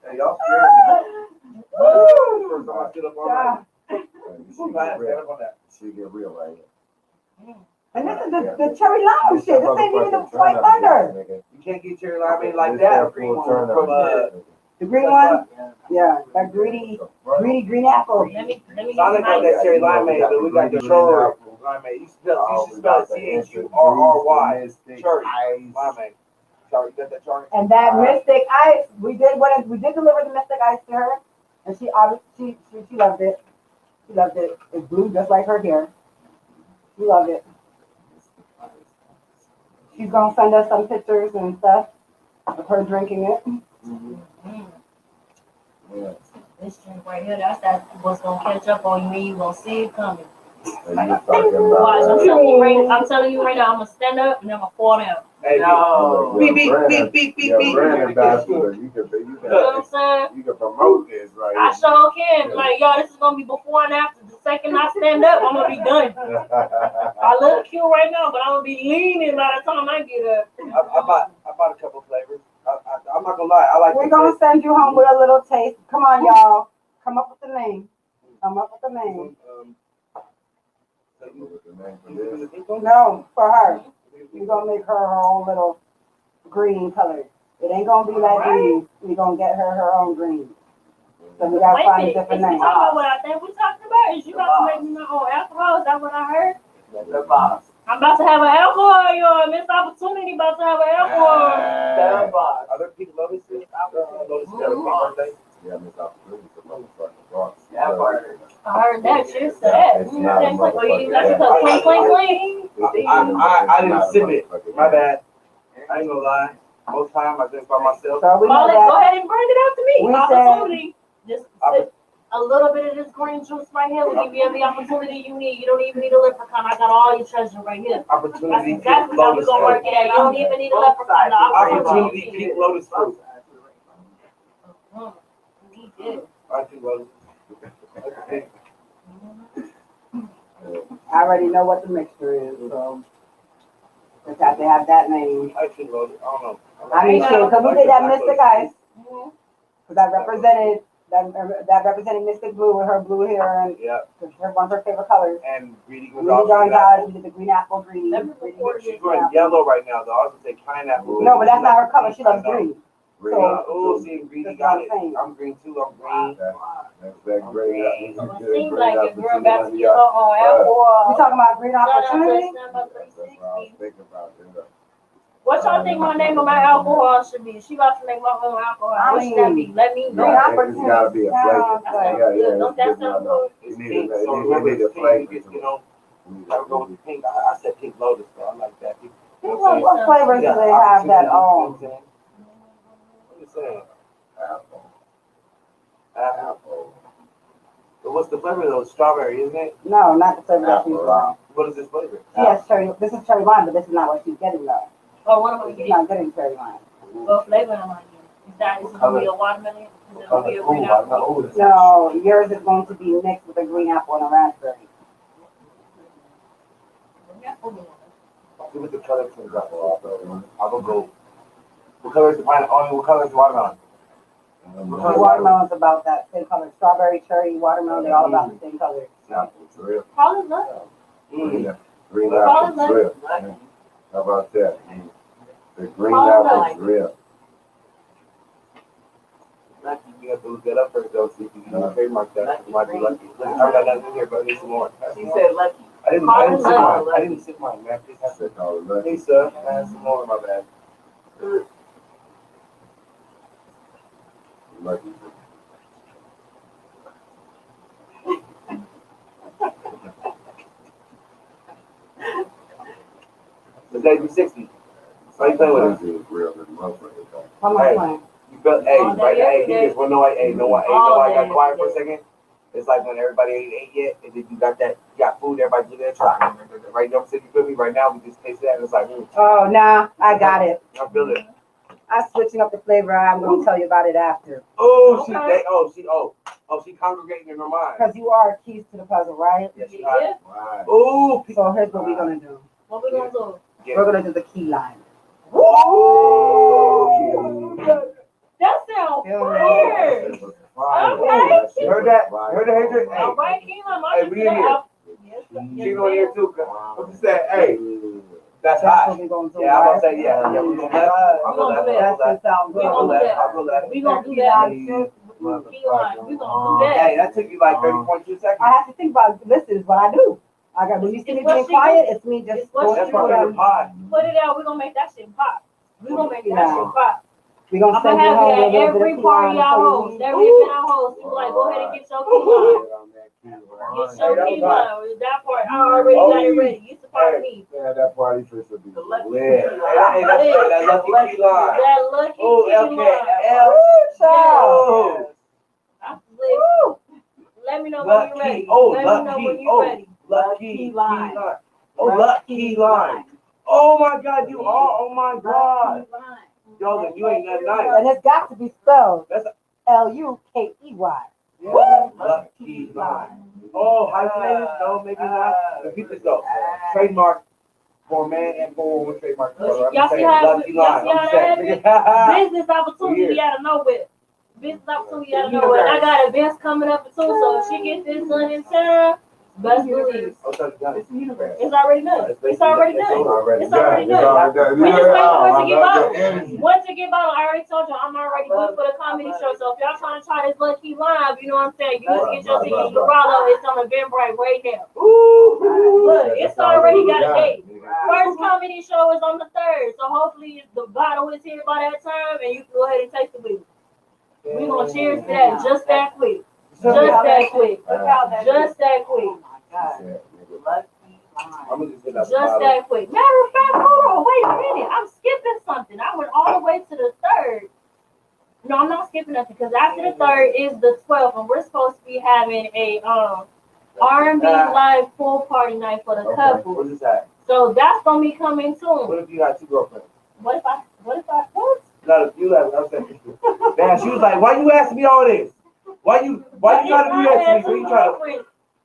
Speaker 3: Hey, y'all scared me. First time I sit up on that.
Speaker 2: you
Speaker 3: I'm
Speaker 2: should
Speaker 3: glad I
Speaker 2: get
Speaker 3: sat
Speaker 2: real.
Speaker 3: up on that.
Speaker 2: She get real right here.
Speaker 4: And this is the cherry lime shit. This ain't even the white thunder.
Speaker 3: You can't get cherry limeade like that.
Speaker 2: Full
Speaker 3: From
Speaker 2: turn up.
Speaker 4: The green one? Yeah, that green apple.
Speaker 1: Let me
Speaker 3: Sonic got that cherry limeade, but we got the cherry limeade. You should spell it CHURRY. Cherry limeade. Sorry, you got that cherry?
Speaker 4: And that Mystic Ice, we did deliver the Mystic Ice to her, and she obviously she loved it. She loved it. It's blue just like her hair. She loved it. She's gonna send us some pictures and stuff of her drinking it.
Speaker 2: Yeah.
Speaker 1: This drink right here, that's what's gonna catch up on you and you gonna see it coming.
Speaker 2: And you talking about
Speaker 1: Watch, I'm
Speaker 2: that.
Speaker 1: telling you right now, I'm gonna stand up and I'm gonna fall down.
Speaker 3: Hey,
Speaker 4: No.
Speaker 3: beep, beep, beep, beep, beep,
Speaker 2: Yeah,
Speaker 3: beep.
Speaker 2: brand ambassador, you
Speaker 1: You know what I'm saying?
Speaker 2: can promote this right
Speaker 1: I sure can. Like, y'all, this is gonna be before and after. The second I stand up, I'm gonna be done.
Speaker 2: here.
Speaker 1: I look cute right now, but I'm gonna be leaning by the time I get up.
Speaker 3: I bought a couple flavors. I'm not gonna lie. I like
Speaker 4: We're
Speaker 3: the
Speaker 4: gonna send you home with a little taste. Come on, y'all. Come up with the name. Come up with the name. No, for her. We're gonna make her own little green color. It ain't gonna be like these. We're gonna get her own green. So we gotta
Speaker 1: Wait a
Speaker 4: find a
Speaker 1: minute, is
Speaker 4: different
Speaker 1: we
Speaker 4: name.
Speaker 1: talking about what I think we talking about? Is you about to make me my own alcohol? Is that what I heard? I'm about to have an alcohol, y'all. Missed opportunity about to have an alcohol.
Speaker 3: Other people notice this? Notice birthday?
Speaker 2: Yeah, Miss Opportunity for motherfucking rocks.
Speaker 1: I heard that. Cheers to that.
Speaker 2: It's not a motherfucking
Speaker 1: That's because clink, clink, clink.
Speaker 3: I didn't sip it. My bad. I ain't gonna lie. Most time I drink by myself.
Speaker 4: So we know
Speaker 1: Go
Speaker 4: that.
Speaker 1: ahead and bring it up to me.
Speaker 4: We
Speaker 1: Opportunity. Just sip a little bit of this green juice right here will give you every opportunity you need. You don't even need a leprechaun. I got all your treasure right here. That's
Speaker 3: Opportunity
Speaker 1: exactly
Speaker 3: pink
Speaker 1: how we
Speaker 3: lotus
Speaker 1: gonna work
Speaker 3: fruit.
Speaker 1: it out. You don't even need a leprechaun. The
Speaker 3: Opportunity
Speaker 1: opportunity.
Speaker 3: pink lotus fruit.
Speaker 1: He did.
Speaker 3: I think lotus.
Speaker 4: I already know what the mixture is, so just have to have that name.
Speaker 3: I think lotus. I don't know.
Speaker 4: I mean, shit, because we did that Mystic Ice,
Speaker 1: Mhm.
Speaker 4: because that represented Mystic Blue with her blue hair and
Speaker 3: Yeah.
Speaker 4: one of her favorite colors.
Speaker 3: And Greedy was
Speaker 4: Green
Speaker 3: also
Speaker 4: John's
Speaker 3: green
Speaker 4: eyes,
Speaker 3: apple.
Speaker 4: we did the green apple green.
Speaker 3: She's wearing yellow right now, though. I was gonna say pineapple.
Speaker 4: No, but that's not her color. She loves green.
Speaker 3: Oh, see, Greedy got it. I'm green too. I'm green.
Speaker 2: That's that great.
Speaker 1: So it seems like your girl about to get her own alcohol.
Speaker 4: We talking about green opportunity?
Speaker 2: That's what I was thinking about.
Speaker 1: What y'all think my name of my alcohol should be? She about to make my own alcohol. What should that be? Let me know.
Speaker 4: Green
Speaker 2: It's gotta be a flavor.
Speaker 1: That sounds good. Don't that sound good?
Speaker 3: It's
Speaker 2: You
Speaker 3: pink,
Speaker 2: need
Speaker 3: so
Speaker 2: a
Speaker 3: remember it's
Speaker 2: flavor.
Speaker 3: pink, you know, I would go with the pink. I said pink lotus, so I like that. You know
Speaker 4: What flavors do they have that
Speaker 3: I'm just saying.
Speaker 2: Apple.
Speaker 3: Apple. But what's the flavor though? Strawberry, isn't it?
Speaker 4: No, not the flavor that she's
Speaker 2: Apple.
Speaker 4: getting.
Speaker 3: What is this flavor?
Speaker 4: Yes, cherry. This is cherry lime, but this is not what she's getting though.
Speaker 1: Oh, what am I
Speaker 4: She's
Speaker 1: getting?
Speaker 4: not getting cherry lime.
Speaker 1: What flavor am I getting? Is it gonna be a watermelon? Is it gonna be a green
Speaker 3: Ooh, I
Speaker 1: apple?
Speaker 3: know. Ooh,
Speaker 4: No, yours is going to be mixed with a green apple and a raspberry.
Speaker 3: See what the color is. I'll go gold. What color is the pineapple? What color is the watermelon?
Speaker 4: The watermelon's about that same color. Strawberry, cherry, watermelon, they're all about the same color.
Speaker 2: Apple drip.
Speaker 1: Call it love.
Speaker 2: Green apple drip. How about that? The green apple drip.
Speaker 3: You have to look that up first though, see if you can trademark that. You might be lucky. I got nothing here, but I need some more.
Speaker 5: She said lucky.
Speaker 3: I didn't sip mine. I didn't sip mine, man. Please have
Speaker 2: They call it lucky.
Speaker 3: Lisa, I had some more, my bad.
Speaker 2: Lucky.
Speaker 3: The day 360. Why you playing with it?
Speaker 2: Lucky is real than motherfucker.
Speaker 4: How much playing?
Speaker 3: You felt, hey,
Speaker 1: All day,
Speaker 3: right now,
Speaker 1: every
Speaker 3: hey,
Speaker 1: day.
Speaker 3: just wanna know why, hey, know why I got quiet for a second? It's like when everybody ain't ate yet, and then you got food, everybody get their try. Right now, you feel me? Right now, we just taste that, and it's like,
Speaker 4: Oh, nah, I got it.
Speaker 3: I feel it.
Speaker 4: I'm switching up the flavor. I'm going to tell you about it after.
Speaker 3: Oh,
Speaker 1: Okay.
Speaker 3: she congregating in her mind.
Speaker 4: Because you are keys to the puzzle, right?
Speaker 3: Yes, you
Speaker 1: Yeah.
Speaker 2: Right.
Speaker 3: Oh,
Speaker 4: So here's what we're going to do.
Speaker 1: What we gonna do?
Speaker 4: We're going to do the key line.
Speaker 1: That sounds weird. Okay.
Speaker 3: Heard that? Heard the hatred? Hey,
Speaker 1: All right, Keelan,
Speaker 3: Hey, we in here.
Speaker 1: Yes,
Speaker 3: she on here too. What you say? Hey, that's
Speaker 4: That's
Speaker 3: hot.
Speaker 4: what we're going to do.
Speaker 3: Yeah, I'm
Speaker 4: right?
Speaker 3: gonna say yeah. Yeah, we gonna let. I'll go let.
Speaker 4: That should sound
Speaker 1: We
Speaker 4: good.
Speaker 1: gonna do that.
Speaker 3: I'll go let.
Speaker 1: We gonna do that. Keelan, we gonna do that.
Speaker 3: Hey, that took you like 30.2 seconds.
Speaker 4: I have to think about this is what I do. I got when you see me being quiet, it's me just
Speaker 1: It's what
Speaker 4: going
Speaker 3: That's
Speaker 1: she
Speaker 4: through
Speaker 3: part
Speaker 1: do.
Speaker 3: of the pie.
Speaker 1: Put it out. We gonna make that shit pop. We gonna make that shit pop.
Speaker 4: We're gonna
Speaker 1: I'm
Speaker 4: send
Speaker 1: gonna
Speaker 4: you
Speaker 1: have
Speaker 4: home
Speaker 1: it
Speaker 4: with a
Speaker 1: at
Speaker 4: little bit
Speaker 1: every
Speaker 4: of
Speaker 1: party I host.
Speaker 4: key
Speaker 1: Every event I host, you like go ahead and get your key line. Get your key line. That part, I already got it ready. You support me.
Speaker 2: Yeah, that party fish would be
Speaker 5: The lucky
Speaker 2: lit.
Speaker 3: Hey, that lucky key line.
Speaker 1: That lucky
Speaker 3: Oh,
Speaker 1: key
Speaker 3: okay.
Speaker 1: line.
Speaker 3: Oh,
Speaker 1: I'm lit. Let me know when you're ready.
Speaker 3: Oh,
Speaker 1: Let me know when you're ready.
Speaker 3: lucky line. Oh, lucky line. Oh my God, you are. Oh my God. Yo, then you ain't nothing nice.
Speaker 4: And it's got to be spelled
Speaker 3: That's
Speaker 4: Lukey.
Speaker 3: lucky line. Oh, hyphenated? No, maybe not. But keep this though. Trademark for a man and for a woman. Trademark.
Speaker 1: Y'all see how
Speaker 3: lucky line.
Speaker 1: that happened? Business opportunity out of nowhere. Business opportunity out of nowhere. And I got events coming up too, so if she gets this done in time, best believe.
Speaker 5: It's the universe.
Speaker 1: It's already done. It's already done. It's already
Speaker 2: It's
Speaker 1: done.
Speaker 2: already done.
Speaker 1: We just wait for it to get
Speaker 2: I love
Speaker 1: bottled.
Speaker 2: the energy.
Speaker 1: Once it get bottled, I already told you I'm already booked for the comedy show. So if y'all trying to try this lucky live, you know what I'm saying? You just get your ticket. You follow. It's on Eventbrite right now. Look, it's already got a date. First comedy show is on the 3rd, so hopefully the bottle is here by that time, and you can go ahead and taste it with me. We gonna cheers to that just that quick. Just that quick. Just that quick. Just that quick. Matter of fact, hold on, wait a minute. I'm skipping something. I went all the way to the 3rd. No, I'm not skipping nothing because after the 3rd is the 12th, and we're supposed to be having a R&B live pool party night for the couple.
Speaker 3: What is that?
Speaker 1: So that's gonna be coming soon.
Speaker 3: What if you got 2 girlfriends?
Speaker 1: What?
Speaker 3: Not if you have. I'm saying. Man, she was like, "Why you asking me all this? Why you trying to do that to me? What you trying to?"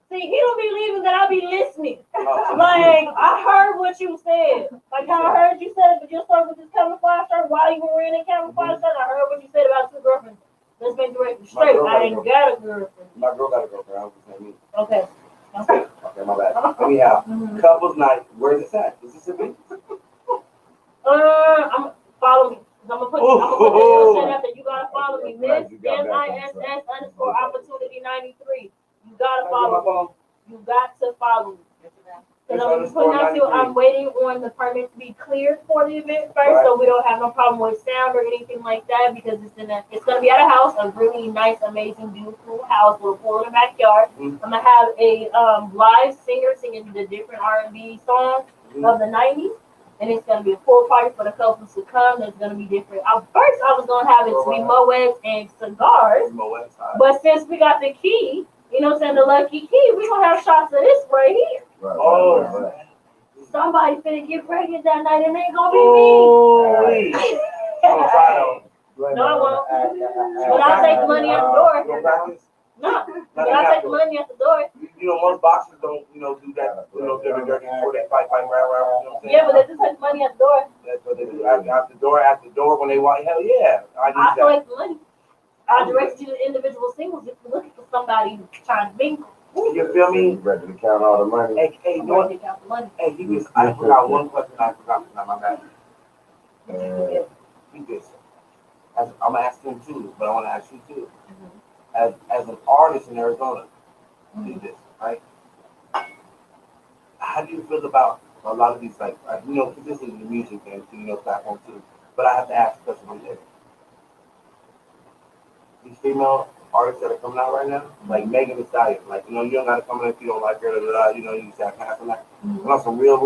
Speaker 1: See, he don't be leaving that I be listening.
Speaker 3: Oh,
Speaker 1: Like, I heard what you said. Like how I heard you said, but you're starting with this camouflage shirt while you were wearing a camouflage shirt. I heard what you said about 2 girlfriends. Let's make directly straight. I ain't got a girlfriend.
Speaker 3: my girl got a girlfriend. I was just saying me.
Speaker 1: Okay.
Speaker 3: Okay, my bad. Anyhow, couples night. Where's it at? Mississippi.
Speaker 1: I'm follow me. I'm gonna put this shit up there. You gotta follow me. Miss MISS_opportunity 93. You gotta follow me. You got to follow me. Because I'm putting out to, I'm waiting on the permit to be cleared for the event first,
Speaker 3: Right.
Speaker 1: so we don't have no problem with sound or anything like that, because it's gonna be at a house, a really nice, amazing, beautiful house with a pool in the backyard.
Speaker 3: Mhm.
Speaker 1: I'm gonna have a live singer singing the different R&B songs of the 90s, and it's gonna be a pool party for the couples to come. There's gonna be different. First, I was gonna have it to be moeds and cigars, but since we got the key, you know what I'm saying, the lucky key, we're gonna have shots of this right here.
Speaker 2: Right,
Speaker 3: Oh.
Speaker 2: right.
Speaker 1: Somebody finna get pregnant that night, and it ain't gonna be
Speaker 3: Holy.
Speaker 1: me.
Speaker 3: Don't try though.
Speaker 1: No, I won't.
Speaker 3: When
Speaker 1: But I'll take the money at the door.
Speaker 3: You don't practice?
Speaker 1: No, but I'll take the money at the door.
Speaker 3: You know, most boxers don't, do that, dirty before they fight, round, you know what I'm saying?
Speaker 1: Yeah, but they just take the money at the door.
Speaker 3: That's what they do. At the door, when they walk, hell yeah. I
Speaker 1: I'll
Speaker 3: need that.
Speaker 1: collect the money. I'll direct you to individual singles if you're looking for somebody trying to mingle.
Speaker 3: You feel me?
Speaker 2: Ready to count all the money?
Speaker 3: Hey,
Speaker 1: I'm
Speaker 3: you know
Speaker 1: ready
Speaker 3: what?
Speaker 1: to count the money.
Speaker 3: Hey, I forgot one question I forgot. My bad. He this. I'm gonna ask him too, but I want to ask you too. As an artist in Arizona, do this, right? How do you feel about a lot of these, like, because this is the music and, platform too, but I have to ask a question on this. These female artists that are coming out right now, like Megan Thee Stallion, like, you don't gotta come in if you don't like her, you say I can't from that.
Speaker 1: Mhm.
Speaker 3: On some real.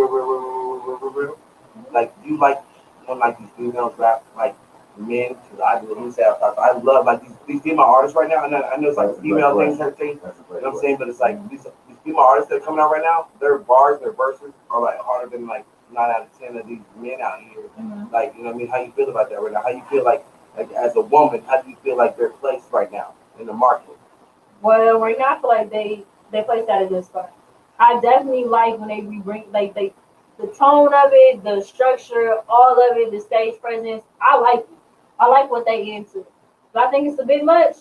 Speaker 3: Like, do you like when like these females rap like men? Because I do. Let me say I love like these female artists right now. And I know it's like female things, her thing.
Speaker 2: That's a
Speaker 3: You
Speaker 2: great
Speaker 3: know what I'm saying? But it's like these female artists that are coming out right now. Their bars, their verses are like harder than like 9 out of 10 of these men out here.
Speaker 1: Mhm.
Speaker 3: Like, you know what I mean? How you feel about that right now? How you feel like as a woman? How do you feel like they're placed right now in the market?
Speaker 1: Well, right now I feel like they place at a good spot. I definitely like when they bring the tone of it, the structure, all of it, the stage presence. I like it. I like what they into. Do I think it's a bit much?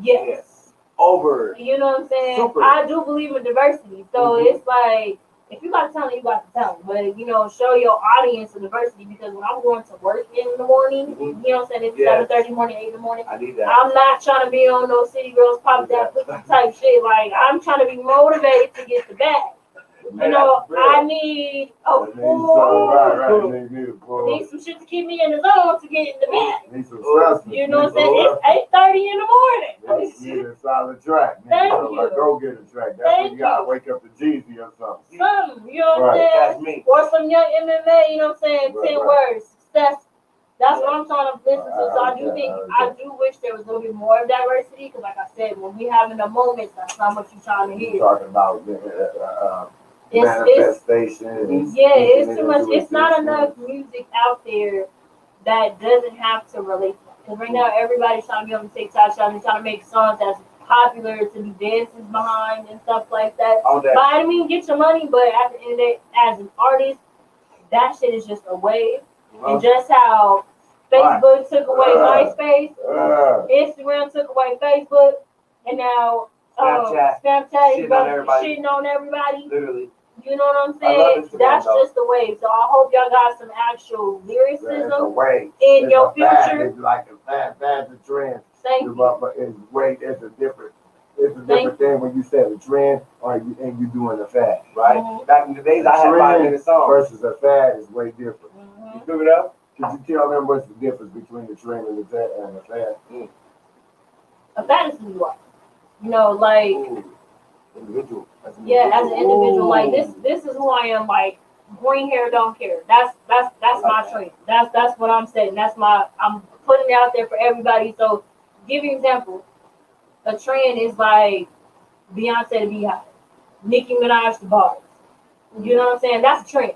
Speaker 1: Yes.
Speaker 3: Over.
Speaker 1: You know what I'm saying?
Speaker 3: Super.
Speaker 1: I do believe in diversity. So it's like, if you got talent, you got the talent. But, show your audience the diversity, because when I'm going to work in the morning, you know what I'm saying, it's 7:30 morning, 8 in the morning.
Speaker 3: I need that.
Speaker 1: I'm not trying to be on no City Girls Pop That Pussy type shit. Like, I'm trying to be motivated to get the bag. I need a full. Need some shit to keep me in the zone to get in the bag.
Speaker 2: Need some substance.
Speaker 1: You know what I'm saying? It's 8:30 in the morning.
Speaker 2: Need a solid track.
Speaker 1: Thank
Speaker 2: A
Speaker 1: you.
Speaker 2: go-getter track. That's
Speaker 1: Thank
Speaker 2: when you gotta
Speaker 1: you.
Speaker 2: wake up to Jeezy or something.
Speaker 1: Something, you know what I'm
Speaker 2: Right.
Speaker 1: saying?
Speaker 3: That's me.
Speaker 1: Or some young MMA, you know what I'm saying?
Speaker 2: Right,
Speaker 1: 10
Speaker 2: right.
Speaker 1: words. That's what I'm trying to listen to. So I do wish there was a little bit more of diversity, because like I said, when we having the moments, that's not what you're trying to
Speaker 2: You're
Speaker 1: hear.
Speaker 2: talking about
Speaker 1: It's
Speaker 2: manifestation.
Speaker 1: yeah, it's too much. It's not enough music out there that doesn't have to relate. Because right now everybody's trying to be on TikTok, trying to make songs that's popular to be dances behind and stuff like that.
Speaker 3: All that.
Speaker 1: But I mean, get your money, but at the end of the day, as an artist, that shit is just a wave. And just how Facebook took away MySpace, Instagram took away Facebook, and now Snapchat is shitting on everybody.
Speaker 3: Literally.
Speaker 1: You know what I'm
Speaker 3: I love
Speaker 1: saying?
Speaker 3: Instagram,
Speaker 1: That's
Speaker 3: though.
Speaker 1: just the wave. So I hope y'all got some actual lyricism in
Speaker 2: It's
Speaker 1: your
Speaker 2: a fad.
Speaker 1: future.
Speaker 2: It's like a fad to trend.
Speaker 1: Thank you.
Speaker 2: But it's a different thing when you say a trend and you doing a fad, right?
Speaker 1: Mhm.
Speaker 3: Back in the days, I had 5-minute songs.
Speaker 2: Versus a fad is way different.
Speaker 1: Mhm.
Speaker 3: You figure it out?
Speaker 2: Could you tell them what's the difference between the trend and the fad?
Speaker 1: A fantasy life. Like
Speaker 3: Ooh. Individual. As an
Speaker 1: yeah, as an individual, like
Speaker 3: Ooh.
Speaker 1: this is who I am. Like green hair, don't care. That's my trend. That's what I'm saying. I'm putting it out there for everybody. So give you an example. A trend is like Beyonce to Beehive, Nicki Minaj to bars. You know what I'm saying? That's a trend.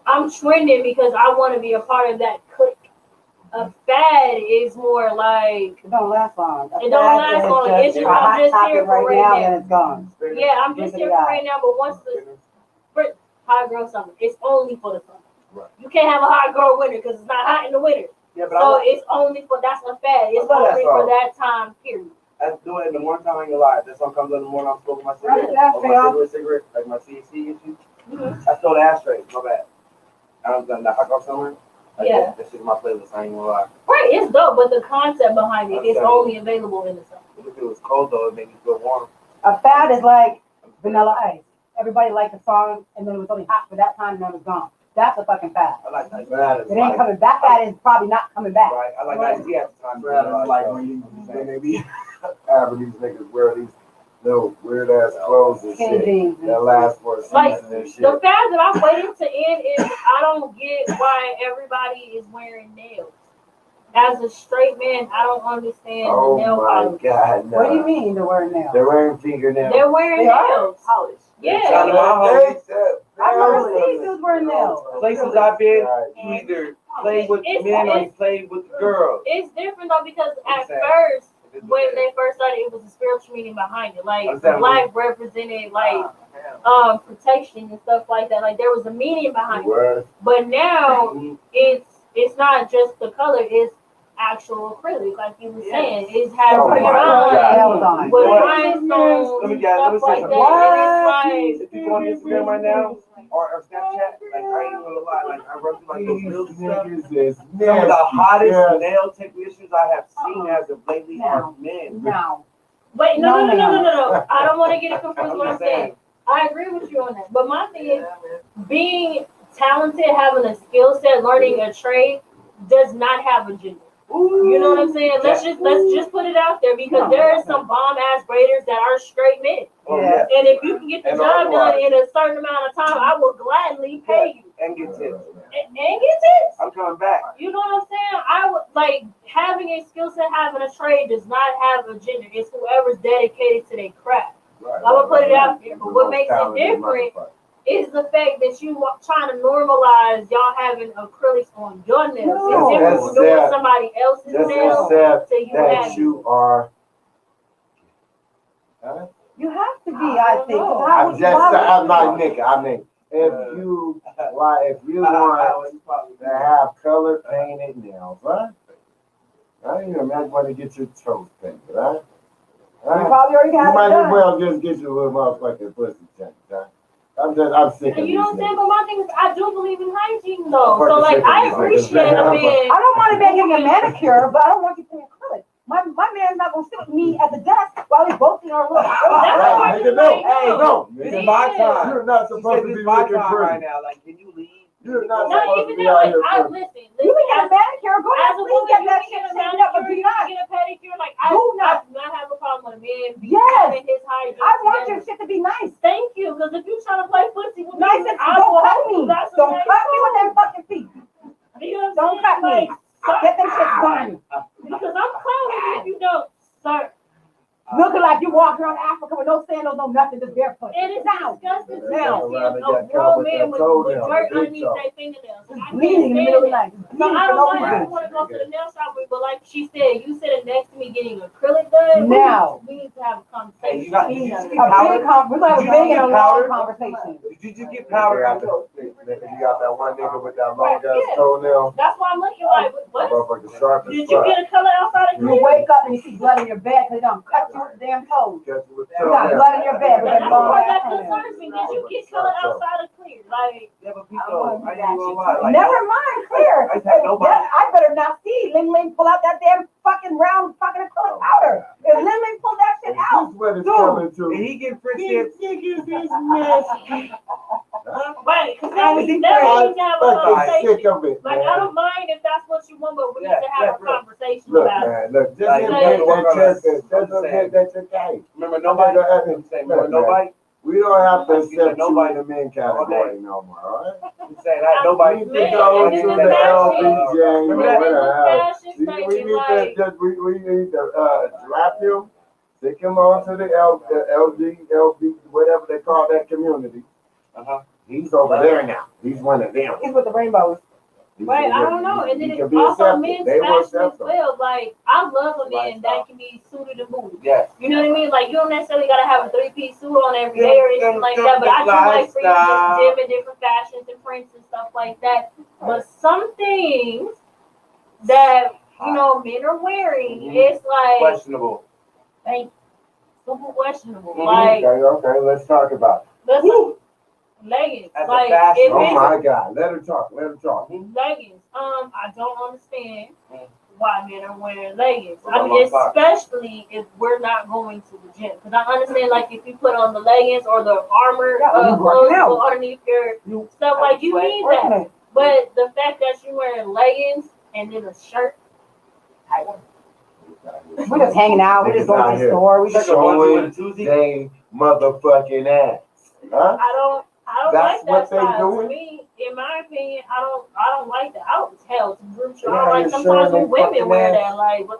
Speaker 1: I'm trending because I want to be a part of that clique. A fad is more like
Speaker 4: It don't last long.
Speaker 1: It don't last long. It's just, I'm just here for right now.
Speaker 4: And it's gone.
Speaker 1: Yeah, I'm just here for right now. But once the hot girl summer, it's only for the summer.
Speaker 2: Right.
Speaker 1: You can't have a hot girl winter because it's not hot in the winter.
Speaker 3: Yeah, but
Speaker 1: So it's only for that's a fad. It's
Speaker 3: I love that
Speaker 1: only for
Speaker 3: song.
Speaker 1: that time period.
Speaker 3: I do it in the morning time. I ain't gonna lie. That song comes on in the morning. I'm smoking my cigarette.
Speaker 4: Right,
Speaker 3: Or my cigarette, like my CHC issue. I stole the ashtray. My bad. I'm done. The hot girl summer.
Speaker 1: Yeah.
Speaker 3: That shit's my playlist. I ain't gonna lie.
Speaker 1: Right, it's dope, but the concept behind it is only available in the summer.
Speaker 3: If it was cold though, it made me feel warm.
Speaker 4: A fad is like Vanilla Ice. everybody liked the song, and then it was only hot for that time, and then it was gone. That's a fucking fad.
Speaker 3: I like that.
Speaker 2: That is
Speaker 4: It ain't coming back. That is probably not coming back.
Speaker 3: Right. I like Ice-T at the time.
Speaker 2: That's like when they be having these niggas wear these little weird ass clothes and
Speaker 4: Skinny
Speaker 2: shit
Speaker 4: jeans.
Speaker 2: that last for a season
Speaker 1: Like,
Speaker 2: and shit.
Speaker 1: The fad that I'm waiting to end is I don't get why everybody is wearing nails. As a straight man, I don't understand
Speaker 2: Oh
Speaker 1: the nail
Speaker 2: my
Speaker 1: polish.
Speaker 2: God, no.
Speaker 4: What do you mean they're wearing nails?
Speaker 2: They're wearing fingernails.
Speaker 1: They're wearing
Speaker 4: They are?
Speaker 1: nails.
Speaker 5: Polish.
Speaker 1: Yeah.
Speaker 3: Shout out to my homies.
Speaker 4: I've never seen dudes wearing nails.
Speaker 3: Places I've been,
Speaker 2: Right.
Speaker 3: you either play with
Speaker 1: It's-
Speaker 3: men or you
Speaker 1: it's-
Speaker 3: play with the girls.
Speaker 1: It's different though because at
Speaker 3: Exactly.
Speaker 1: first, when they first started, it was a spiritual meaning behind it. Like
Speaker 3: Exactly.
Speaker 1: black represented like protection and stuff like that. Like there was a meaning behind it.
Speaker 2: Word.
Speaker 1: But now it's not just the color, it's actual acrylic, like you were saying. It has
Speaker 2: Oh my God.
Speaker 4: Nails on.
Speaker 1: with
Speaker 3: What?
Speaker 1: rhinestones
Speaker 3: Let me
Speaker 1: and
Speaker 3: guess, let me
Speaker 1: stuff
Speaker 3: say
Speaker 1: like
Speaker 3: something.
Speaker 1: that. And it's
Speaker 3: If you go on Instagram right now or Snapchat, like I ain't gonna lie, like I run through like those reels and stuff.
Speaker 2: Niggas is
Speaker 3: Some of the
Speaker 2: nasty.
Speaker 3: hottest
Speaker 2: Yeah.
Speaker 3: nail technicians I have seen as of lately are men.
Speaker 4: Now,
Speaker 1: wait, no.
Speaker 4: No.
Speaker 1: I don't want to get it confused
Speaker 3: I'm
Speaker 1: what I'm
Speaker 3: just
Speaker 1: saying.
Speaker 3: saying.
Speaker 1: I agree with you on that. But my thing is, being talented, having a skill set, learning a trade does not have a gender. You know what I'm saying? Let's just put it out there because there are some bomb ass braiders that are straight men.
Speaker 3: Oh
Speaker 4: Yeah.
Speaker 3: yeah,
Speaker 1: And if you can get the
Speaker 3: And
Speaker 1: job
Speaker 3: otherwise-
Speaker 1: done in a certain amount of time, I will gladly pay you.
Speaker 3: and get tips.
Speaker 1: And get this.
Speaker 3: I'm coming back.
Speaker 1: You know what I'm saying? I would like having a skill set, having a trade does not have a gender. It's whoever's dedicated to their craft.
Speaker 2: Right,
Speaker 1: I'm gonna put it out there.
Speaker 2: The
Speaker 1: But what
Speaker 2: most
Speaker 1: makes it
Speaker 2: talented
Speaker 1: different
Speaker 2: motherfucker.
Speaker 1: is the fact that you trying to normalize y'all having acrylics on your nails.
Speaker 4: No.
Speaker 1: It's different from doing
Speaker 2: Just
Speaker 1: somebody else's
Speaker 2: Just
Speaker 1: nails
Speaker 2: accept
Speaker 1: to you
Speaker 2: that
Speaker 1: having.
Speaker 2: you are. Huh?
Speaker 4: you have to be, I think.
Speaker 1: know.
Speaker 4: How
Speaker 2: I'm
Speaker 4: would you
Speaker 2: just,
Speaker 4: bother?
Speaker 2: I'm not nigga. I mean, if you want to have color painted nails, huh? I ain't imagine want to get your toes painted, huh?
Speaker 4: You
Speaker 2: Huh?
Speaker 4: probably already
Speaker 2: You
Speaker 4: have it
Speaker 2: might as
Speaker 4: done.
Speaker 2: well just get your little motherfucking pussy checked, huh? I'm sick of
Speaker 1: And
Speaker 2: these
Speaker 1: you know what I'm saying?
Speaker 2: niggas.
Speaker 1: But my thing is, I do believe in hygiene though.
Speaker 2: Fucking
Speaker 1: So like,
Speaker 2: sick of
Speaker 1: I
Speaker 2: these niggas.
Speaker 1: appreciate a man.
Speaker 4: I don't want to be getting a manicure, but I don't want you to acrylic. My man's not gonna sit with me at the desk while we both in our little.
Speaker 1: That's
Speaker 2: Right,
Speaker 1: why
Speaker 2: nigga,
Speaker 1: you
Speaker 2: no,
Speaker 1: like,
Speaker 2: hey, no,
Speaker 3: This
Speaker 2: nigga.
Speaker 3: is my time.
Speaker 2: You're not
Speaker 3: She
Speaker 2: supposed
Speaker 3: said
Speaker 2: to
Speaker 3: this
Speaker 2: be
Speaker 3: is my
Speaker 2: looking
Speaker 3: time right
Speaker 2: pretty.
Speaker 3: now. Like, can you leave?
Speaker 2: You're not
Speaker 1: No,
Speaker 2: supposed to
Speaker 1: even
Speaker 2: be
Speaker 1: though,
Speaker 2: out
Speaker 1: like,
Speaker 2: here
Speaker 1: I
Speaker 2: pretty.
Speaker 1: listen.
Speaker 4: You can get a manicure, go
Speaker 1: As
Speaker 4: ahead,
Speaker 1: a
Speaker 4: please
Speaker 1: woman,
Speaker 4: get
Speaker 1: you
Speaker 4: that
Speaker 1: can
Speaker 4: shit
Speaker 1: get a
Speaker 4: straightened up, but
Speaker 1: manicure,
Speaker 4: do
Speaker 1: you
Speaker 4: not.
Speaker 1: can get a pedicure. Like, I
Speaker 4: Do not.
Speaker 1: do not have a problem with a man being
Speaker 4: Yes.
Speaker 1: having his hygiene.
Speaker 4: I want your
Speaker 1: together.
Speaker 4: shit to be nice.
Speaker 1: Thank you, because if you trying to play footsie with me,
Speaker 4: Nice and
Speaker 1: I
Speaker 4: don't
Speaker 1: will
Speaker 4: cut
Speaker 1: help you.
Speaker 4: me.
Speaker 1: That's
Speaker 4: Don't
Speaker 1: what
Speaker 4: cut me with them fucking feet.
Speaker 1: You know what I'm
Speaker 4: Don't
Speaker 1: saying?
Speaker 4: cut me.
Speaker 1: Like,
Speaker 4: Get them shit done.
Speaker 1: because I'm clowning if you don't, sir.
Speaker 4: Looking like you walking around Africa with no sandals, no nothing, just barefoot.
Speaker 1: And it's
Speaker 4: Down.
Speaker 1: disgusting to
Speaker 2: Now,
Speaker 1: see
Speaker 2: rather
Speaker 1: a
Speaker 2: get
Speaker 1: grown
Speaker 2: caught with
Speaker 1: man
Speaker 2: that
Speaker 1: with
Speaker 2: toenail,
Speaker 1: dirt
Speaker 2: the big
Speaker 1: underneath
Speaker 2: toe.
Speaker 1: their fingernails. And I can't
Speaker 4: Bleeding in the middle of the
Speaker 1: stand
Speaker 4: night.
Speaker 1: it. No,
Speaker 4: Bleeding
Speaker 1: I
Speaker 4: for
Speaker 1: don't
Speaker 4: no
Speaker 1: mind. I
Speaker 4: reason.
Speaker 1: don't want to go to the nail shop with, but like she said, you sitting next to me getting acrylic done.
Speaker 4: Now.
Speaker 1: We need to have a
Speaker 3: Hey,
Speaker 1: conversation.
Speaker 3: you got, did you just
Speaker 4: A
Speaker 3: get powder?
Speaker 4: big we're gonna have a
Speaker 3: Did you
Speaker 4: big
Speaker 3: get
Speaker 4: and a long
Speaker 3: powder?
Speaker 4: conversation.
Speaker 3: Did you get powder out there?
Speaker 2: You got that one nigga with that long ass toenail.
Speaker 1: That's why I'm looking like, what?
Speaker 2: Motherfucking sharp as
Speaker 1: Did you
Speaker 2: fuck.
Speaker 1: get a color outside of
Speaker 4: You
Speaker 1: clear?
Speaker 4: wake up and you see blood in your bed because they don't cut you with the damn toes.
Speaker 2: Catch you with
Speaker 4: You got
Speaker 2: toenail.
Speaker 4: blood in your bed with
Speaker 1: That's
Speaker 4: that
Speaker 1: the
Speaker 4: long
Speaker 1: part
Speaker 4: ass
Speaker 1: that
Speaker 4: toenail.
Speaker 1: concerns me. Did you get color outside of clear? Like,
Speaker 3: Yeah, but people, I ain't even gonna lie. Like,
Speaker 4: Never mind, clear.
Speaker 3: I just had nobody.
Speaker 4: I better not see Ling Ling pull out that damn fucking round fucking acrylic powder. If Ling Ling pull that shit
Speaker 2: This
Speaker 4: out,
Speaker 2: is what it's
Speaker 4: Dude.
Speaker 2: coming
Speaker 3: Did
Speaker 2: to.
Speaker 3: he get French
Speaker 2: These
Speaker 3: tips?
Speaker 2: niggas is nasty. Huh?
Speaker 1: right, because
Speaker 4: I
Speaker 1: now we
Speaker 4: think
Speaker 1: need to have a
Speaker 2: I'm fucking
Speaker 1: conversation.
Speaker 2: sick of it,
Speaker 1: Like, I
Speaker 2: man.
Speaker 1: don't mind if that's what you want, but we need
Speaker 3: Yeah,
Speaker 1: to have a
Speaker 3: yeah,
Speaker 1: conversation
Speaker 2: Look,
Speaker 1: about it.
Speaker 2: man, look, just
Speaker 3: Like,
Speaker 2: admit
Speaker 1: you
Speaker 2: that
Speaker 3: work on
Speaker 2: you're
Speaker 3: us.
Speaker 2: just
Speaker 3: I'm saying.
Speaker 2: admit that you're gay.
Speaker 3: Remember nobody?
Speaker 2: Look,
Speaker 3: I'm saying, remember
Speaker 2: look, man,
Speaker 3: nobody?
Speaker 2: we don't have to
Speaker 3: You said
Speaker 2: accept you
Speaker 3: nobody.
Speaker 2: in the men category no more, all right?
Speaker 3: I'm saying that nobody.
Speaker 2: We need to go
Speaker 1: Man,
Speaker 2: to
Speaker 1: it's
Speaker 2: the
Speaker 1: a fashion.
Speaker 2: LBJ,
Speaker 3: Remember
Speaker 1: It's
Speaker 3: that?
Speaker 1: a fashion
Speaker 2: We
Speaker 1: statement,
Speaker 2: need
Speaker 1: like,
Speaker 2: to we need to draft him, stick him on to the LG, LB, whatever they call that community.
Speaker 3: Uh-huh.
Speaker 2: He's over there now. He's one of them.
Speaker 4: he's with the rainbows.
Speaker 2: He's
Speaker 1: right, I
Speaker 2: over-
Speaker 1: don't know. And then
Speaker 2: he can
Speaker 1: it's
Speaker 2: be
Speaker 1: also
Speaker 2: accepted.
Speaker 1: men's
Speaker 2: They will
Speaker 1: fashion as
Speaker 2: accept him.
Speaker 1: well. Like, I love a man
Speaker 3: Lifestyle.
Speaker 1: that can be suited and booted.
Speaker 3: Yes.
Speaker 1: You know what I mean? Like, you don't necessarily gotta have a three-piece suit on every day or anything like that. But I do like for you to
Speaker 3: Lifestyle.
Speaker 1: just dim in different fashions and prints and stuff like that. But some things that you know men are wearing,
Speaker 3: Mhm.
Speaker 1: it's like
Speaker 3: Questionable.
Speaker 1: super questionable.
Speaker 3: Mhm.
Speaker 1: Like,
Speaker 2: Okay, let's talk about it.
Speaker 1: listen, leggings.
Speaker 3: As a
Speaker 1: Like,
Speaker 3: fashion.
Speaker 1: if
Speaker 2: Oh
Speaker 1: it's
Speaker 2: my God, let her talk.
Speaker 1: leggings, I don't understand why men are wearing leggings.
Speaker 3: What
Speaker 1: I
Speaker 3: about
Speaker 1: mean,
Speaker 3: my box?
Speaker 1: especially if we're not going to the gym. Because I understand, like, if you put on the leggings or the armor
Speaker 4: Yeah, when you
Speaker 1: clothes
Speaker 4: working out.
Speaker 1: underneath your
Speaker 4: You
Speaker 1: stuff, like, you
Speaker 5: sweat.
Speaker 1: need that.
Speaker 4: working it.
Speaker 1: But the fact that you're wearing leggings and then a shirt,
Speaker 4: We're just hanging out. We're just going to the store. We just
Speaker 2: Showing
Speaker 3: Tuesday.
Speaker 2: they motherfucking ass. Huh?
Speaker 1: I don't
Speaker 2: That's
Speaker 1: like that
Speaker 2: what they
Speaker 1: style.
Speaker 2: doing?
Speaker 1: To me, in my opinion, I don't like that. I don't tell to group show. I
Speaker 2: Yeah,
Speaker 1: don't like
Speaker 2: you're
Speaker 1: sometimes
Speaker 2: showing
Speaker 1: when women
Speaker 2: they
Speaker 1: wear
Speaker 2: fucking
Speaker 1: that, like, but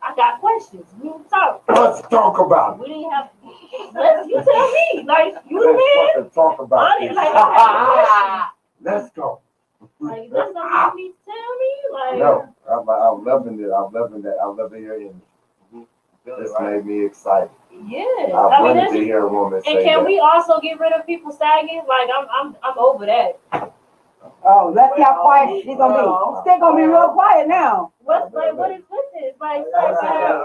Speaker 1: I got questions. We can talk.
Speaker 2: Let's talk about it.
Speaker 1: We didn't have. You tell me. Like, you the
Speaker 2: Let's
Speaker 1: man.
Speaker 2: fucking talk about
Speaker 1: I
Speaker 2: this.
Speaker 1: didn't like that.
Speaker 2: Let's go.
Speaker 1: Like, that's something you need to tell me. Like,
Speaker 2: No, I'm loving it. I'm loving that. I'm loving your energy. This made me excited.
Speaker 1: yeah.
Speaker 2: I
Speaker 1: I mean,
Speaker 2: wanted
Speaker 1: that's
Speaker 2: to hear a woman
Speaker 1: and
Speaker 2: say
Speaker 1: can
Speaker 2: that.
Speaker 1: we also get rid of people sagging? Like, I'm over that.
Speaker 4: Oh, let's see how quiet she's gonna be. Stick gonna be real quiet now.
Speaker 1: What is with this? Like,
Speaker 2: I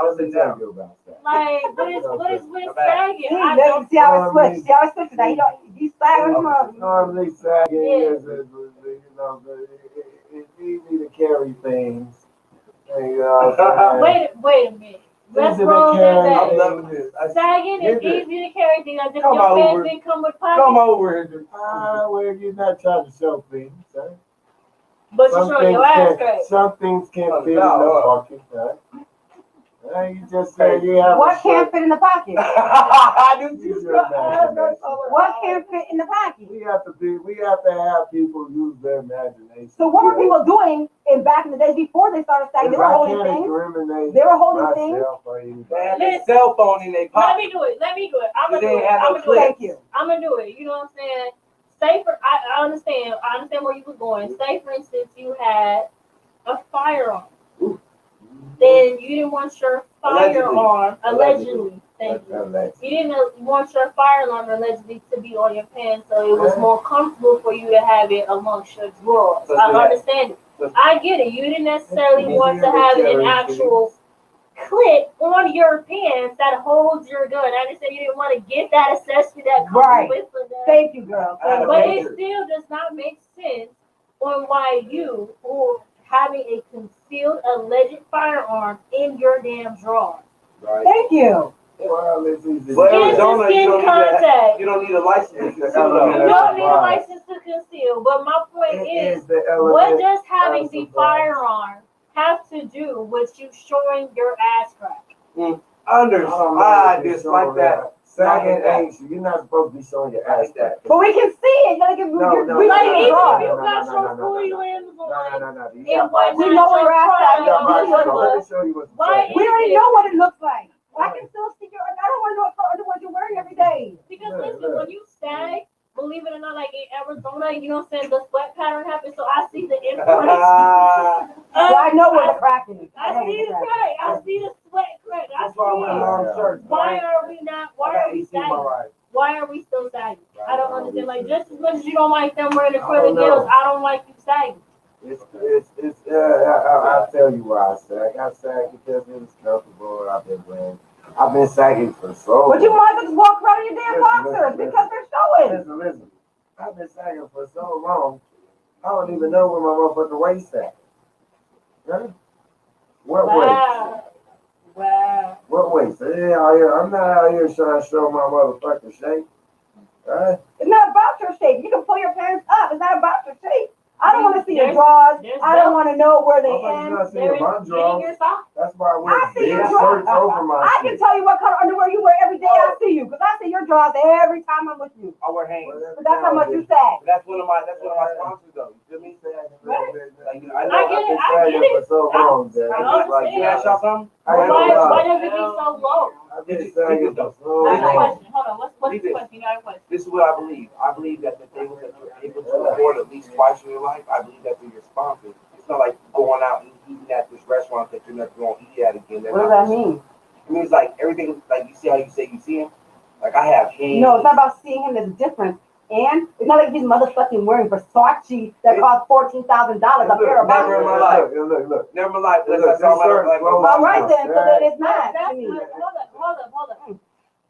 Speaker 2: was tell you about that.
Speaker 1: like, what is with sagging?
Speaker 4: See,
Speaker 1: I
Speaker 4: let's
Speaker 1: don't.
Speaker 4: see how it switches. See how it switches. Now he's sagging him up.
Speaker 2: Normally sagging
Speaker 1: Yeah.
Speaker 2: is, it's easy to carry things. You know what I'm saying?
Speaker 1: Wait a minute. Let's
Speaker 2: Easy to
Speaker 1: roll
Speaker 2: carry
Speaker 1: that
Speaker 3: I'm
Speaker 1: back.
Speaker 3: loving this.
Speaker 1: Sagging is
Speaker 2: Is it?
Speaker 1: easy to carry things. As if
Speaker 3: Come
Speaker 1: your pants
Speaker 3: over.
Speaker 1: didn't come with
Speaker 3: Come
Speaker 1: pockets.
Speaker 3: over here.
Speaker 2: Well, you're not trying to show things, huh?
Speaker 1: But you're showing your ass crack.
Speaker 2: Some things can't
Speaker 3: Oh,
Speaker 2: fit in
Speaker 3: no.
Speaker 2: the pocket, huh? You just said you have
Speaker 4: What
Speaker 2: a
Speaker 4: can't
Speaker 2: shirt.
Speaker 4: fit in the pocket?
Speaker 3: I do
Speaker 2: Use
Speaker 3: too.
Speaker 2: your imagination.
Speaker 4: What can't fit in the pocket?
Speaker 2: We have to have people use their imagination.
Speaker 4: So what were people doing back in the days before they started sagging? They were
Speaker 2: I
Speaker 4: holding
Speaker 2: can't
Speaker 4: things.
Speaker 2: incriminate
Speaker 4: They were holding things.
Speaker 2: myself or anybody.
Speaker 3: They had their cell phone in their
Speaker 1: Let
Speaker 3: pocket.
Speaker 1: me do it. I'm
Speaker 3: They
Speaker 1: gonna do
Speaker 3: didn't
Speaker 1: it.
Speaker 3: have no
Speaker 1: I'm gonna do it.
Speaker 4: Thank you.
Speaker 1: I'm gonna do it. You know what I'm saying? Say for I understand where you were going. Say for instance you had a firearm. Then you didn't want your firearm allegedly. Thank you.
Speaker 2: Allegedly.
Speaker 1: You didn't want your firearm allegedly to be on your pants, so it was more comfortable for you to have it amongst your drawers.
Speaker 3: So
Speaker 1: I
Speaker 3: yeah.
Speaker 1: understand it. I get it. You didn't necessarily want to have an actual clip on your pants that holds your gun. I understand you didn't want to get that accessory that comes
Speaker 4: Right.
Speaker 1: with the gun.
Speaker 4: Thank you, girl. Thank
Speaker 1: But
Speaker 4: you.
Speaker 1: it still does not make sense on why you or having a concealed alleged firearm in your damn drawer.
Speaker 3: Right.
Speaker 4: Thank you.
Speaker 2: Well, it's easy.
Speaker 3: But
Speaker 1: Skin to
Speaker 3: Arizona,
Speaker 1: skin contact.
Speaker 3: you don't need a license to
Speaker 1: You
Speaker 3: conceal them.
Speaker 1: don't need a license to conceal. But my point is,
Speaker 2: the
Speaker 1: what
Speaker 2: element
Speaker 1: does having
Speaker 2: of
Speaker 1: the
Speaker 2: surprise.
Speaker 1: firearm have to do with you showing your ass crack?
Speaker 3: I dislike that.
Speaker 2: Sagging ain't, you're not supposed to be showing your ass back.
Speaker 4: But we can see it. You can
Speaker 2: No,
Speaker 4: we
Speaker 1: Like,
Speaker 4: see
Speaker 1: even
Speaker 4: it
Speaker 1: if
Speaker 4: draw.
Speaker 1: you
Speaker 2: no,
Speaker 1: got
Speaker 2: no,
Speaker 1: your
Speaker 2: no, no,
Speaker 1: fully
Speaker 2: no.
Speaker 1: limbs
Speaker 2: No,
Speaker 1: on,
Speaker 2: no, no. You
Speaker 1: it
Speaker 2: got
Speaker 1: was
Speaker 2: my
Speaker 4: We know where your ass at.
Speaker 2: You got my
Speaker 1: You
Speaker 2: shirt
Speaker 1: know
Speaker 2: on.
Speaker 1: what?
Speaker 2: Let me show you what's
Speaker 1: Why
Speaker 2: sagging.
Speaker 4: We already know what it looks like. I can still see your. I don't want to know what color underwear you're wearing every day.
Speaker 1: Because
Speaker 2: Look,
Speaker 1: listen,
Speaker 2: look.
Speaker 1: when you sag, believe it or not, like in Arizona, you know what I'm saying, the sweat pattern happens, so I see the influence.
Speaker 4: So I know where the crack is.
Speaker 1: I
Speaker 4: know where
Speaker 1: see
Speaker 4: the
Speaker 1: the crack. I see the sweat crack. I
Speaker 3: That's why I wear
Speaker 1: see it.
Speaker 3: long shirts.
Speaker 1: Why are we not? Why are we sagging?
Speaker 3: Right.
Speaker 1: Why are we still sagging? I don't understand. Like, just as much as you don't like them wearing
Speaker 2: I
Speaker 1: acrylic
Speaker 2: don't know.
Speaker 1: heels, I don't like you sagging.
Speaker 2: I'll tell you why I sag. I sag because it was comfortable. I've been sagging for so long.
Speaker 4: But you might as well just walk around in your damn boxers
Speaker 2: Listen.
Speaker 4: because they're showing.
Speaker 2: Listen. I've been sagging for so long, I don't even know where my motherfucking waist at. Huh? What waist?
Speaker 1: Wow.
Speaker 2: What waist? I'm not out here trying to show my motherfucking shape. Huh?
Speaker 4: It's not about your shape. You can pull your pants up. It's not about your shape. I don't want to see your
Speaker 1: There's-
Speaker 4: drawers.
Speaker 1: there's
Speaker 4: I don't want to know where they
Speaker 2: I'm
Speaker 4: end.
Speaker 2: not seeing my
Speaker 1: Getting
Speaker 2: drawers.
Speaker 1: your socks.
Speaker 2: That's why I wear
Speaker 4: I see
Speaker 2: big
Speaker 4: your drawers.
Speaker 2: shirts over my
Speaker 4: I can
Speaker 2: shit.
Speaker 4: tell you what color underwear you wear every day. I see you because I see your drawers every time I'm with you.
Speaker 3: I wear hangs.
Speaker 4: But that's how much you sag.
Speaker 3: That's one of my sponsors though. You feel me? Like, I know.
Speaker 1: I get it. I get it.
Speaker 2: For so long, Dad.
Speaker 1: I
Speaker 2: It's like,
Speaker 1: understand.
Speaker 3: Can I ask y'all something?
Speaker 2: I ain't
Speaker 1: Why
Speaker 2: gonna lie.
Speaker 1: does it be so low?
Speaker 2: I've been sagging for so
Speaker 1: That's a
Speaker 2: long.
Speaker 1: question. Hold on. What's the question? You got a question?
Speaker 3: This is what I believe. I believe that the things that you're able to afford at least twice in your life, I believe that through your sponsors. It's not like going out and eating at this restaurant that you're never going to eat at again.
Speaker 4: What does that mean?
Speaker 3: It means like everything, like you see how you say you see him? Like I have hands.
Speaker 4: No, it's not about seeing him. There's a difference. And it's not like he's motherfucking wearing Versace that costs $14,000 a pair of
Speaker 3: Never in
Speaker 4: boxers.
Speaker 3: my life.
Speaker 2: Look.
Speaker 3: Never in my life.
Speaker 2: Look,
Speaker 3: Unless I saw
Speaker 2: this shirt
Speaker 3: my
Speaker 2: close.
Speaker 3: life.
Speaker 4: All right then, so then it's not
Speaker 1: That's
Speaker 4: to me.
Speaker 1: hold up.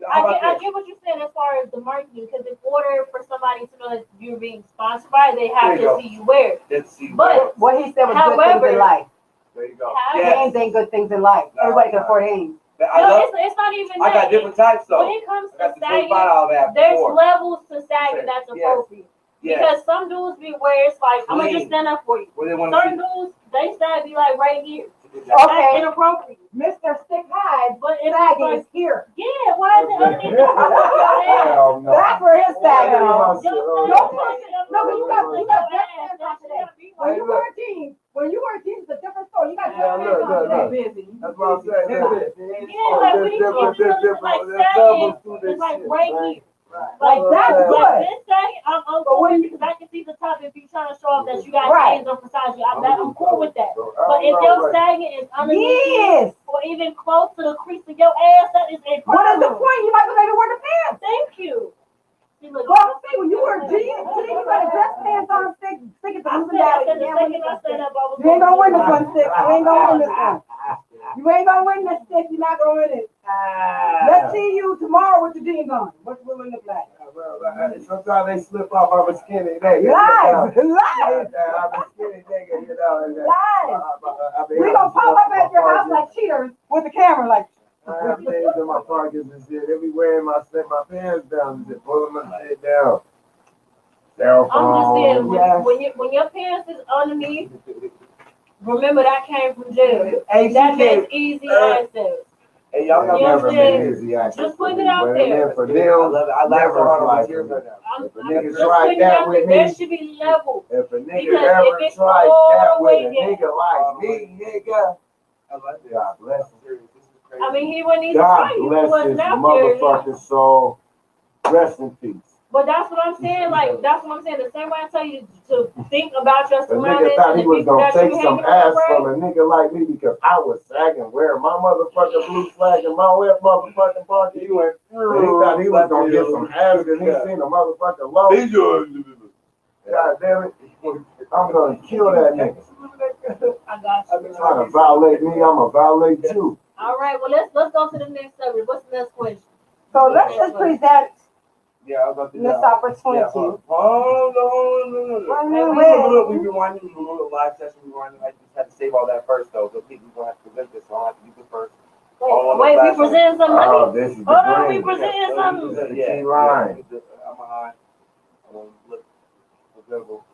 Speaker 3: How about
Speaker 1: I
Speaker 3: this?
Speaker 1: get what you're saying as far as the marketing, because in order for somebody to know that you're being sponsored by, they have
Speaker 3: There you
Speaker 1: to
Speaker 3: go.
Speaker 1: see you wear it.
Speaker 3: Let's see.
Speaker 1: But
Speaker 4: What he said was good things
Speaker 1: However-
Speaker 4: in life.
Speaker 3: There you go.
Speaker 1: How-
Speaker 3: Yes.
Speaker 4: Hanes ain't good things in life. Everybody can afford Hanes.
Speaker 3: I
Speaker 1: no,
Speaker 3: love.
Speaker 1: it's not even
Speaker 3: I
Speaker 1: that.
Speaker 3: got different types
Speaker 1: When
Speaker 3: though.
Speaker 1: it comes
Speaker 3: I
Speaker 1: to
Speaker 3: got the
Speaker 1: sagging,
Speaker 3: $25 app
Speaker 1: there's
Speaker 3: before.
Speaker 1: levels to sagging that's
Speaker 3: Yes.
Speaker 1: appropriate.
Speaker 3: Yes.
Speaker 1: Because some dudes be where it's like, I'm gonna just stand up for you.
Speaker 3: Well, they want
Speaker 1: Certain
Speaker 3: to
Speaker 1: dudes, they sag be like right here.
Speaker 3: see.
Speaker 1: That's
Speaker 4: Okay.
Speaker 1: inappropriate.
Speaker 4: Mr. Sticc Hyde,
Speaker 1: But if
Speaker 4: sagging
Speaker 1: it's
Speaker 4: is here.
Speaker 1: yeah, why is it underneath your ass?
Speaker 2: Hell no.
Speaker 4: That's where his sagging is. No, but you got dress pants on today. When you wear jeans, it's a different story. You got dress pants on today.
Speaker 5: Busy.
Speaker 2: That's what I'm saying.
Speaker 1: Yeah, like when you
Speaker 2: Different,
Speaker 1: feel
Speaker 2: different,
Speaker 1: like
Speaker 2: there's
Speaker 1: sagging,
Speaker 2: levels to this
Speaker 1: it's like
Speaker 2: shit,
Speaker 1: right
Speaker 2: man.
Speaker 1: here. Like
Speaker 4: That's
Speaker 1: like
Speaker 4: good.
Speaker 1: this sagging, I'm cool with it because I can see the top if you're trying to show off that you got
Speaker 4: Right.
Speaker 1: hands on beside you. I'm cool with that.
Speaker 2: I
Speaker 1: But
Speaker 2: don't
Speaker 1: if
Speaker 2: know,
Speaker 1: your
Speaker 2: like,
Speaker 1: sagging is underneath you,
Speaker 4: Yes.
Speaker 1: or even close to the crease of your ass, that is a
Speaker 4: What is the
Speaker 1: problem.
Speaker 4: point? You might as well maybe wear the pants.
Speaker 1: Thank you. See, look,
Speaker 4: Well, I'm saying, when you wear jeans, today you got a dress pants on, stick it to
Speaker 1: I
Speaker 4: losing
Speaker 1: said
Speaker 4: down.
Speaker 1: the second I stand up, I was
Speaker 4: You ain't gonna win this
Speaker 1: going
Speaker 4: one, Stick. You ain't gonna win this one. You ain't gonna win this, Stick. You're not gonna win it. Let's see you tomorrow with your jeans on. What will it look like?
Speaker 2: Sometimes they slip off. I'm a skinny nigga.
Speaker 4: Live, live,
Speaker 2: I'm a skinny nigga, you know. And,
Speaker 4: live. We gonna pop up at your house like cheaters with the camera, like.
Speaker 2: I have things in my pockets and shit. They be wearing my pants down and just pulling my shit down. Cell
Speaker 1: I'm just saying,
Speaker 2: phone.
Speaker 4: Yes.
Speaker 1: when your pants is underneath, remember that came from jail.
Speaker 3: Hey,
Speaker 1: That
Speaker 3: CJ,
Speaker 1: makes easy access.
Speaker 3: Hey, y'all got
Speaker 1: You know what
Speaker 2: Never
Speaker 1: I'm
Speaker 2: been
Speaker 1: saying?
Speaker 2: easy, actually.
Speaker 1: Just putting it out
Speaker 2: But
Speaker 1: there.
Speaker 2: then for
Speaker 3: I
Speaker 2: them,
Speaker 3: love it. I laugh
Speaker 2: never
Speaker 3: so hard on
Speaker 2: fly
Speaker 3: my
Speaker 2: for
Speaker 3: tears
Speaker 2: me.
Speaker 3: right now.
Speaker 1: I'm
Speaker 2: If a
Speaker 1: just
Speaker 2: nigga
Speaker 1: putting
Speaker 2: tried
Speaker 1: it
Speaker 2: that
Speaker 1: out
Speaker 2: with
Speaker 1: there. There
Speaker 2: me,
Speaker 1: should be levels.
Speaker 2: if a nigga
Speaker 1: Because
Speaker 2: ever
Speaker 1: if it's
Speaker 2: tried
Speaker 1: all
Speaker 2: that
Speaker 1: the
Speaker 2: with
Speaker 1: way
Speaker 2: a
Speaker 1: down-
Speaker 2: nigga like me, nigga,
Speaker 3: I like it.
Speaker 2: God bless him.
Speaker 3: This is crazy.
Speaker 1: I mean, he wouldn't even
Speaker 2: God
Speaker 1: try you. He
Speaker 2: bless his
Speaker 1: wasn't out there.
Speaker 2: motherfucking soul. Rest in peace.
Speaker 1: But that's what I'm saying. Like, that's what I'm saying. The same way I tell you to think about your
Speaker 2: The
Speaker 1: surroundings
Speaker 2: nigga thought
Speaker 1: and
Speaker 2: he
Speaker 1: the
Speaker 2: was
Speaker 1: people
Speaker 2: gonna
Speaker 1: that
Speaker 2: take
Speaker 1: you
Speaker 2: some
Speaker 1: hanging
Speaker 2: ass
Speaker 1: around.
Speaker 2: from a nigga like me because I was sagging, wearing my motherfucking blue flag and my wet motherfucking party. He went, and he thought he was gonna get some ass because he seen a motherfucking low. God damn it. I'm gonna kill that nigga.
Speaker 1: I got you.
Speaker 2: Trying to violate me, I'm gonna violate you.
Speaker 1: All right. Well, let's go to the next subject. What's the next question?
Speaker 4: So let's just present
Speaker 3: Yeah, I was about to do
Speaker 4: this
Speaker 3: that.
Speaker 4: opportunity.
Speaker 3: Yeah, no.
Speaker 4: Well,
Speaker 3: We rewinded, we do a little live session, rewinding. I just had to save all that first, though. So people gonna have to present this, so I'll have to do this first.
Speaker 1: Wait, we presenting something?
Speaker 2: Oh, this is the
Speaker 1: Hold on, we
Speaker 2: green.
Speaker 1: presenting something.
Speaker 2: The key line.
Speaker 3: I'm behind. I'm gonna look presentable.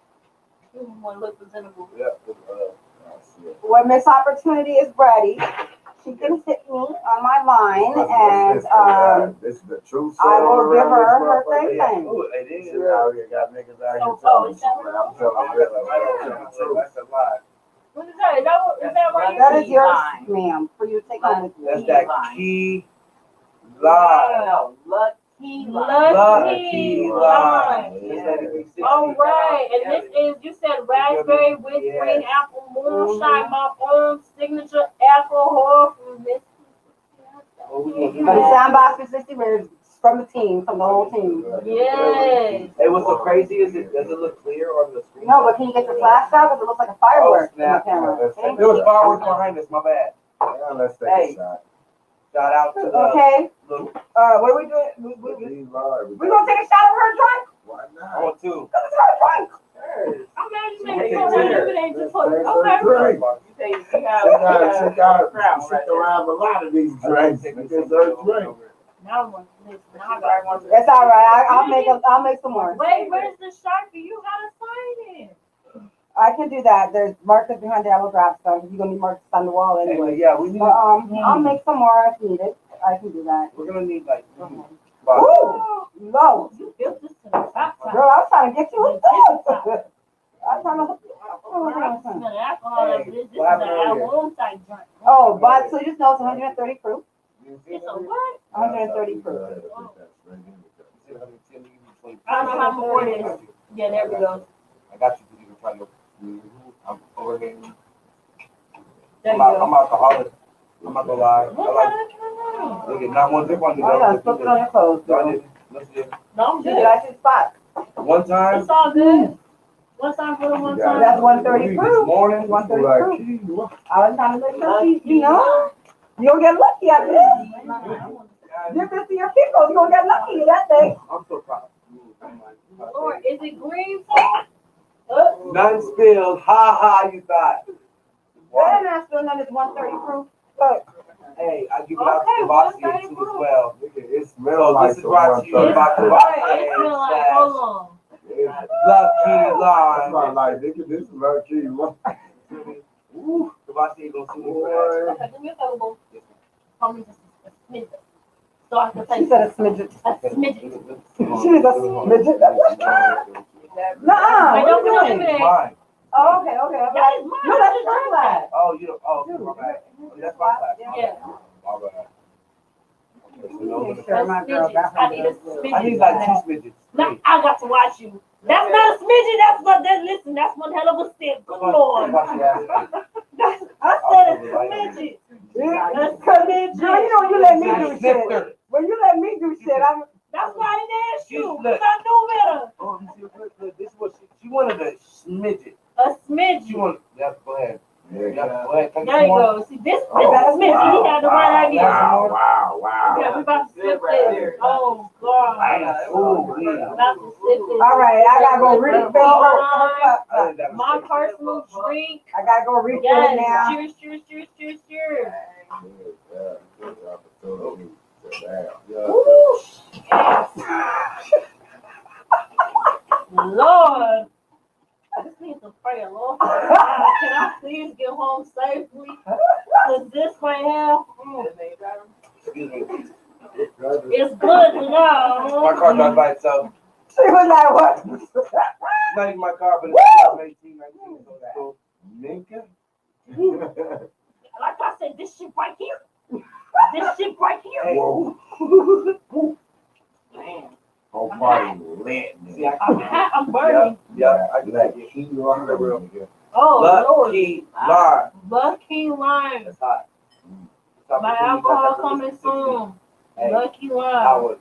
Speaker 1: Want to look presentable.
Speaker 3: Yeah.
Speaker 4: When Miss Opportunity is ready, she can hit me on my line, and
Speaker 2: This is the truth.
Speaker 4: I will give her her
Speaker 3: Yeah.
Speaker 4: thing.
Speaker 3: Oh, it is.
Speaker 2: Shit out here, got niggas out here
Speaker 1: Oh,
Speaker 2: telling
Speaker 1: is that
Speaker 2: me,
Speaker 1: what
Speaker 2: I'm telling you,
Speaker 3: That's a lie.
Speaker 1: What is that? Is that right?
Speaker 4: That is yours, ma'am, for you to take home with you.
Speaker 3: That's that key lie.
Speaker 5: Lucky
Speaker 3: Lucky lie.
Speaker 1: All right, and this is, you said raspberry with green apple moonshine, my own signature alcohol from Miss.
Speaker 4: The soundbox is 60 minutes from the team, from the whole team.
Speaker 1: Yes.
Speaker 3: Hey, what's so crazy is it, does it look clear on the screen?
Speaker 4: No, but can you get the flash out? Because it looks like a firework in the
Speaker 3: snap.
Speaker 4: camera.
Speaker 3: There was fireworks behind us, my bad.
Speaker 2: Yeah, let's take
Speaker 3: Hey.
Speaker 2: a shot.
Speaker 3: Shout out to the
Speaker 4: Okay,
Speaker 3: little,
Speaker 4: what are we doing? We gonna take a shot of her drink?
Speaker 2: Why
Speaker 3: I
Speaker 2: not?
Speaker 3: want two.
Speaker 4: Cause it's her drink.
Speaker 1: I'm mad you
Speaker 3: Take
Speaker 1: made
Speaker 3: it
Speaker 1: it
Speaker 3: there.
Speaker 1: it ain't just
Speaker 2: Let's take
Speaker 1: okay.
Speaker 2: some drink.
Speaker 5: You say you
Speaker 2: She
Speaker 5: have
Speaker 2: got
Speaker 5: crown
Speaker 2: she
Speaker 5: right
Speaker 2: can have a lot of these drinks because her drink.
Speaker 1: Now I want this. Now I got one.
Speaker 4: That's all right. I'll make some more.
Speaker 1: Wait, where's the Sharpie? You gotta sign it.
Speaker 4: I can do that. There's markers behind the yellow drop stuff. You're gonna need markers on the wall
Speaker 3: Anyway,
Speaker 4: anyway.
Speaker 3: yeah, we need,
Speaker 4: But I'll make some more if needed. I can do that.
Speaker 3: we're gonna need like,
Speaker 4: Woo! Low.
Speaker 1: You built this to the top.
Speaker 4: Girl, I was trying to get you hooked up. I'm trying to hook you up.
Speaker 1: The alcohol of this is
Speaker 3: what happened
Speaker 1: an
Speaker 3: earlier?
Speaker 1: alcohol type drink.
Speaker 4: Oh, but so you just know it's 130 proof.
Speaker 1: It's a what?
Speaker 4: 130 proof.
Speaker 1: I don't know how much it is. Yeah, there we go.
Speaker 3: I got you, you can try to, I'm over here.
Speaker 1: There
Speaker 3: I'm
Speaker 1: you go.
Speaker 3: alcoholic. I'm not gonna lie. I
Speaker 1: What
Speaker 3: like,
Speaker 1: the
Speaker 3: look at, not one drip on the
Speaker 4: Oh yeah, put it on your clothes,
Speaker 3: No, I
Speaker 4: girl.
Speaker 3: didn't. Let's do it.
Speaker 1: No, I'm
Speaker 4: Did
Speaker 1: good.
Speaker 4: I see the spot?
Speaker 3: One time,
Speaker 1: It's all good. One time for the one time.
Speaker 4: That's 130
Speaker 3: this
Speaker 4: proof.
Speaker 3: morning,
Speaker 4: 130 proof. I was trying to make sure you know, you don't get lucky out of this. Give this to your people. You're gonna get lucky that day.
Speaker 3: I'm so proud.
Speaker 1: Lord, is it green tea?
Speaker 3: None spilled. Ha ha, you thought.
Speaker 4: That not still none is 130 proof. Look.
Speaker 3: Hey, I give it out
Speaker 1: Okay,
Speaker 3: to Kavasi too
Speaker 1: 130
Speaker 3: as
Speaker 1: proof.
Speaker 3: well.
Speaker 2: It
Speaker 3: So
Speaker 2: smells like
Speaker 3: this is brought to you
Speaker 2: some
Speaker 3: by
Speaker 1: Right, it smells like,
Speaker 3: Kavasi.
Speaker 1: hold on.
Speaker 3: Lucky Line.
Speaker 2: like this is lucky.
Speaker 3: Ooh, Kavasi ain't gonna see me for
Speaker 2: Boy.
Speaker 1: Okay, do me a favor, boo. Call me just a smidget. So I can
Speaker 4: She
Speaker 1: say
Speaker 4: said a smidget.
Speaker 1: a smidget.
Speaker 4: She is a smidget. Nuh-uh.
Speaker 1: Wait,
Speaker 4: What
Speaker 1: don't put
Speaker 4: you
Speaker 1: no
Speaker 4: doing?
Speaker 1: limit in.
Speaker 3: Mine.
Speaker 4: Oh, okay, okay.
Speaker 1: That is mine.
Speaker 4: No, that's your glass.
Speaker 3: Oh, you don't. Oh,
Speaker 4: Dude,
Speaker 3: my bad. That's my class.
Speaker 1: Yeah.
Speaker 3: My bad. Okay, so no
Speaker 4: Make
Speaker 3: limit.
Speaker 4: sure my girl got her
Speaker 1: I need a
Speaker 4: little-
Speaker 1: smidget.
Speaker 3: I need like 2 smidgets.
Speaker 1: No, I got to watch you. That's not a smidget. That's what. Listen, that's one hell of a step. Good lord.
Speaker 3: Kavasi asked me.
Speaker 1: I said a smidget. A smidget.
Speaker 4: Girl, you know you let me do shit.
Speaker 3: Snifter.
Speaker 4: When you let me do shit, I'm.
Speaker 1: That's why I didn't ask you.
Speaker 3: She's
Speaker 1: Because I knew better.
Speaker 3: Oh, you see, look, this is what she wanted a smidget.
Speaker 1: A
Speaker 3: She
Speaker 1: smidget.
Speaker 3: wanted, yeah, go ahead.
Speaker 2: Yeah,
Speaker 3: Yeah, go ahead. Take
Speaker 1: There you
Speaker 3: one.
Speaker 1: go. See, this is
Speaker 2: Oh,
Speaker 1: a smidget. He had the right idea.
Speaker 2: Wow.
Speaker 1: Yeah, we about to sip this. Oh, God.
Speaker 3: Ooh, yeah.
Speaker 1: About to sip this.
Speaker 4: All right, I gotta go refill her cup.
Speaker 3: I didn't have a
Speaker 1: My
Speaker 3: smidget.
Speaker 1: personal drink.
Speaker 4: I gotta go refill it
Speaker 1: Yes.
Speaker 4: now.
Speaker 1: Cheers, cheers, cheers, cheers, cheers.
Speaker 3: Yeah.
Speaker 1: Woo, yes. Lord. I just need to pray, Lord. Can I please get home safely? Because this right here,
Speaker 3: Excuse me.
Speaker 1: it's good now.
Speaker 3: My car drives by itself.
Speaker 4: She was like, what?
Speaker 3: It's not even my car, but it's 2018, 19, so that's cool.
Speaker 1: Like I said, this shit right here. This shit right here.
Speaker 2: Whoa.
Speaker 1: Man,
Speaker 2: Whole party lit.
Speaker 3: See, I
Speaker 1: I'm hot, I'm burning.
Speaker 3: Yeah, I
Speaker 2: Like,
Speaker 3: can
Speaker 2: he on the real.
Speaker 1: Oh, Lord.
Speaker 3: Lucky Line.
Speaker 1: Lucky Lime.
Speaker 3: That's hot.
Speaker 1: My alcohol coming soon.
Speaker 3: Hey,
Speaker 1: Lucky
Speaker 3: I
Speaker 1: Lime.
Speaker 3: would.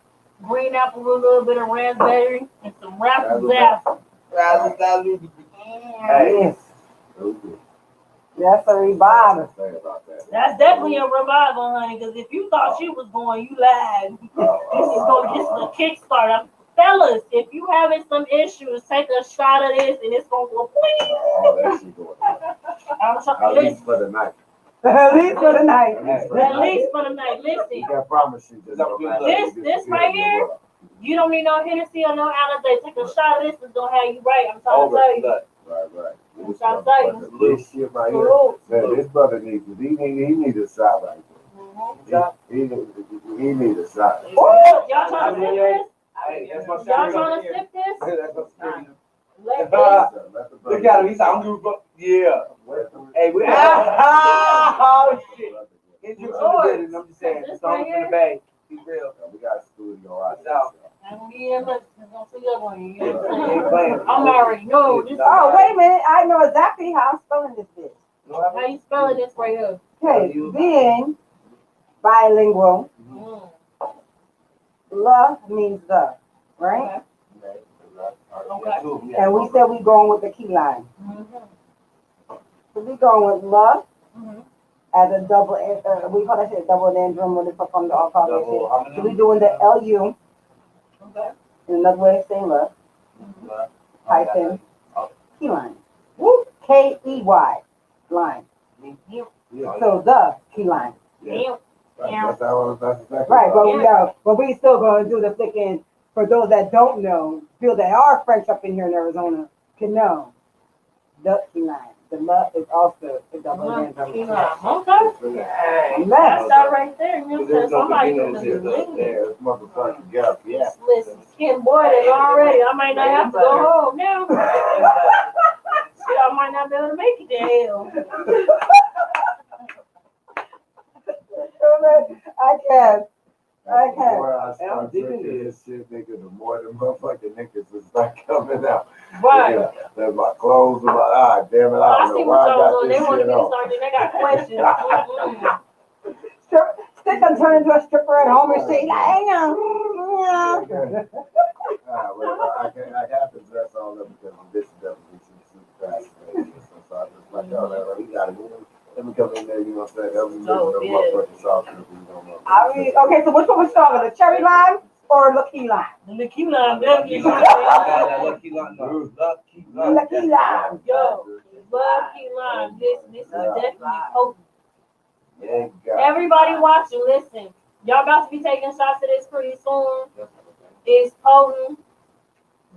Speaker 1: Green apple with a little bit of raspberry and some razzle dazzle.
Speaker 3: Hey.
Speaker 4: That's a revival.
Speaker 1: That's definitely a revival, honey, because if you thought she was going, you lied. This is a kickstart. Fellas, if you having some issues, take a shot of this and it's gonna go
Speaker 2: Oh, that shit going.
Speaker 1: I'm
Speaker 2: At
Speaker 1: trying
Speaker 2: least for the night.
Speaker 4: At least for the night.
Speaker 1: at least for the night. Listen,
Speaker 2: You can promise you this. no matter
Speaker 1: This-
Speaker 2: what you
Speaker 1: this
Speaker 2: do,
Speaker 1: right
Speaker 2: you
Speaker 1: here?
Speaker 2: will.
Speaker 1: you don't need no Hennessy or no Alizé. Take a shot of this, it's gonna have you right. I'm trying to tell you.
Speaker 2: Right. This
Speaker 1: Shot say.
Speaker 2: motherfucker, this shit right here.
Speaker 1: Salute.
Speaker 2: Man, this brother needs he need a shot right
Speaker 1: Mhm.
Speaker 2: there. He need a shot.
Speaker 1: Y'all trying to sip this?
Speaker 3: Hey, that's my
Speaker 1: Y'all
Speaker 3: security.
Speaker 1: trying to sip this?
Speaker 3: That's my security.
Speaker 1: Let this.
Speaker 2: Let the brother-
Speaker 3: Look at him. He's like, I'm gonna go. Yeah.
Speaker 2: Let the-
Speaker 3: Hey, we. Oh, shit. Introduce
Speaker 1: Lord.
Speaker 3: it, and I'm just saying,
Speaker 1: This
Speaker 3: it's on
Speaker 1: right
Speaker 3: from the
Speaker 1: here?
Speaker 3: bay. Be real.
Speaker 2: We got a studio right
Speaker 3: It's out.
Speaker 1: I'm gonna be in, but it's gonna see up on you. You know what I'm
Speaker 3: Ain't
Speaker 1: saying?
Speaker 3: playing.
Speaker 1: I'm already know this.
Speaker 4: Oh, wait a minute. I know exactly how I'm spelling this bitch.
Speaker 1: How you spelling this right here?
Speaker 4: Okay, being bilingual,
Speaker 1: Mm.
Speaker 4: love means the, right?
Speaker 1: Okay.
Speaker 4: And we said we going with the key line.
Speaker 1: Mhm.
Speaker 4: So we going with love
Speaker 1: Mhm.
Speaker 4: as a double, we call that shit a double drum when they perform the all-call
Speaker 3: Double,
Speaker 4: shit.
Speaker 3: how many?
Speaker 4: So we doing the LU,
Speaker 1: Okay.
Speaker 4: in another way of saying love, hyphen, key line. Key, line. So the key line.
Speaker 1: Damn.
Speaker 2: That's exactly
Speaker 4: Right, but
Speaker 1: Yeah.
Speaker 4: we still gonna do the flicking, for those that don't know, feel that are French up in here in Arizona, can know. The key line. The love is also the double drum.
Speaker 1: Okay.
Speaker 4: Left.
Speaker 1: That's all right there. You know,
Speaker 3: There's no
Speaker 1: somebody
Speaker 3: beginning
Speaker 1: from the
Speaker 3: to the-
Speaker 1: beginning.
Speaker 2: Yeah, it's motherfucking gap. Yeah.
Speaker 1: Listen, skin boiling already. I might not have to go home now. Shit, I might not be able to make it to hell.
Speaker 4: I can.
Speaker 2: The more I
Speaker 3: Hey, I'm
Speaker 2: start
Speaker 3: digging
Speaker 2: drinking
Speaker 3: this.
Speaker 2: this shit, nigga, the more the motherfucking niggas is like coming out.
Speaker 1: Right.
Speaker 2: Nigga, there's my clothes, damn it, I
Speaker 1: I
Speaker 2: don't know
Speaker 1: see
Speaker 2: why
Speaker 1: what
Speaker 2: I
Speaker 1: y'all
Speaker 2: got
Speaker 1: doing. They
Speaker 2: this
Speaker 1: want
Speaker 2: shit
Speaker 1: me to
Speaker 2: on.
Speaker 1: start. They got questions. Mm-mm.
Speaker 4: Stick and turn into a stripper at home and say, hang on.
Speaker 2: I have to dress all up because this is definitely too fascinating. So I just like, oh, we gotta move. Let me come in there, you know what I'm saying? Help me make
Speaker 1: So,
Speaker 2: the
Speaker 1: yeah.
Speaker 2: motherfucking sauce. You know,
Speaker 4: I mean, okay, so which one was stronger, the cherry lime or the key lime?
Speaker 1: The key lime definitely.
Speaker 3: Lucky lime. No. Lucky lime.
Speaker 4: Lucky lime.
Speaker 1: Yo, lucky lime. Listen, this is definitely potent.
Speaker 2: Yeah, God.
Speaker 1: Everybody watching, listen. Y'all about to be taking shots of this pretty soon. It's potent.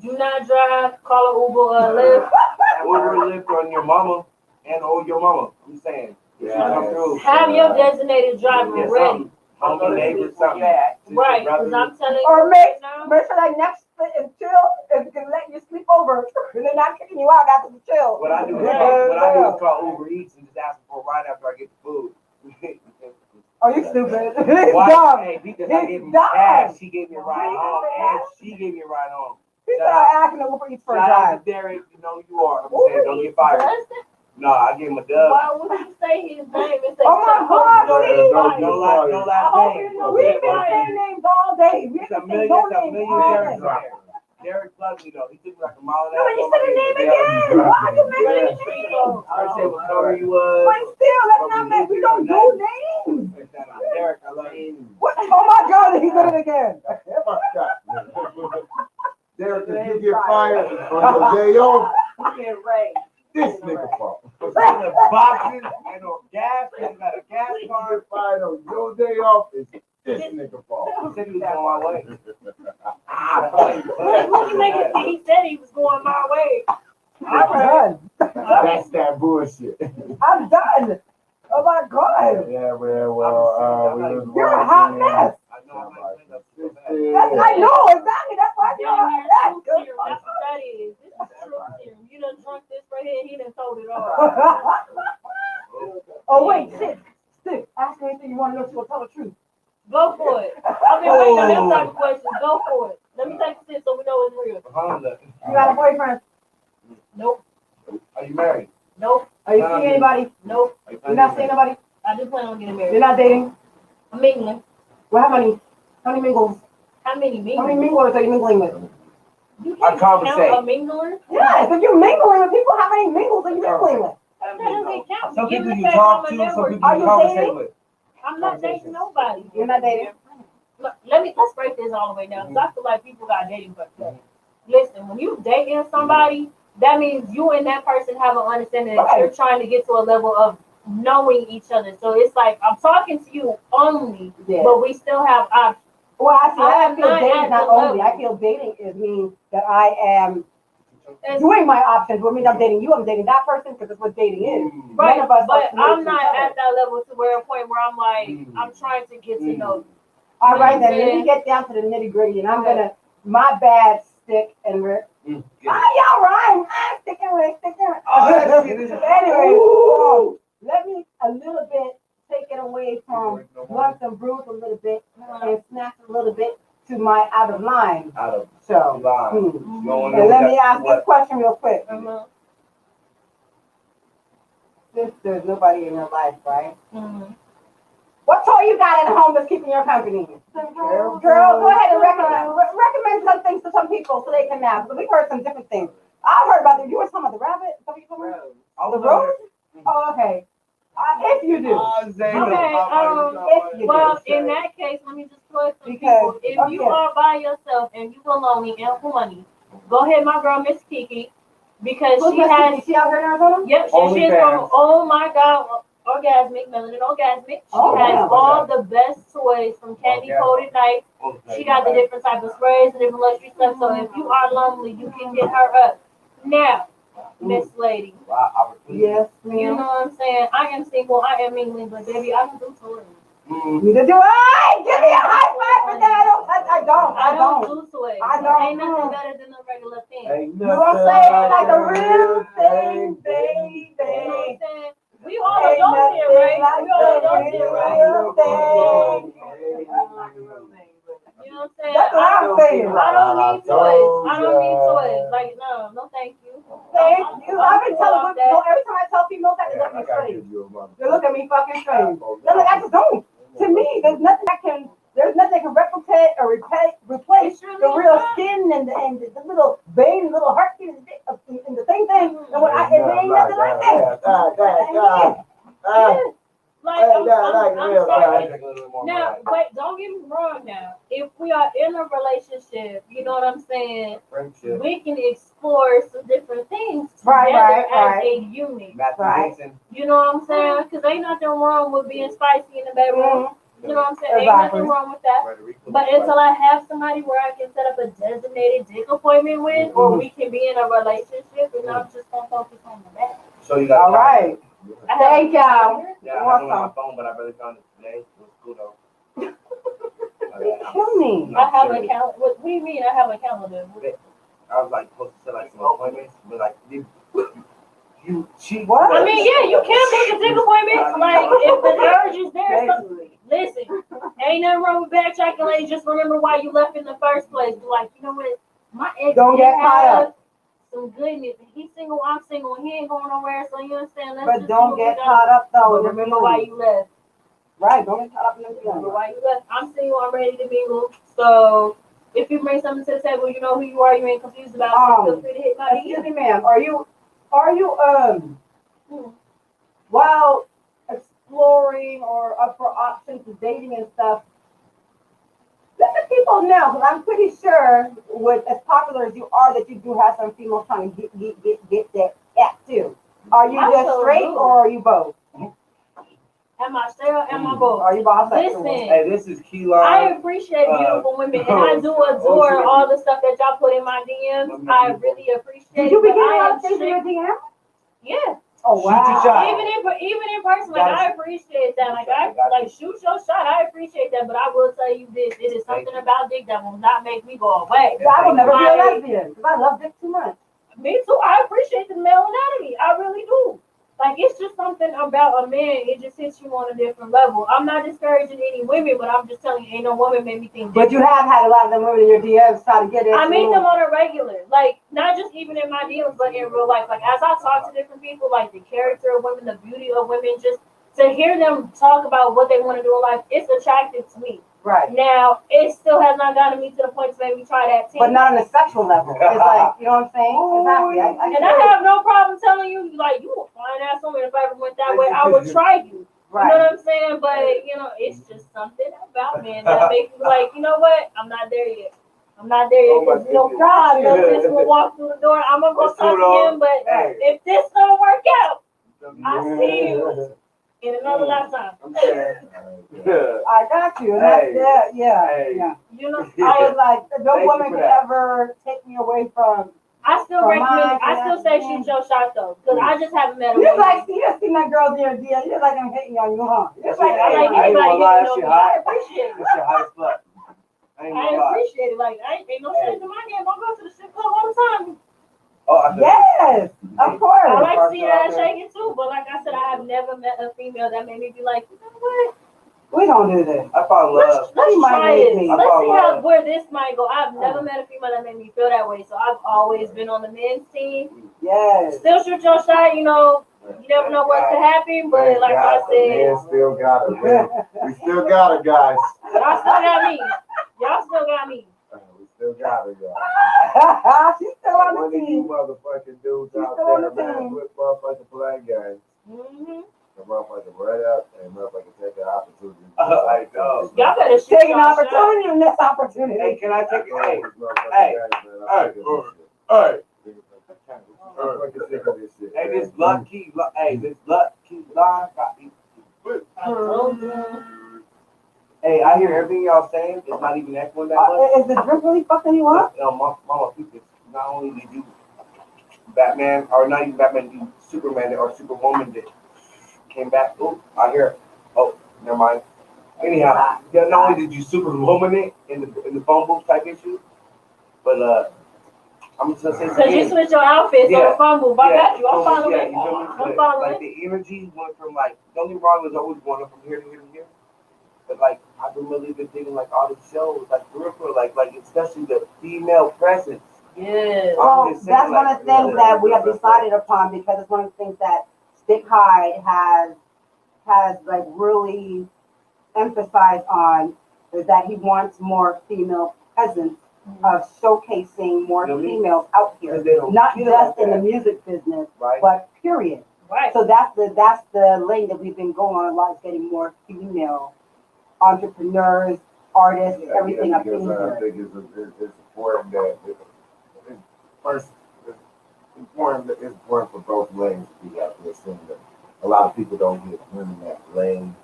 Speaker 1: Do not drive. Call an Uber or a Lyft.
Speaker 3: Uber Lyft on your mama and your mama. I'm saying.
Speaker 2: Yeah.
Speaker 3: Come through.
Speaker 1: Have your designated driver
Speaker 3: Yeah,
Speaker 1: ready.
Speaker 3: Homie, neighbor, something.
Speaker 1: Right, because I'm telling you
Speaker 4: Or
Speaker 1: right now.
Speaker 4: make sure that next split is chill, is gonna let you sleep over, and they're not kicking you out after the chill.
Speaker 3: What I do is call Uber Eats and just ask for a ride after I get the food.
Speaker 4: Oh, you stupid. It's
Speaker 3: Why?
Speaker 4: dumb.
Speaker 3: Hey, because I gave him
Speaker 4: dumb.
Speaker 3: cash, she gave me a ride home, and she gave me a ride home.
Speaker 4: He started asking the Uber Eats for a
Speaker 3: Shout out
Speaker 4: drive.
Speaker 3: to Derek, you know who you are. I'm saying, don't get fired. No, I gave him a dub.
Speaker 1: Why would you say his name and say,
Speaker 4: Oh my God, please.
Speaker 3: No last name.
Speaker 4: We've been saying names all day. We
Speaker 3: It's a
Speaker 4: haven't
Speaker 3: million,
Speaker 4: said no
Speaker 3: it's a
Speaker 4: names
Speaker 3: million
Speaker 4: all
Speaker 3: Derek
Speaker 4: day.
Speaker 3: there. Derek loves me though. He took me like a mile and a
Speaker 4: No,
Speaker 3: half.
Speaker 4: but you said his name again. Why are you making it change?
Speaker 3: I said what color he was.
Speaker 4: But still, let's not make, we don't do names.
Speaker 3: Derek, I love you.
Speaker 4: What? Oh my God, he did it again.
Speaker 2: Derek, if you get fired on your day off, this nigga fault.
Speaker 3: In the boxes and on gas, he's got a gas
Speaker 2: You
Speaker 3: card.
Speaker 2: get fired on your day off, it's this nigga fault.
Speaker 3: He said he was on my way.
Speaker 1: Look, he said he was going my way.
Speaker 4: I'm done.
Speaker 2: That's that bullshit.
Speaker 4: I'm done. Oh my God.
Speaker 2: Yeah, well, we was
Speaker 4: You're a hot mess.
Speaker 3: I know I'm not clean up so bad.
Speaker 4: I know, exactly. That's why I
Speaker 1: Down here,
Speaker 4: feel
Speaker 1: truth
Speaker 4: like
Speaker 1: serum. That's what that is. This is truth serum. You done drunk this right here, he done told it all.
Speaker 4: Oh, wait, Sticc. Ask me anything you want to know. She'll tell the truth.
Speaker 1: Go for it. I've been waiting on them type of questions. Go for it. Let me take a sip so we know it's real.
Speaker 3: Honda.
Speaker 4: You got a boyfriend?
Speaker 1: Nope.
Speaker 3: Are you married?
Speaker 1: Nope.
Speaker 4: Are you seeing anybody?
Speaker 1: Nope.
Speaker 4: You're not seeing nobody?
Speaker 1: I just plan on getting
Speaker 4: You're
Speaker 1: married.
Speaker 4: not dating?
Speaker 1: I'm mingling.
Speaker 4: Well, how many? How many mingles?
Speaker 1: How many
Speaker 4: How many
Speaker 1: minglers?
Speaker 4: minglers are you mingling with?
Speaker 1: You
Speaker 3: I
Speaker 1: can't count
Speaker 3: conversate.
Speaker 1: a mingler?
Speaker 4: Yes, if you're mingling with people, how many mingles are you mingling with?
Speaker 1: That doesn't count.
Speaker 3: Some
Speaker 1: Given
Speaker 3: people
Speaker 1: the
Speaker 3: you
Speaker 1: fact
Speaker 3: talk
Speaker 1: I'm
Speaker 3: to,
Speaker 1: a
Speaker 3: some
Speaker 1: network,
Speaker 3: people
Speaker 4: Are
Speaker 3: you
Speaker 4: you
Speaker 3: conversate
Speaker 4: dating?
Speaker 3: with.
Speaker 1: I'm not dating nobody.
Speaker 4: You're not dating?
Speaker 1: Look, let's break this all the way down. Because I feel like people got dating but listen, when you dating somebody, that means you and that person have an understanding that
Speaker 4: Right.
Speaker 1: you're trying to get to a level of knowing each other. So it's like I'm talking to you only,
Speaker 4: Yeah.
Speaker 1: but we still have options.
Speaker 4: Well, I
Speaker 1: I'm
Speaker 4: feel
Speaker 1: not
Speaker 4: dating
Speaker 1: at
Speaker 4: is not
Speaker 1: the
Speaker 4: only.
Speaker 1: level.
Speaker 4: I feel dating is means that I am
Speaker 1: It's-
Speaker 4: doing my options. What means I'm dating you, I'm dating that person because that's what dating is.
Speaker 1: Right,
Speaker 4: None of us
Speaker 1: but
Speaker 4: are committed
Speaker 1: I'm
Speaker 4: to
Speaker 1: not
Speaker 4: each other.
Speaker 1: at that level to where a point where I'm like, I'm trying to get to know you.
Speaker 4: All right, then let me get down to the nitty gritty, and I'm gonna my bad Sticc and Rick. Y'all rhyme. I'm sticking with it. Anyway, let me a little bit take it away from Bluntz&Brewz a little bit and snatch a little bit to my out of line.
Speaker 3: Out of
Speaker 4: So,
Speaker 3: line. No one
Speaker 4: and
Speaker 3: knows
Speaker 4: let me
Speaker 3: that-
Speaker 4: ask this question real quick.
Speaker 1: Uh-huh.
Speaker 4: Since there's nobody in your life, right?
Speaker 1: Mhm.
Speaker 4: What toy you got at home that's keeping your company? Girl, go ahead and recommend some things to some people so they can nap. Because we've heard some different things. I've heard about you were talking about the rabbit. Is that what you told me? The rose? Oh, okay. If you do.
Speaker 1: Well, in that case, let me just plug some
Speaker 4: Because-
Speaker 1: people. If you are by yourself and you are lonely and horny, go ahead, my girl, Miss Kiki, because
Speaker 4: Who's
Speaker 1: she
Speaker 4: Miss
Speaker 1: has.
Speaker 4: Kiki? She out here in Arizona?
Speaker 1: Yep, and she's from Oh My God, Orgasmic, Melanin Orgasmic. She has all the best toys from Candy Coated Night. She got the different type of sprays and different luxury stuff. So if you are lonely, you can get her up. Now, Miss Lady.
Speaker 4: Yes,
Speaker 1: You know
Speaker 4: ma'am.
Speaker 1: what I'm saying? I am single, I am mingling, but baby, I can do toys.
Speaker 4: You can do it. Give me a high five for that. I don't.
Speaker 1: do toys.
Speaker 4: I don't.
Speaker 1: Ain't nothing better than a regular thing.
Speaker 2: Ain't
Speaker 4: You know what I'm saying? Like the real thing,
Speaker 1: You know what I'm
Speaker 4: baby.
Speaker 1: saying? We all adults here, right? We all adults here, right?
Speaker 4: Real thing.
Speaker 1: You know what I'm saying?
Speaker 4: That's what I'm saying.
Speaker 1: I don't need toys. I don't need toys. Like, no thank you.
Speaker 4: Thank you. I've been telling people every time I tell people that they look at me strange. They look at me fucking strange. They're like, I just don't. To me, there's nothing that can replicate or replace the real skin and the little vein, little heartbeat and the same thing. And what it ain't nothing like that.
Speaker 1: Like, I'm saying, now, wait, don't get me wrong now. If we are in a relationship, you know what I'm saying,
Speaker 3: Friendship.
Speaker 1: we can explore some different things
Speaker 4: Right,
Speaker 1: together
Speaker 4: right,
Speaker 1: as a unit.
Speaker 4: Right.
Speaker 1: You know what I'm saying? Because ain't nothing wrong with being spicy in the bedroom. You know what I'm saying? Ain't
Speaker 4: Exactly.
Speaker 1: nothing wrong with that. But until I have somebody where I can set up a designated dick appointment with, or we can be in a relationship, and I'm just gonna focus on the back.
Speaker 3: So you got
Speaker 4: All right. Thank y'all.
Speaker 3: Yeah, I have it on my phone, but I really found it today. It was cool though.
Speaker 4: Kill me.
Speaker 1: I have a calendar. What do you mean? I have a calendar.
Speaker 3: I was like supposed to set like some appointments, but like she.
Speaker 4: What?
Speaker 1: I mean, yeah, you can book a dick appointment. Like if the urge is there.
Speaker 4: Basically.
Speaker 1: Listen, ain't nothing wrong with backtracking, ladies. Just remember why you left in the first place. Like, you know what? My ex
Speaker 4: Don't get caught up.
Speaker 1: some goodness. He's single, I'm single. He ain't going nowhere. So you understand? Let's
Speaker 4: But
Speaker 1: just
Speaker 4: don't
Speaker 1: do what
Speaker 4: get
Speaker 1: we
Speaker 4: caught
Speaker 1: gotta
Speaker 4: up though.
Speaker 1: do. But remember why you left.
Speaker 4: Right, don't get caught up in the
Speaker 1: Remember
Speaker 4: feelings.
Speaker 1: why you left. I'm single. I'm ready to mingle. So if you bring something to the table, you know who you are. You ain't confused about it. Feel free to hit my
Speaker 4: Excuse
Speaker 1: DM.
Speaker 4: me, ma'am. Are you while exploring or up for options of dating and stuff, let the people know, because I'm pretty sure with as popular as you are that you do have some females trying to get that act too. Are you just straight or are you both?
Speaker 1: Am I straight or am I both?
Speaker 4: Are you bisexual?
Speaker 1: Listen.
Speaker 3: Hey, this is Keelan.
Speaker 1: I appreciate beautiful women, and I do adore all the stuff that y'all put in my DMs. I really appreciate it.
Speaker 4: Did you be
Speaker 1: but
Speaker 4: getting a
Speaker 1: I
Speaker 4: lot
Speaker 1: am
Speaker 4: of things in your DM?
Speaker 1: Yeah.
Speaker 4: Oh
Speaker 3: Shoot your
Speaker 4: wow.
Speaker 3: shot.
Speaker 1: Even in person, like I appreciate that. Like I like shoot your shot. I appreciate that, but I will tell you this: it is something about dick that will not make me go away.
Speaker 4: I will never be a lesbian because I love dick too much.
Speaker 1: Me too. I appreciate the male anatomy. I really do. Like, it's just something about a man. It just hits you on a different level. I'm not discouraging any women, but I'm just telling you, ain't no woman made me think.
Speaker 4: But you have had a lot of them women in your DMs try to get it.
Speaker 1: I meet them on a regular. Like, not just even in my DMs, but in real life. Like, as I talk to different people, like the character of women, the beauty of women, just to hear them talk about what they want to do in life, it's attractive to me.
Speaker 4: Right.
Speaker 1: Now, it still has not gotten me to the point to make me try that too.
Speaker 4: But not on a sexual level. It's like, you know what I'm saying? Exactly.
Speaker 1: I have no problem telling you, like, you a fine ass woman. If I ever went that way, I would try you.
Speaker 4: Right.
Speaker 1: You know what I'm saying? But, you know, it's just something about men that makes me like, you know what? I'm not there yet. I'm not there yet. Because no God, no, this will walk through the door. I'm going to go talk to him. But if this don't work out, I see you in another lifetime.
Speaker 4: I got you. And that's it. Yeah.
Speaker 1: You know,
Speaker 4: I was like, no woman could ever take me away from.
Speaker 1: I still recommend. I still say shoot your shot though, because I just haven't met a
Speaker 4: You're
Speaker 1: woman.
Speaker 4: like, you just seen that girl there, dear. You're like, I'm hitting on you, huh? You're like,
Speaker 1: I like anybody getting on me. I appreciate it.
Speaker 3: That shit hot as fuck. I
Speaker 1: appreciate it. Like, ain't no shame in my game. I go to the strip club all the time.
Speaker 4: Yes, of course.
Speaker 1: I like to see that shaking too, but like I said, I have never met a female that made me be like, you know what?
Speaker 4: We don't do this.
Speaker 3: I found love.
Speaker 1: Let's try it. Let's see where this might go. I've never met a female that made me feel that way, so I've always been on the men's team.
Speaker 4: Yes.
Speaker 1: Still shoot your shot, you know. You never know what could happen, but like I said,
Speaker 2: man still got it, man. We still got it, guys.
Speaker 1: Y'all still got me. Y'all still got me.
Speaker 2: We still got it, y'all.
Speaker 4: She's still on
Speaker 2: One
Speaker 4: the
Speaker 2: of you
Speaker 4: team.
Speaker 2: motherfucking dudes
Speaker 4: She's
Speaker 2: out
Speaker 4: still on
Speaker 2: there,
Speaker 4: the
Speaker 2: man,
Speaker 4: team.
Speaker 2: with motherfucking playing games.
Speaker 1: Mm-hmm.
Speaker 2: The motherfucking right up and motherfucking take the opportunity.
Speaker 3: I know.
Speaker 1: Y'all better shoot
Speaker 4: Taking
Speaker 1: your
Speaker 4: opportunity and this opportunity.
Speaker 3: Hey, can I take it? Hey, hey, this lucky, line got me. Hey, I hear everything y'all saying. It's not even echoing that much.
Speaker 4: Is the drink really fucking you up?
Speaker 3: Mama, people, not only did you Batman, or not even Batman, you Superman or Superwoman did came back. Oh, I hear. Oh, never mind. Anyhow, not only did you Superwoman it in the phone booth type issue, but I'm just gonna say.
Speaker 1: Because you switch your outfits on the phone booth. I got you. I'm following. I'm following.
Speaker 3: Like the energy went from like, don't get me wrong, it was always going up from here to here to here. But like, I've been really been digging like all the shows, like real, like especially the female presence.
Speaker 1: Yeah.
Speaker 4: Oh, that's one of the things that we have decided upon because it's one of the things that Sticc Hyde has like really emphasized on is that he wants more female presence of showcasing more females out here, not just in the music business,
Speaker 3: right?
Speaker 4: but period.
Speaker 1: Right.
Speaker 4: So that's the lane that we've been going on a lot, is getting more female entrepreneurs, artists, everything up in
Speaker 2: because I
Speaker 4: here.
Speaker 2: think it's important that first it's important for both lanes to be out there. Seeing that a lot of people don't get women that lane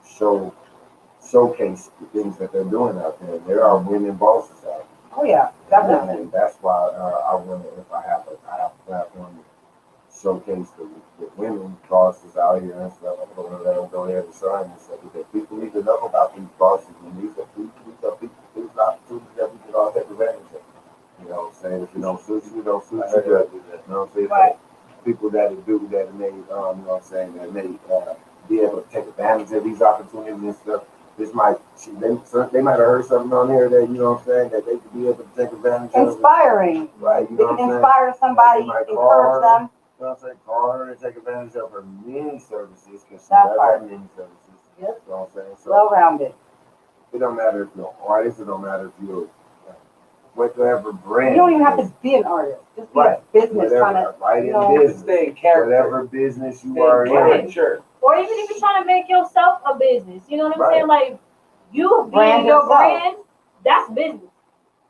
Speaker 2: showcase the things that they're doing out there. There are women bosses out there.
Speaker 4: Oh yeah, definitely.
Speaker 2: And that's why I want to, if I have a platform to showcase the women bosses out here and stuff, I'm going to let them go ahead and shine and stuff, because people need to know about these bosses, and these are opportunities that we can all take advantage of. You know what I'm saying? If you don't suit you, don't suit you. Good. You know what I'm saying?
Speaker 1: Right.
Speaker 2: People that do that, and they, you know what I'm saying, that may be able to take advantage of these opportunities and stuff. This might, they might have heard something on here that, you know what I'm saying, that they could be able to take advantage of.
Speaker 4: Inspiring.
Speaker 2: Right, you
Speaker 4: They
Speaker 2: know what
Speaker 4: can
Speaker 2: I'm saying?
Speaker 4: inspire somebody,
Speaker 2: Like
Speaker 4: encourage them.
Speaker 2: You know what I'm saying? Call her and take advantage of her many services, because she
Speaker 4: That
Speaker 2: does
Speaker 4: part.
Speaker 2: have many services.
Speaker 4: Yep.
Speaker 2: You know what I'm saying? So
Speaker 4: Well-rounded.
Speaker 2: it don't matter if you're an artist, it don't matter if you're whatever brand.
Speaker 4: You don't even have to be an artist. Just be
Speaker 2: Right.
Speaker 4: a business
Speaker 2: Whatever,
Speaker 4: kind of,
Speaker 2: right,
Speaker 4: you
Speaker 2: in
Speaker 4: know.
Speaker 2: business.
Speaker 3: Stay in character.
Speaker 2: Whatever business you
Speaker 3: Stay
Speaker 2: are
Speaker 3: in
Speaker 2: in.
Speaker 3: character.
Speaker 1: Or even if you're trying to make yourself a business, you know what I'm
Speaker 2: Right.
Speaker 1: saying? Like, you
Speaker 4: Brand
Speaker 1: being your
Speaker 4: yourself.
Speaker 1: brand, that's business.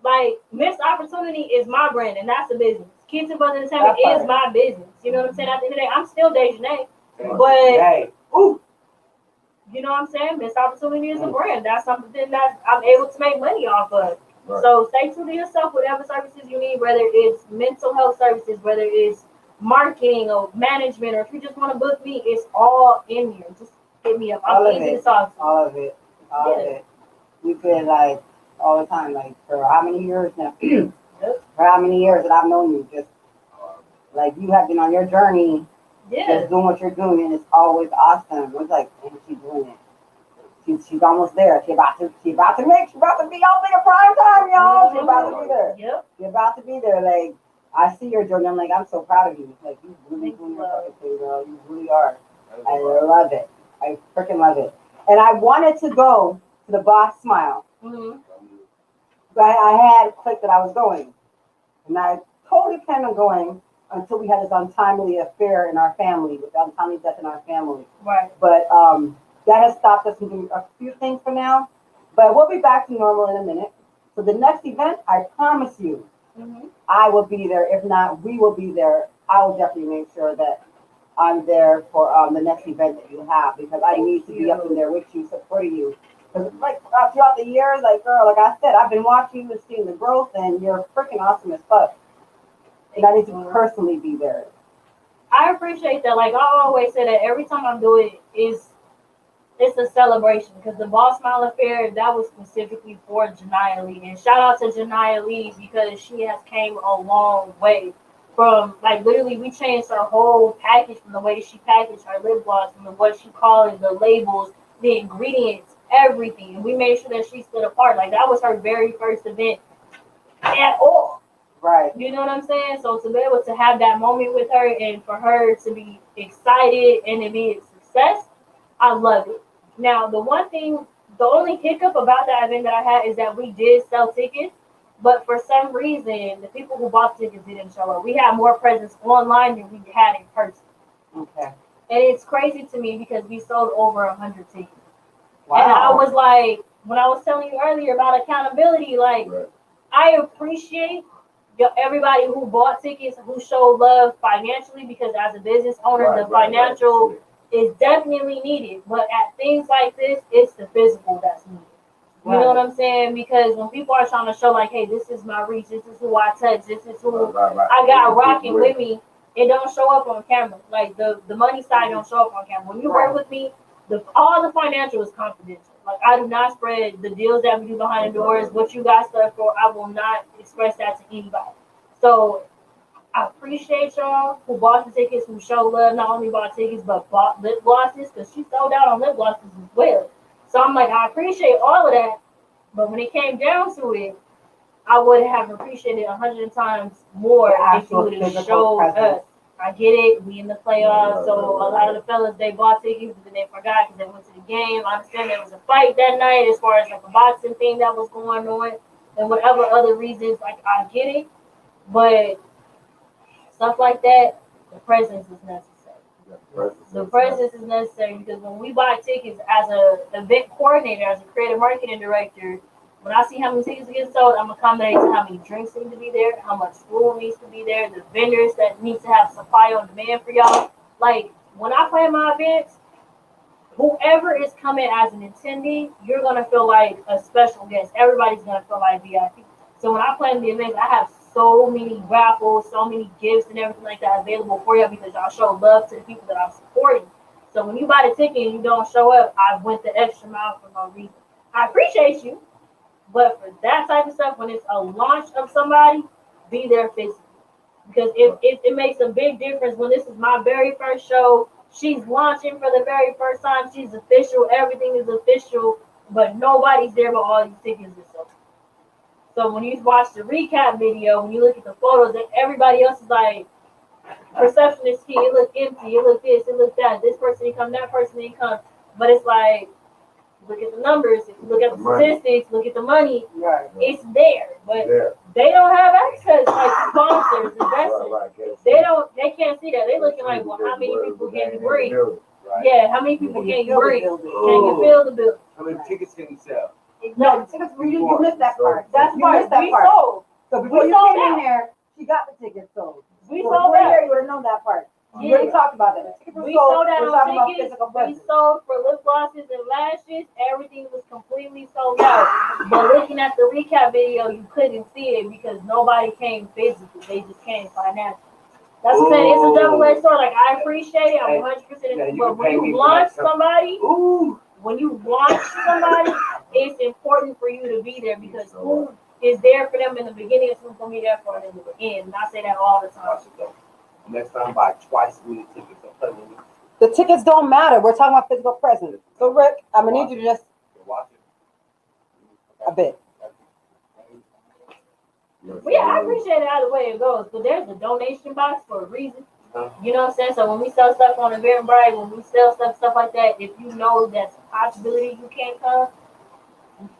Speaker 1: Like, Miss Opportunity is my brand, and that's a business. Kids and Buzz Entertainment
Speaker 4: That part.
Speaker 1: is my business. You know what I'm saying? At the end of the day, I'm still Dejanay,
Speaker 2: Right.
Speaker 1: but
Speaker 3: Hey, ooh,
Speaker 1: you know what I'm saying? Miss Opportunity is a brand. That's something that I'm able to make money off of.
Speaker 2: Right.
Speaker 1: So stay true to yourself, whatever services you need, whether it's mental health services, whether it's marketing or management, or if you just want to book me, it's all in here. Just hit me up.
Speaker 4: All
Speaker 1: I'm
Speaker 4: of
Speaker 1: easy
Speaker 4: it.
Speaker 1: to talk to.
Speaker 4: All of it. All of
Speaker 1: Yeah.
Speaker 4: it. We've been like all the time, like for how many years now?
Speaker 1: Yep.
Speaker 4: For how many years that I've known you? Just like you have been on your journey,
Speaker 1: Yeah.
Speaker 4: just doing what you're doing, and it's always awesome. It's like, man, she's doing it. She's almost there. She's about to be on bigger prime time, y'all. She's about to be there.
Speaker 1: Yep.
Speaker 4: You're about to be there. Like, I see your journey. I'm like, I'm so proud of you. Like, you really doing your fucking thing, girl. You really are. I love it. I freaking love it. And I wanted to go to the Boss Smile.
Speaker 1: Mm-hmm.
Speaker 4: But I had clicked that I was going. And I totally planned on going until we had this untimely affair in our family, with untimely death in our family.
Speaker 1: Right.
Speaker 4: But that has stopped us from doing a few things for now. But we'll be back to normal in a minute. So the next event, I promise you,
Speaker 1: Mm-hmm.
Speaker 4: I will be there. If not, we will be there. I will definitely make sure that I'm there for the next event that you have, because I need to be up in there with you, supporting you. Because like throughout the years, like girl, like I said, I've been watching you and seeing the growth, and you're freaking awesome as fuck. And I need to personally be there.
Speaker 1: I appreciate that. Like, I always say that every time I do it, it's a celebration, because the Boss Smile Affair, that was specifically for Janiyah Lee. And shout out to Janiyah Lee, because she has came a long way. From, like, literally, we changed her whole package, from the way she packaged her lip gloss, from what she called it, the labels, the ingredients, everything. And we made sure that she stood apart. Like, that was her very first event at all.
Speaker 4: Right.
Speaker 1: You know what I'm saying? So to be able to have that moment with her, and for her to be excited and to be a success, I love it. Now, the only hiccup about that event that I had is that we did sell tickets, but for some reason, the people who bought tickets didn't show up. We had more presence online than we had in person.
Speaker 4: Okay.
Speaker 1: And it's crazy to me, because we sold over 100 tickets.
Speaker 4: Wow.
Speaker 1: And I was like, when I was telling you earlier about accountability, like,
Speaker 2: Right.
Speaker 1: I appreciate everybody who bought tickets, who showed love financially, because as a business owner, the financial is definitely needed. But at things like this, it's the physical that's needed. You know what I'm saying? Because when people are trying to show, like, hey, this is my reach, this is who I touch, this is who I got rocking with me, it don't show up on camera. Like, the money side don't show up on camera. When you work with me, all the financial is confidential. Like, I do not spread the deals that we do behind the doors, what you got stuff for. I will not express that to anybody. So I appreciate y'all who bought the tickets, who showed love, not only bought tickets, but bought lip glosses, because she sold out on lip glosses as well. So I'm like, I appreciate all of that. But when it came down to it, I would have appreciated 100 times more if you would have showed us. I get it. We in the playoffs, so a lot of the fellas, they bought tickets, but then they forgot because they went to the game. I understand there was a fight that night, as far as like a boxing thing that was going on, and whatever other reasons. Like, I get it, but stuff like that, the presence is necessary. The presence is necessary because when we buy tickets as a event coordinator, as a creative marketing director, when I see how many tickets get sold, I'm accommodating to how many drinks need to be there, how much food needs to be there, the vendors that need to have supply on demand for y'all. Like when I plan my events, whoever is coming as an attendee, you're gonna feel like a special guest. Everybody's gonna feel like VIP. So when I plan the events, I have so many raffles, so many gifts and everything like that available for you because y'all show love to the people that I'm supporting. So when you buy the ticket and you don't show up, I went the extra mile for no reason. I appreciate you, but for that type of stuff, when it's a launch of somebody, be there physically. Because it makes a big difference when this is my very first show. She's launching for the very first time. She's official. Everything is official, but nobody's there but all these tickets are sold. So when you watch the recap video, when you look at the photos, and everybody else is like, perception is key. It looked empty. It looked this. It looked that. This person didn't come. That person didn't come. But it's like, look at the numbers. If you look at the statistics, look at the money.
Speaker 4: Right.
Speaker 1: It's there, but they don't have access. Like sponsors, investors, they can't see that. They looking like, well, how many people can you bring? Yeah, how many people can you bring? Can you fill the building?
Speaker 3: How many tickets can you sell?
Speaker 4: No, the tickets, you missed that part.
Speaker 1: That's
Speaker 4: You missed that
Speaker 1: we
Speaker 4: part.
Speaker 1: sold.
Speaker 4: So before you came in there, she got the tickets sold.
Speaker 1: We
Speaker 4: So
Speaker 1: sold
Speaker 4: before
Speaker 1: that.
Speaker 4: you would have known that part. You
Speaker 1: Yeah.
Speaker 4: already talked about that. The tickets were
Speaker 1: We
Speaker 4: sold.
Speaker 1: sold out
Speaker 4: We're talking
Speaker 1: on
Speaker 4: about
Speaker 1: tickets.
Speaker 4: physical
Speaker 1: We
Speaker 4: presence.
Speaker 1: sold for lip glosses and lashes. Everything was completely sold out. But looking at the recap video, you couldn't see it because nobody came physically. They just came financially. That's what I'm saying. It's a double-edged sword. Like I appreciate it. I'm 100%. But when you launch somebody, when you launch somebody, it's important for you to be there because who is there for them in the beginning is who's gonna be there for them in the end. And I say that all the time.
Speaker 3: Next time, buy twice as many tickets. Don't play with me.
Speaker 4: The tickets don't matter. We're talking about physical presence. So Rick, I'm gonna need you to just
Speaker 3: Watch it.
Speaker 4: a bit.
Speaker 1: Well, yeah, I appreciate it either way it goes, but there's a donation box for a reason. You know what I'm saying? So when we sell stuff on Eventbrite, when we sell stuff like that, if you know that's a possibility you can't come,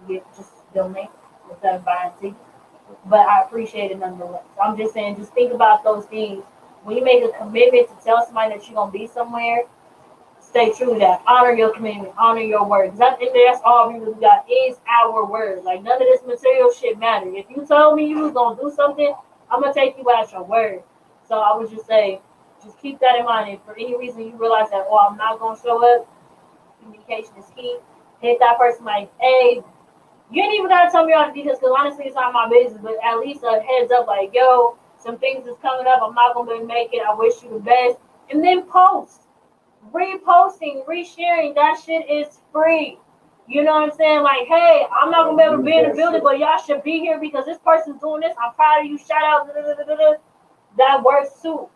Speaker 1: you can just donate instead of buying tickets. But I appreciate it nonetheless. So I'm just saying, just think about those things. When you make a commitment to tell somebody that you're gonna be somewhere, stay true to that. Honor your commitment. Honor your word. Because I think that's all we really got is our word. Like none of this material shit matters. If you told me you was gonna do something, I'm gonna take you at your word. So I would just say, just keep that in mind. If for any reason you realize that, oh, I'm not gonna show up, communication is key. Hit that person like, hey, you ain't even gotta tell me all the details because honestly it's not my business, but at least a heads up like, yo, some things is coming up. I'm not gonna be able to make it. I wish you the best. And then post. Reposting, resharing, that shit is free. You know what I'm saying? Like, hey, I'm not gonna be able to be in the building, but y'all should be here because this person's doing this. I'm proud of you. Shout out. That works too.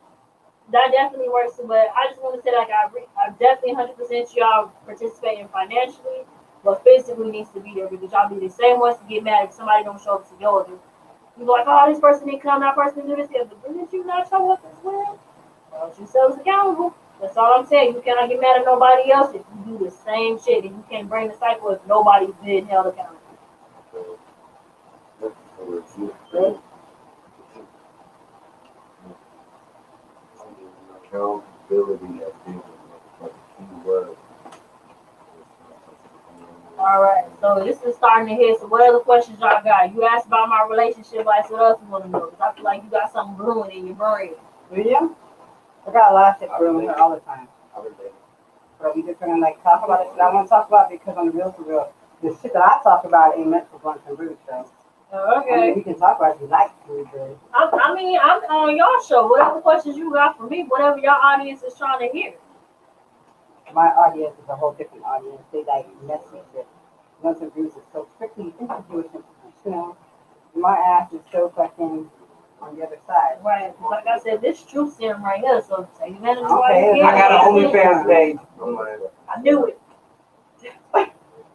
Speaker 1: That definitely works too. But I just want to say, like, I definitely 100% y'all participating financially, but physically needs to be there because y'all be the same ones to get mad if somebody don't show up to your event. You go like, oh, this person didn't come, that person didn't do this, but didn't you not show up as well? Well, yourselves accountable. That's all I'm saying. You cannot get mad at nobody else if you do the same shit, and you can't bring the cycle if nobody's being held accountable.
Speaker 2: Accountability, I think, is a key word.
Speaker 1: All right, so this is starting to hit. So what other questions y'all got? You asked about my relationship life. What else you want to know? Because I feel like you got something brewing in your brain.
Speaker 4: Really? I got a lot of shit brewing here all the time. But we just gonna like talk about it. And I want to talk about it because on the real for real, the shit that I talk about ain't meant for Bluntz&Brewz Show.
Speaker 1: Okay.
Speaker 4: I mean, we can talk about it if you like to.
Speaker 1: I mean, I'm on your show. Whatever questions you got for me, whatever your audience is trying to hear.
Speaker 4: My audience is a whole different audience. They like messy shit. Bluntz&Brewz is so strictly Jewish, you know. My ass is so fucking on the other side.
Speaker 1: Right. Like I said, this truth serum right here. So take advantage of
Speaker 4: Okay,
Speaker 1: it.
Speaker 3: I got an OnlyFans page.
Speaker 1: I knew it.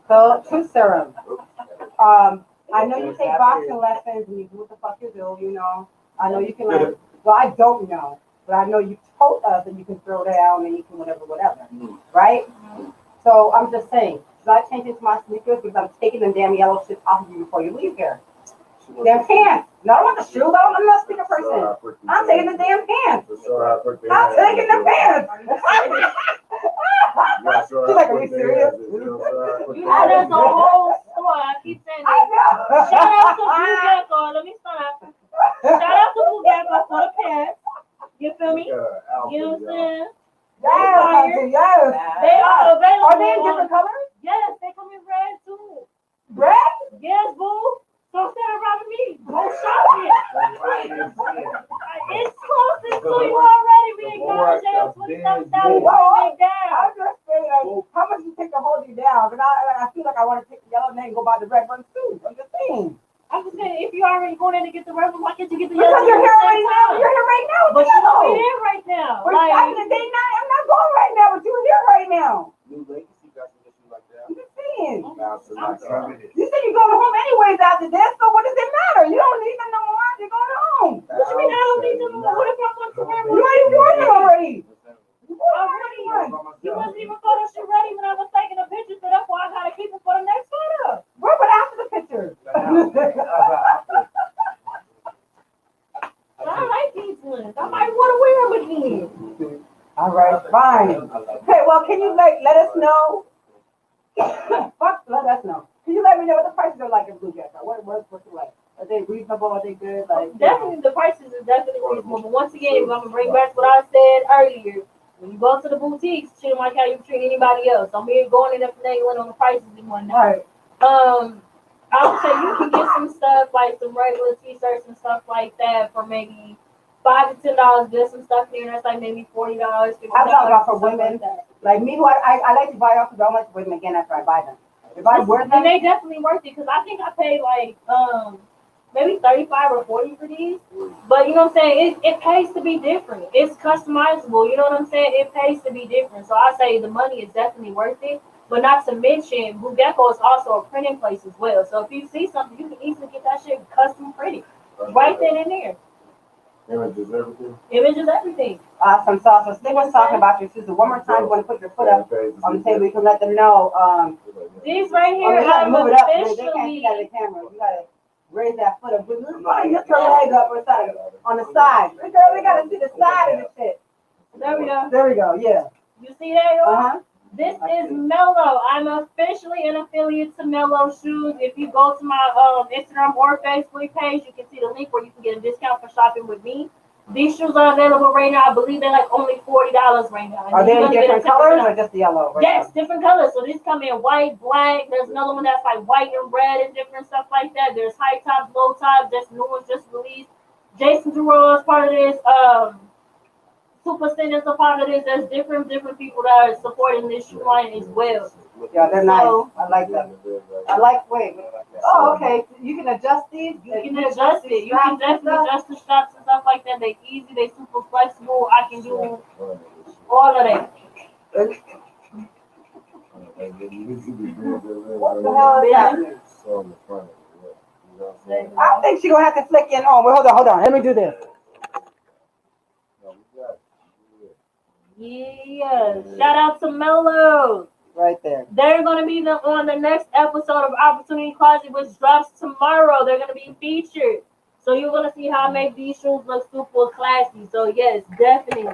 Speaker 4: So, truth serum. I know you take boxing lessons and you do what the fuck you do, you know. I know you can learn. Well, I don't know, but I know you told us that you can throw down and you can whatever, right? So I'm just saying, should I change into my sneakers because I'm taking them damn yellow shit off of you before you leave here? Them pants. No, I don't want the shoes. I'm not a sneaker person. I'm taking the damn pants. I'm taking the pants. She's like, are you serious?
Speaker 1: You know, there's a whole store. I keep saying
Speaker 4: I
Speaker 1: it.
Speaker 4: know.
Speaker 1: Shout out to Bugatti. Let me start. Shout out to Bugatti for the pants. You feel me? You know what I'm saying?
Speaker 4: Yes.
Speaker 1: They are available.
Speaker 4: Are they in different colors?
Speaker 1: Yes, they come in red too.
Speaker 4: Red?
Speaker 1: Yes, boo. So instead of robbing me, go shopping. It's closest to you already. We acknowledge that $27,000 down.
Speaker 4: I'm just saying, like, how much you take to hold you down? Because I feel like I want to take the yellow name and go buy the red one too. I'm just saying.
Speaker 1: I'm just saying, if you already going in to get the red one, why can't you get the
Speaker 4: Because
Speaker 1: yellow
Speaker 4: you're
Speaker 1: one
Speaker 4: here
Speaker 1: at the
Speaker 4: right
Speaker 1: same
Speaker 4: now.
Speaker 1: time?
Speaker 4: You're here right now.
Speaker 1: But you don't be there right now.
Speaker 4: We're
Speaker 1: Like,
Speaker 4: starting the day night. I'm not going right now, but you're here right now.
Speaker 3: New Legacy got some issues like that.
Speaker 4: I'm just saying.
Speaker 2: Now,
Speaker 4: You said you're going home anyways after this, so what does it matter? You don't need them no more. You're going home.
Speaker 1: what you mean I don't need them? What if I want to wear
Speaker 4: You already won them already.
Speaker 1: You wasn't even photo shoot ready when I was taking a picture, so that's why I gotta keep it for the next photo.
Speaker 4: Bro, but after the picture.
Speaker 1: I like these ones. I might want to wear them again.
Speaker 4: All right, fine. Okay, well, can you let us know? Fuck, let us know. Can you let me know what the prices are like in Blue Jacket? What's it like? Are they reasonable? Are they good? Like,
Speaker 1: Definitely, the prices are definitely reasonable. But once again, I'm gonna bring back what I said earlier. When you go to the boutiques, treat them like how you treat anybody else. Don't be going in there finagling on the prices and whatnot.
Speaker 4: Right.
Speaker 1: I would say you can get some stuff like some regular t-shirts and stuff like that for maybe $5 to $10. There's some stuff here that's like maybe $40, $50.
Speaker 4: I'm talking about for women.
Speaker 1: Like that.
Speaker 4: Like me, who I like to buy off, but I don't like to wear them again after I buy them. If I wear
Speaker 1: And
Speaker 4: them,
Speaker 1: they definitely worth it because I think I paid like maybe 35 or 40 for these. But you know what I'm saying? It pays to be different. It's customizable. You know what I'm saying? It pays to be different. So I say the money is definitely worth it. But not to mention, Bugatti is also a printing place as well. So if you see something, you can easily get that shit custom printed right then and there.
Speaker 2: Images, everything.
Speaker 1: Images, everything.
Speaker 4: awesome sauce. So Sticc was talking about your shoes. One more time, you want to put your foot up on the table, you can let them know.
Speaker 1: These right
Speaker 4: Oh,
Speaker 1: here,
Speaker 4: you gotta
Speaker 1: I'm
Speaker 4: move it up. They can't see
Speaker 1: officially.
Speaker 4: that in the camera. You gotta raise that foot up. Lift your leg up or something on the side. Girl, we gotta see the side of the shit.
Speaker 1: There we go.
Speaker 4: There we go. Yeah.
Speaker 1: You see that, y'all?
Speaker 4: Uh huh.
Speaker 1: This is Mellow. I'm officially an affiliate to Mellow Shoes. If you go to my Instagram or Facebook page, you can see the link where you can get a discount for shopping with me. These shoes are available right now. I believe they're like only $40 right now.
Speaker 4: Are they in different colors or just the yellow?
Speaker 1: Yes, different colors. So these come in white, black. There's another one that's like white and red and different stuff like that. There's high tops, low tops. That's new ones just released. Jason Giroux is part of this. Super Sin is a part of this. There's different people that are supporting this shoe line as well.
Speaker 4: Yeah, they're nice.
Speaker 1: So,
Speaker 4: I like them. I like, wait. Oh, okay. You can adjust these?
Speaker 1: you can adjust it. You can definitely adjust the straps and stuff like that. They easy. They super flexible. I can do all of that.
Speaker 4: What the hell is happening? I think she's gonna have to flick in on. Well, hold on. Let me do this.
Speaker 1: Yeah. Shout out to Mellow.
Speaker 4: Right there.
Speaker 1: They're going to be on the next episode of Opportunity Closet, which drops tomorrow. They're going to be featured. So you're going to see how I make these shoes look super classy. So yes, definitely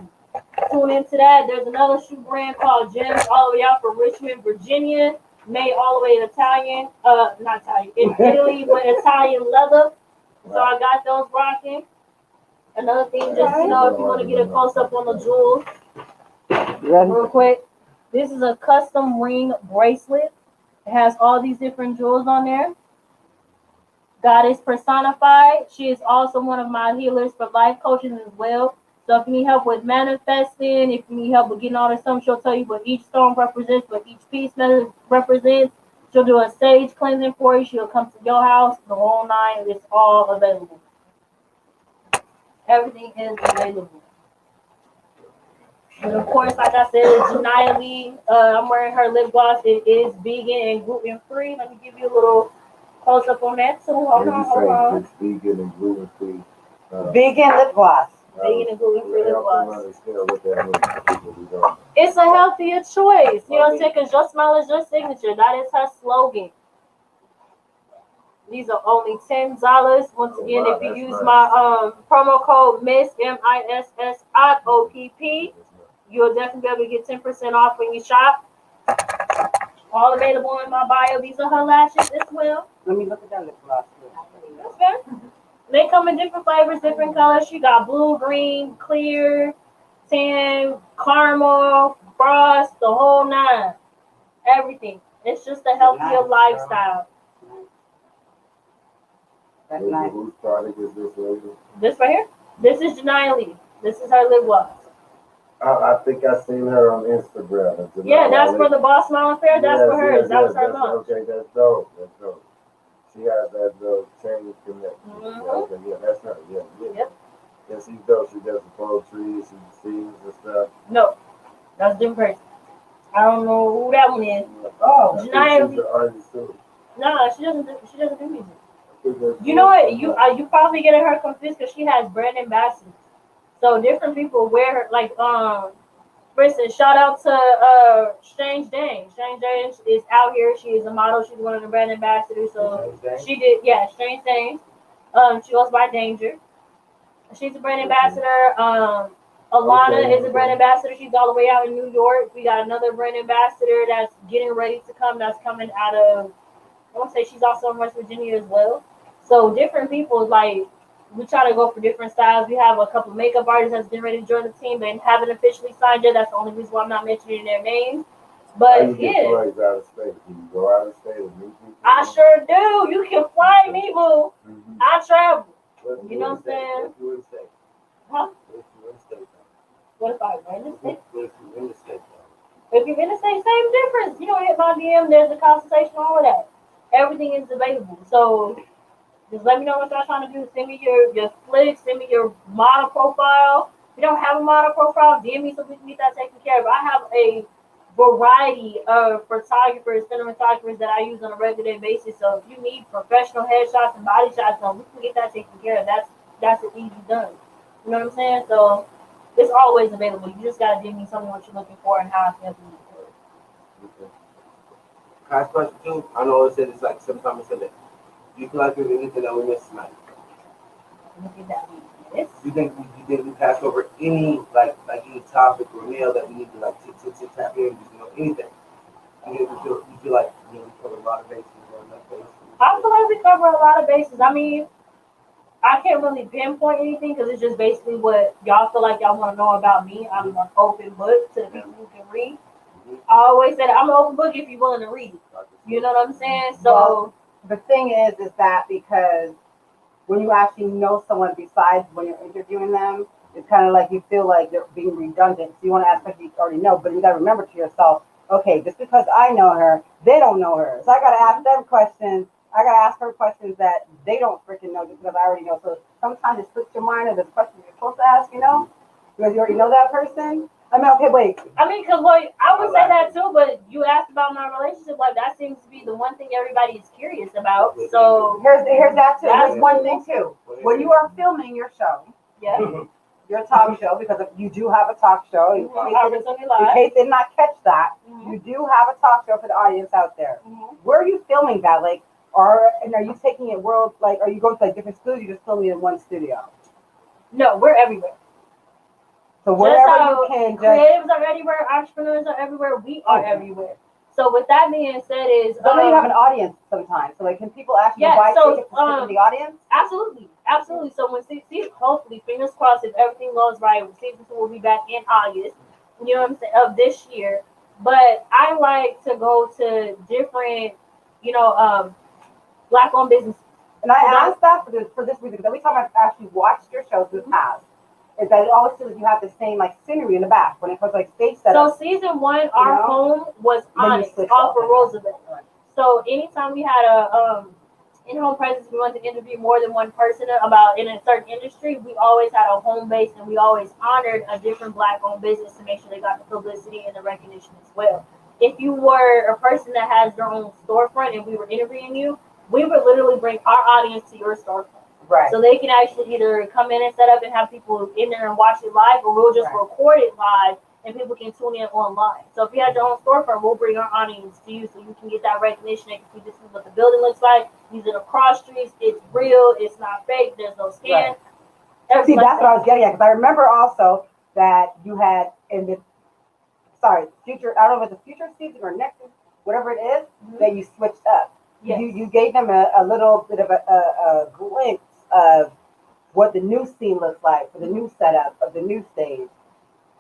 Speaker 1: tune into that. There's another shoe brand called Gems all the way out from Richmond, Virginia. Made all the way in Italian. Not Italian. In Italy with Italian leather. So I got those rocking. Another thing, just if you want to get a close-up on the jewels. Real quick. This is a custom ring bracelet. It has all these different jewels on there. Goddess personified. She is also one of my healers for life coaches as well. So if you need help with manifesting, if you need help with getting all this stuff, she'll tell you what each stone represents, what each piece represents. She'll do a sage cleansing for you. She'll come to your house, the whole nine. It's all available. Everything is available. And of course, like I said, Janiyah Lee, I'm wearing her lip gloss. It is vegan and gluten free. Let me give you a little close up on that. So hold on.
Speaker 2: It's vegan and gluten free.
Speaker 4: Vegan lip gloss.
Speaker 1: Vegan and gluten free lip gloss. It's a healthier choice. You know what I'm saying? Because your smile is your signature. That is her slogan. These are only $10. Once
Speaker 2: Oh,
Speaker 1: again,
Speaker 2: wow,
Speaker 1: if you
Speaker 2: that's
Speaker 1: use
Speaker 2: nice.
Speaker 1: my promo code Miss MISSOPP, you'll definitely be able to get 10% off when you shop. All available in my bio. These are her lashes as well.
Speaker 4: Let me look at that lip gloss.
Speaker 1: That's fair. They come in different flavors, different colors. She got blue, green, clear, tan, caramel, frost, the whole nine. Everything. It's just a healthier lifestyle.
Speaker 4: That's nice.
Speaker 2: Whose product is this lady?
Speaker 1: This right here. This is Janiyah Lee. This is her lip gloss.
Speaker 2: I think I seen her on Instagram.
Speaker 1: Yeah, that's for the Boss Smile Affair. That's
Speaker 2: Yes,
Speaker 1: for hers.
Speaker 2: yes,
Speaker 1: That was
Speaker 2: yes,
Speaker 1: her launch.
Speaker 2: Okay, that's dope. That's dope. She has that little chain connection.
Speaker 1: Mhm.
Speaker 2: Yeah, okay, yeah, that's her. Yeah, yeah.
Speaker 1: Yep.
Speaker 2: Yeah, she's dope. She does the poetry, she sings and stuff.
Speaker 1: No, that's different person. I don't know who that one is.
Speaker 4: Oh,
Speaker 2: I think
Speaker 1: Janiyah
Speaker 2: she's
Speaker 1: Lee.
Speaker 2: an artist too.
Speaker 1: No, she doesn't. She doesn't do music.
Speaker 2: I think that's
Speaker 1: You know what?
Speaker 2: dope.
Speaker 1: You probably getting her confused because she has brand ambassadors. So different people wear her. Like for instance, shout out to Strange Dane. Strange Dane is out here. She is a model. She's one of the brand ambassadors. So she did, yeah, Strange Dane. She goes by Danger. She's a brand ambassador. Alana is a brand ambassador. She's all the way out in New York. We got another brand ambassador that's getting ready to come. That's coming out of, I want to say she's also in West Virginia as well. So different people, like, we try to go for different styles. We have a couple makeup artists that's been ready to join the team, but haven't officially signed yet. That's the only reason why I'm not mentioning their names.
Speaker 2: How
Speaker 1: But
Speaker 2: you get
Speaker 1: yeah,
Speaker 2: clothes out of state? Can you go out of state and meet people?
Speaker 1: I sure do. You can fly me, boo.
Speaker 2: Mhm.
Speaker 1: I travel.
Speaker 3: What
Speaker 1: You know what I'm saying?
Speaker 3: What if you in the state?
Speaker 1: Huh?
Speaker 3: What if you in the state?
Speaker 1: What if I win the state?
Speaker 3: What if you in the state?
Speaker 1: If you're in the same difference. You know, hit my DM. There's a consultation, all of that. Everything is available. So just let me know what y'all trying to do. Send me your flicks. Send me your model profile. If you don't have a model profile, DM me so we can get that taken care of. I have a variety of photographers, cinematographers that I use on a regular basis. So if you need professional headshots and body shots, we can get that taken care of. That's an easy done. You know what I'm saying? So it's always available. You just gotta give me something what you're looking for and how I can help you.
Speaker 3: Okay. Can I ask a question too? I know it said it's like sometimes it said that. Do you feel like there's anything that we missed tonight?
Speaker 1: Look at that. Yes.
Speaker 3: Do you think we passed over any like any topic or nail that we need to like tap in? You know, anything? You feel like we covered a lot of bases or enough bases?
Speaker 1: I feel like we cover a lot of bases. I mean, I can't really pinpoint anything because it's just basically what y'all feel like y'all want to know about me. I'm an open book to the people who can read. I always said I'm an open book if you're willing to read it. You know what I'm saying? So
Speaker 4: Well, the thing is that because when you actually know someone besides when you're interviewing them, it's kind of like you feel like they're being redundant. So you want to ask questions you already know, but you got to remember to yourself, okay, just because I know her, they don't know her. So I got to ask them questions. I got to ask her questions that they don't freaking know just because I already know. So sometimes it slips your mind of the questions you're supposed to ask, you know, because you already know that person. I mean, okay, wait.
Speaker 1: I mean, because like, I would say that too, but you asked about my relationship. Like that seems to be the one thing everybody is curious about. So
Speaker 4: Here's that too.
Speaker 1: That's
Speaker 4: Here's one thing too. When you are filming your show,
Speaker 1: yeah,
Speaker 4: your talk show, because you do have a talk show. In
Speaker 1: Opportunity
Speaker 4: in
Speaker 1: Live.
Speaker 4: case they did not catch that,
Speaker 1: Mhm.
Speaker 4: you do have a talk show for the audience out there.
Speaker 1: Mhm.
Speaker 4: Where are you filming that? Like, are you taking it world? Like, are you going to like different studios? You just filming in one studio.
Speaker 1: No, we're everywhere.
Speaker 4: So
Speaker 1: Just
Speaker 4: wherever
Speaker 1: how
Speaker 4: you can, just
Speaker 1: creatives are everywhere, entrepreneurs are everywhere, we are everywhere. So with that being said, is
Speaker 4: so then you have an audience sometimes. So like, can people actually
Speaker 1: Yeah,
Speaker 4: buy
Speaker 1: so,
Speaker 4: tickets to sit in the audience?
Speaker 1: absolutely. So when season, hopefully, fingers crossed, if everything goes right, season 2 will be back in August. You know what I'm saying, of this year. But I like to go to different, Black-owned businesses.
Speaker 4: And I asked that for this reason because every time I've actually watched your shows in the past, is that it always feels like you have the same like scenery in the back when it comes like stage setup.
Speaker 1: So season 1, our home was Onyx off of Roosevelt. So anytime we had a in-home presence, we wanted to interview more than one person about in a certain industry, we always had a home base and we always honored a different Black-owned business to make sure they got the publicity and the recognition as well. If you were a person that has their own storefront and we were interviewing you, we would literally bring our audience to your storefront.
Speaker 4: Right.
Speaker 1: So they can actually either come in and set up and have people in there and watch it live, or we'll just record it live and people can tune in online. So if you had your own storefront, we'll bring our audience to you so you can get that recognition. They can see this is what the building looks like. These are the cross streets. It's real. It's not fake. There's no scam.
Speaker 4: Right. See, that's what I was getting at, because I remember also that you had in the, future, I don't know if it's the future season or next, whatever it is, that you switched up.
Speaker 1: Yes.
Speaker 4: You gave them a little bit of a glimpse of what the new scene looks like for the new setup of the new stage.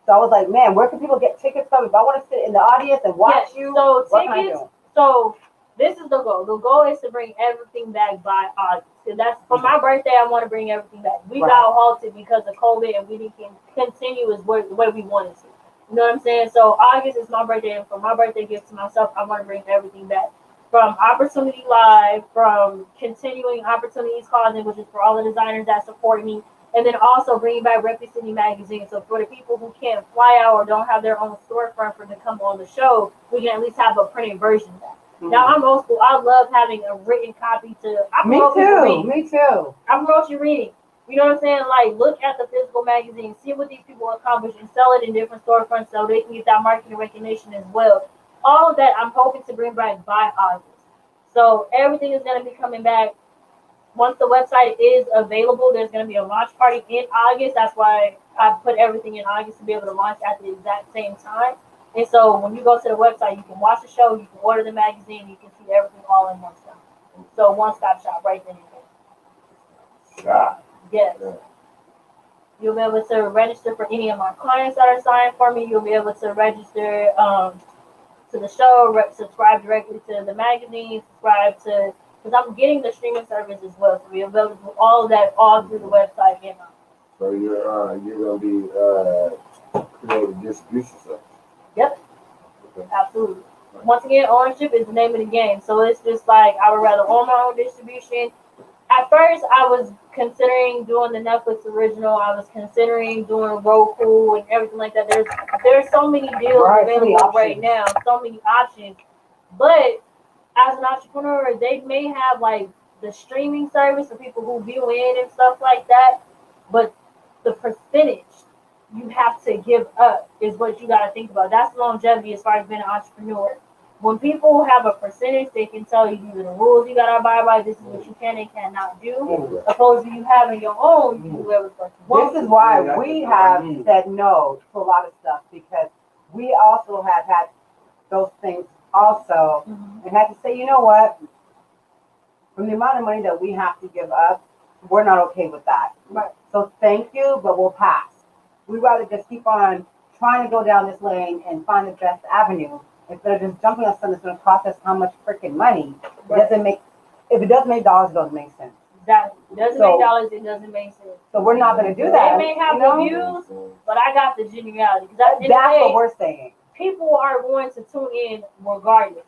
Speaker 4: So I was like, man, where can people get tickets from? If I want to sit in the audience and watch you,
Speaker 1: so
Speaker 4: what can I
Speaker 1: tickets.
Speaker 4: do?
Speaker 1: So this is the goal. The goal is to bring everything back by August. So that's for my birthday. I want to bring everything back. We got halted because of COVID, and we didn't continue as the way we wanted to. You know what I'm saying? So August is my birthday, and for my birthday gift to myself, I want to bring everything back. From Opportunity Live, from continuing Opportunities Closet, which is for all the designers that support me, and then also bringing back Record City Magazine. So for the people who can't fly out or don't have their own storefront for them to come on the show, we can at least have a printed version of that. Now I'm old school. I love having a written copy to.
Speaker 4: Me too.
Speaker 1: I promote you reading. You know what I'm saying? Like, look at the physical magazine, see what these people accomplish, and sell it in different storefronts so they can get that marketing recognition as well. All of that I'm hoping to bring back by August. So everything is going to be coming back. Once the website is available, there's going to be a launch party in August. That's why I put everything in August to be able to launch at the exact same time. And so when you go to the website, you can watch the show, you can order the magazine, you can see everything all in one stop. So one-stop shop right then and there.
Speaker 2: Shop.
Speaker 1: Yes.
Speaker 2: Yeah.
Speaker 1: You'll be able to register for any of my clients that are signed for me. You'll be able to register to the show, subscribe directly to the magazine, subscribe to, because I'm getting the streaming service as well. So you'll be able to do all of that all through the website again.
Speaker 2: So you're gonna be creating distribution service.
Speaker 1: Yep.
Speaker 2: Okay.
Speaker 1: Absolutely. Once again, ownership is the name of the game. So it's just like I would rather own my own distribution. At first, I was considering doing the Netflix original. I was considering doing Roku and everything like that. There's so many deals available right now, so many options. But as an entrepreneur, they may have like the streaming service for people who view in and stuff like that. But the percentage you have to give up is what you got to think about. That's longevity as far as being an entrepreneur. When people have a percentage, they can tell you these are the rules you got to abide by. This is what you can and cannot do. Opposed to you having your own, you can do whatever the fuck you want.
Speaker 4: This is why we have said no to a lot of stuff, because we also have had those things also, and had to say, you know what? From the amount of money that we have to give up, we're not okay with that.
Speaker 1: Right.
Speaker 4: So thank you, but we'll pass. We'd rather just keep on trying to go down this lane and find the best avenue instead of just jumping on something that's going to cost us how much freaking money. It doesn't make, if it doesn't make dollars, it doesn't make sense.
Speaker 1: Exactly. It doesn't make dollars, it doesn't make sense.
Speaker 4: So we're not going to do that.
Speaker 1: They may have the views, but I got the geniality.
Speaker 4: That's what we're saying.
Speaker 1: People are going to tune in regardless.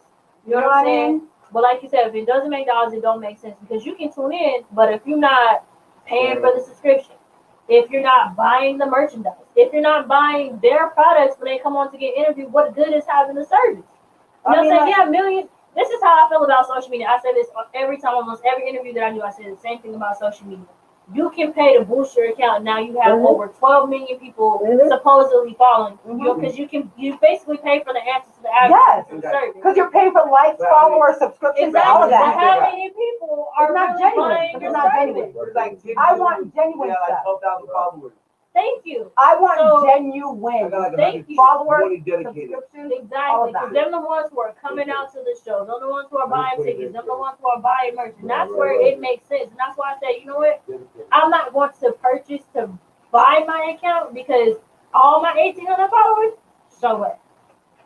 Speaker 1: You know what I'm saying? But like you said, if it doesn't make dollars, it don't make sense, because you can tune in, but if you're not paying for the subscription, if you're not buying the merchandise, if you're not buying their products when they come on to get interviewed, what good is having the service? You know what I'm saying? Yeah, millions. This is how I feel about social media. I say this every time, almost every interview that I do, I say the same thing about social media. You can pay to boost your account. Now you have over 12 million people supposedly following you, because you basically pay for the answer to the advertising service.
Speaker 4: Because you're paying for likes, followers, subscriptions, all of that.
Speaker 1: But how many people are
Speaker 4: not
Speaker 1: really
Speaker 4: genuine?
Speaker 1: buying your
Speaker 4: Not
Speaker 1: service?
Speaker 4: genuine. Like, I want genuine stuff.
Speaker 3: 12,000 followers.
Speaker 1: Thank you.
Speaker 4: I want
Speaker 1: So,
Speaker 4: genuine
Speaker 1: Thank you.
Speaker 4: followers,
Speaker 3: dedicated.
Speaker 4: subscriptions.
Speaker 1: Exactly, because they're the ones who are coming out to the show. They're the ones who are buying tickets. They're the ones who are buying merch. And that's where it makes sense. And that's why I say, you know what? I'm not going to purchase to buy my account, because all my 1,800 followers show up.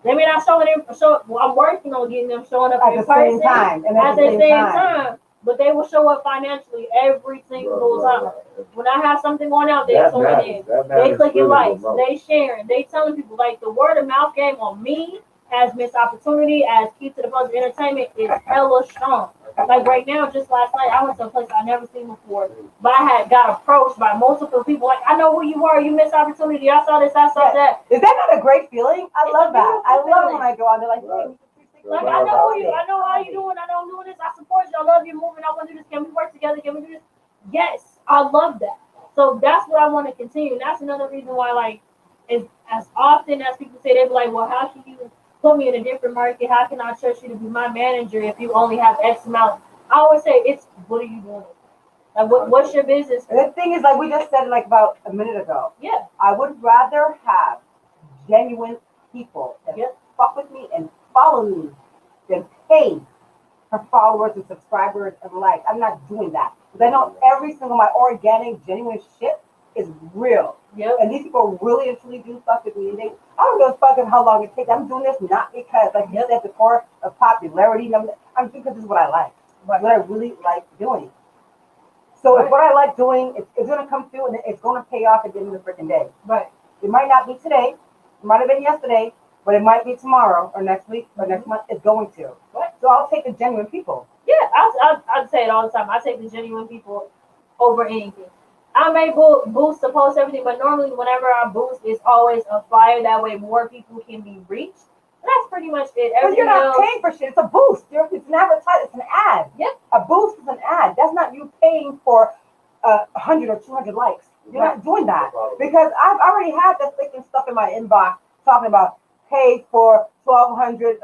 Speaker 1: Let me not show them. I'm working on getting them showing up
Speaker 4: At
Speaker 1: in
Speaker 4: the same
Speaker 1: person
Speaker 4: time. And
Speaker 1: at the same time. But they will show up financially every single time. When I have something going out, they tuning in. They clicking likes. They sharing. They telling people, like, the word of mouth game on me as Miss Opportunity, as Key to the Buzz Entertainment, is hella strong. Like right now, just last night, I went to a place I've never seen before. But I had got approached by multiple people. Like, I know who you are. You Miss Opportunity. I saw this. I saw that.
Speaker 4: Is that not a great feeling? I love that. I love when I go out. They're like, hey.
Speaker 1: Like, I know who you. I know how you doing. I know I'm doing this. I support you. I love you moving. I want to do this. Can we work together? Can we do this? Yes, I love that. So that's what I want to continue. And that's another reason why, like, as often as people say, they be like, well, how can you put me in a different market? How can I trust you to be my manager if you only have X amount? I always say it's what are you doing? Like what's your business?
Speaker 4: And the thing is, like we just said, like about a minute ago,
Speaker 1: Yeah.
Speaker 4: I would rather have genuine people that
Speaker 1: Yep.
Speaker 4: fuck with me and follow me than pay for followers and subscribers and likes. I'm not doing that. Because I know every single my organic, genuine shit is real.
Speaker 1: Yep.
Speaker 4: And these people really and truly do fuck with me. And I don't give a fuck of how long it takes. I'm doing this not because, like you said before, of popularity. I'm doing because this is what I like. What I really like doing. So if what I like doing, it's going to come through and it's going to pay off at the end of the freaking day.
Speaker 1: Right.
Speaker 4: It might not be today. It might have been yesterday. But it might be tomorrow or next week or next month. It's going to.
Speaker 1: Right.
Speaker 4: So I'll take the genuine people.
Speaker 1: Yeah, I'd say it all the time. I take the genuine people over anything. I may boost the post everything, but normally whenever I boost, it's always a flyer. That way more people can be reached. And that's pretty much it.
Speaker 4: But you're not paying for shit. It's a boost. It's an advertisement. It's an ad.
Speaker 1: Yep.
Speaker 4: A boost is an ad. That's not you paying for 100 or 200 likes. You're not doing that. Because I've already had that freaking stuff in my inbox talking about pay for 1,200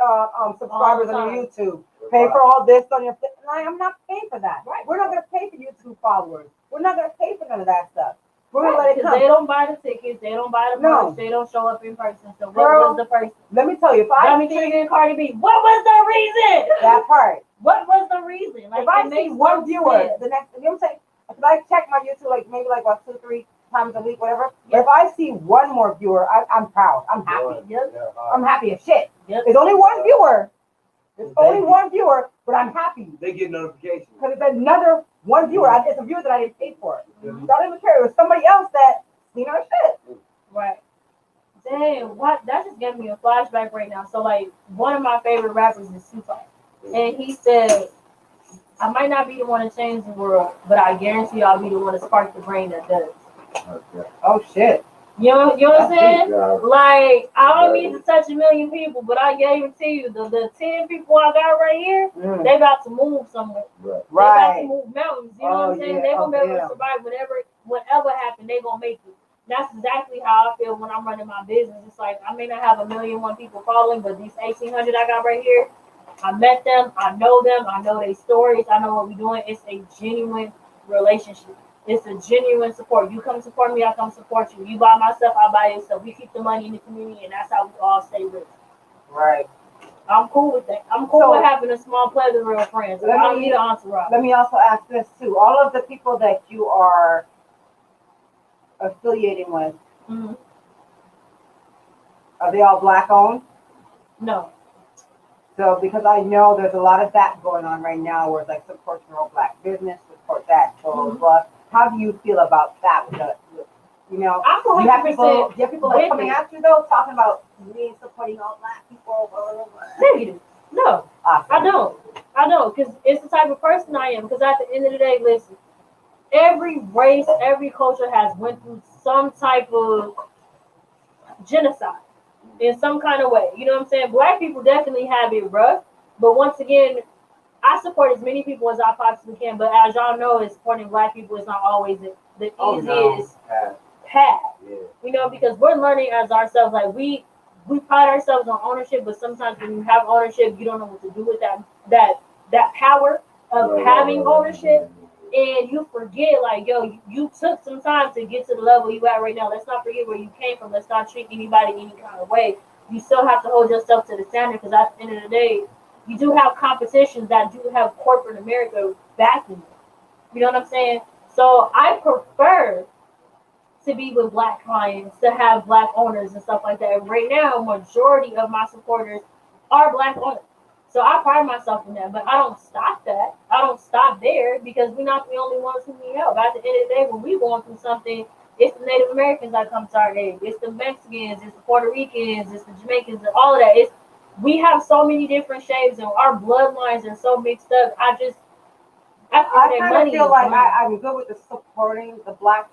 Speaker 4: subscribers on your YouTube. Pay for all this on your. I'm not paying for that.
Speaker 1: Right.
Speaker 4: We're not going to pay for YouTube followers. We're not going to pay for none of that stuff. We're going to let it
Speaker 1: Because
Speaker 4: come.
Speaker 1: they don't buy the tickets. They don't buy the merch. They don't show up in person. So what
Speaker 4: Girl,
Speaker 1: was the person?
Speaker 4: Let me tell you, if I
Speaker 1: Dummy
Speaker 4: see
Speaker 1: Trigger and Cardi B. What was the reason?
Speaker 4: that part,
Speaker 1: What was the reason? Like,
Speaker 4: if I
Speaker 1: it
Speaker 4: see
Speaker 1: makes
Speaker 4: one
Speaker 1: no
Speaker 4: viewer,
Speaker 1: sense.
Speaker 4: the next, you know what I'm saying? If I check my YouTube maybe about 2-3 times a week, whatever.
Speaker 1: Yeah.
Speaker 4: If I see one more viewer, I'm proud. I'm happy.
Speaker 1: Yep.
Speaker 4: I'm happy as shit.
Speaker 1: Yep.
Speaker 4: It's only one viewer. It's only one viewer, but I'm happy.
Speaker 3: They get notifications.
Speaker 4: Because it's another one viewer. It's a viewer that I didn't pay for. So I don't even care. It was somebody else that seen our shit.
Speaker 1: Right. Damn, what? That just gave me a flashback right now. So, like, one of my favorite rappers is Tupac. And he said, I might not be the one to change the world, but I guarantee I'll be the one to spark the brain that does.
Speaker 2: Okay.
Speaker 4: Oh, shit.
Speaker 1: You know what I'm saying?
Speaker 2: Yeah.
Speaker 1: Like, I don't need to touch 1 million people, but I guarantee you, the 10 people I got right here, they about to move somewhere.
Speaker 2: Right.
Speaker 1: They about to move mountains. You know what I'm saying?
Speaker 4: yeah.
Speaker 1: They're going to be able
Speaker 4: Yeah.
Speaker 1: to survive whatever happens, they're going to make it. That's exactly how I feel when I'm running my business. It's like, I may not have 1,000,001 people following, but these 1,800 I got right here, I met them, I know their stories, I know what we're doing. It's a genuine relationship. It's a genuine support. You come support me, I come support you. You buy my stuff, I buy your stuff. We keep the money in the community, and that's how we all stay rich.
Speaker 4: Right.
Speaker 1: I'm cool with that. I'm cool with having a small plethora of friends. I don't need an entourage.
Speaker 4: Let me also ask this too. All of the people that you are affiliating with,
Speaker 1: Mm-hmm.
Speaker 4: are they all black owned?
Speaker 1: No.
Speaker 4: So because I know there's a lot of that going on right now where it's like support your own black business, support that, blah, blah. How do you feel about that? You know,
Speaker 1: I'm
Speaker 4: do you have
Speaker 1: 100%
Speaker 4: people like coming at you though, talking about me supporting all black people, blah, blah, blah.
Speaker 1: Negative. No,
Speaker 4: Awesome.
Speaker 1: I don't, because it's the type of person I am. Because at the end of the day, listen, every race, every culture has went through some type of genocide in some kind of way. You know what I'm saying? Black people definitely have it rough, but once again, I support as many people as I possibly can. But as y'all know, supporting black people is not always the easiest path.
Speaker 3: Yeah.
Speaker 1: You know, because we're learning as ourselves. Like we pride ourselves on ownership, but sometimes when you have ownership, you don't know what to do with that power of having ownership. And you forget, like, yo, you took some time to get to the level you at right now. Let's not forget where you came from. Let's not treat anybody any kind of way. You still have to hold yourself to the standard, because at the end of the day, you do have competitions that do have corporate America backing you. You know what I'm saying? So I prefer to be with black clients, to have black owners and stuff like that. And right now, majority of my supporters are black owners. So I pride myself in that, but I don't stop that. I don't stop there, because we're not the only ones who need help. At the end of the day, when we're going through something, it's the Native Americans that come to our aid. It's the Mexicans, it's the Puerto Ricans, it's the Jamaicans, and all of that. We have so many different shades, and our bloodlines are so mixed up. I
Speaker 4: kind of feel like I'm good with the supporting the black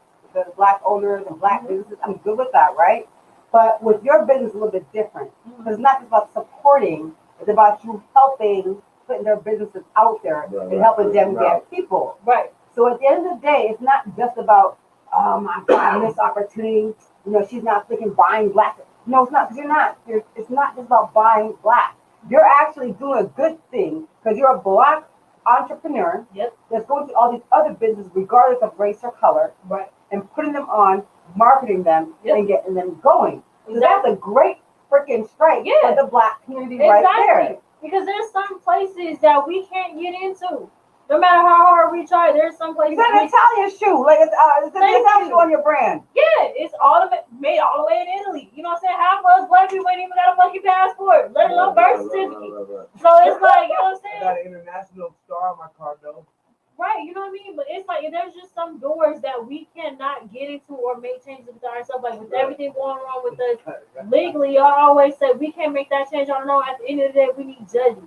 Speaker 4: owners and black businesses. I'm good with that, right? But with your business, a little bit different. Because it's not just about supporting. It's about you helping, putting their businesses out there and helping them get people.
Speaker 1: Right.
Speaker 4: So at the end of the day, it's not just about, I'm buying this opportunity. You know, she's not freaking buying black. No, it's not. You're not. It's not just about buying black. You're actually doing a good thing because you're a black entrepreneur
Speaker 1: Yep.
Speaker 4: that's going to all these other businesses, regardless of race or color,
Speaker 1: Right.
Speaker 4: and putting them on, marketing them,
Speaker 1: Yep.
Speaker 4: and getting them going. So
Speaker 1: Exactly.
Speaker 4: that's a great freaking strike
Speaker 1: Yeah.
Speaker 4: for the Black community right there.
Speaker 1: Exactly. Because there's some places that we can't get into. No matter how hard we try, there's some
Speaker 4: You
Speaker 1: places.
Speaker 4: got an Italian shoe, like it's an
Speaker 1: Thank
Speaker 4: Italian
Speaker 1: you.
Speaker 4: shoe on your brand.
Speaker 1: Yeah, it's made all the way in Italy. You know what I'm saying? Half of us black people ain't even got a fucking passport, let alone birth certificate. So it's like, you know what I'm
Speaker 3: I
Speaker 1: saying?
Speaker 3: got an international star on my car though.
Speaker 1: Right, you know what I mean? But it's like there's just some doors that we cannot get into or make changes with ourselves. Like with everything going on with us legally, y'all always say we can't make that change. I don't know. At the end of the day, we need judges,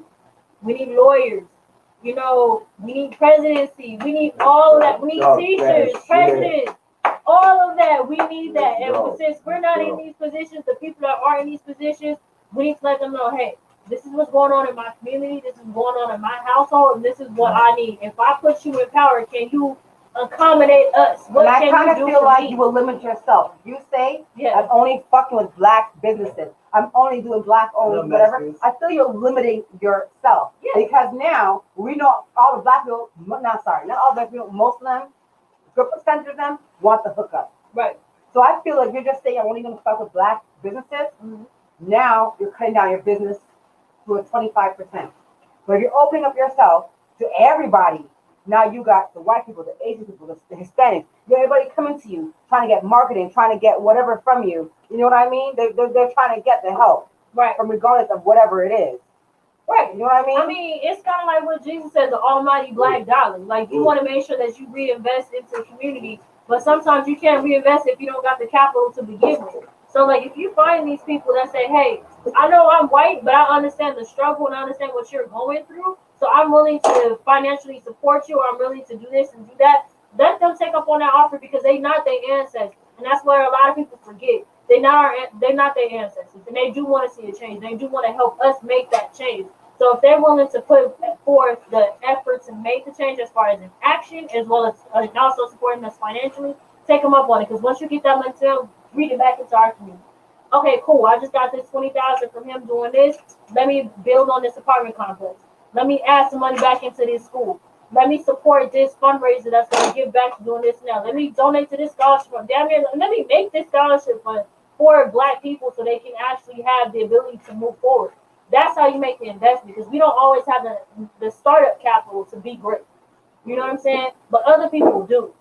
Speaker 1: we need lawyers, you know, we need presidency, we need all of that. We need teachers, presidents, all of that. We need that. And since we're not in these positions, the people that are in these positions, we need to let them know, hey, this is what's going on in my community, this is going on in my household, and this is what I need. If I put you in power, can you accommodate us? What
Speaker 4: And I
Speaker 1: can
Speaker 4: kind
Speaker 1: you
Speaker 4: of
Speaker 1: do
Speaker 4: feel
Speaker 1: for
Speaker 4: like
Speaker 1: me?
Speaker 4: you will limit yourself. You say,
Speaker 1: Yeah.
Speaker 4: I'm only fucking with Black businesses. I'm only doing Black owned,
Speaker 3: No
Speaker 4: whatever.
Speaker 3: messages.
Speaker 4: I feel you're limiting yourself.
Speaker 1: Yeah.
Speaker 4: Because now we know all the Black people, not all Black people, most of them, good percentage of them want the hookup.
Speaker 1: Right.
Speaker 4: So I feel like you're just saying, I'm only going to fuck with Black businesses.
Speaker 1: Mhm.
Speaker 4: Now you're cutting down your business to a 25%. But if you're opening up yourself to everybody, now you got the white people, the Asian people, the Hispanics, you got everybody coming to you, trying to get marketing, trying to get whatever from you. You know what I mean? They're trying to get the help,
Speaker 1: Right.
Speaker 4: from regardless of whatever it is.
Speaker 1: Right.
Speaker 4: You know what I mean?
Speaker 1: I mean, it's kind of like what Jesus said, the almighty black dollar. Like, you want to make sure that you reinvest into the community, but sometimes you can't reinvest if you don't got the capital to begin with. So, like, if you find these people that say, hey, I know I'm white, but I understand the struggle and I understand what you're going through, so I'm willing to financially support you, or I'm willing to do this and do that, let them take up on that offer, because they not their ancestors. And that's where a lot of people forget. They're not their ancestors, and they do want to see a change. They do want to help us make that change. So if they're willing to put forth the effort to make the change, as far as in action, as well as and also supporting us financially, take them up on it. Because once you get that money to them, read it back into our community. Okay, cool. I just got this 20,000 from him doing this. Let me build on this apartment complex. Let me add some money back into this school. Let me support this fundraiser that's going to give back to doing this now. Let me donate to this scholarship fund. Damn it, let me make this scholarship fund for Black people so they can actually have the ability to move forward. That's how you make the investment, because we don't always have the startup capital to be great. You know what I'm saying? But other people do.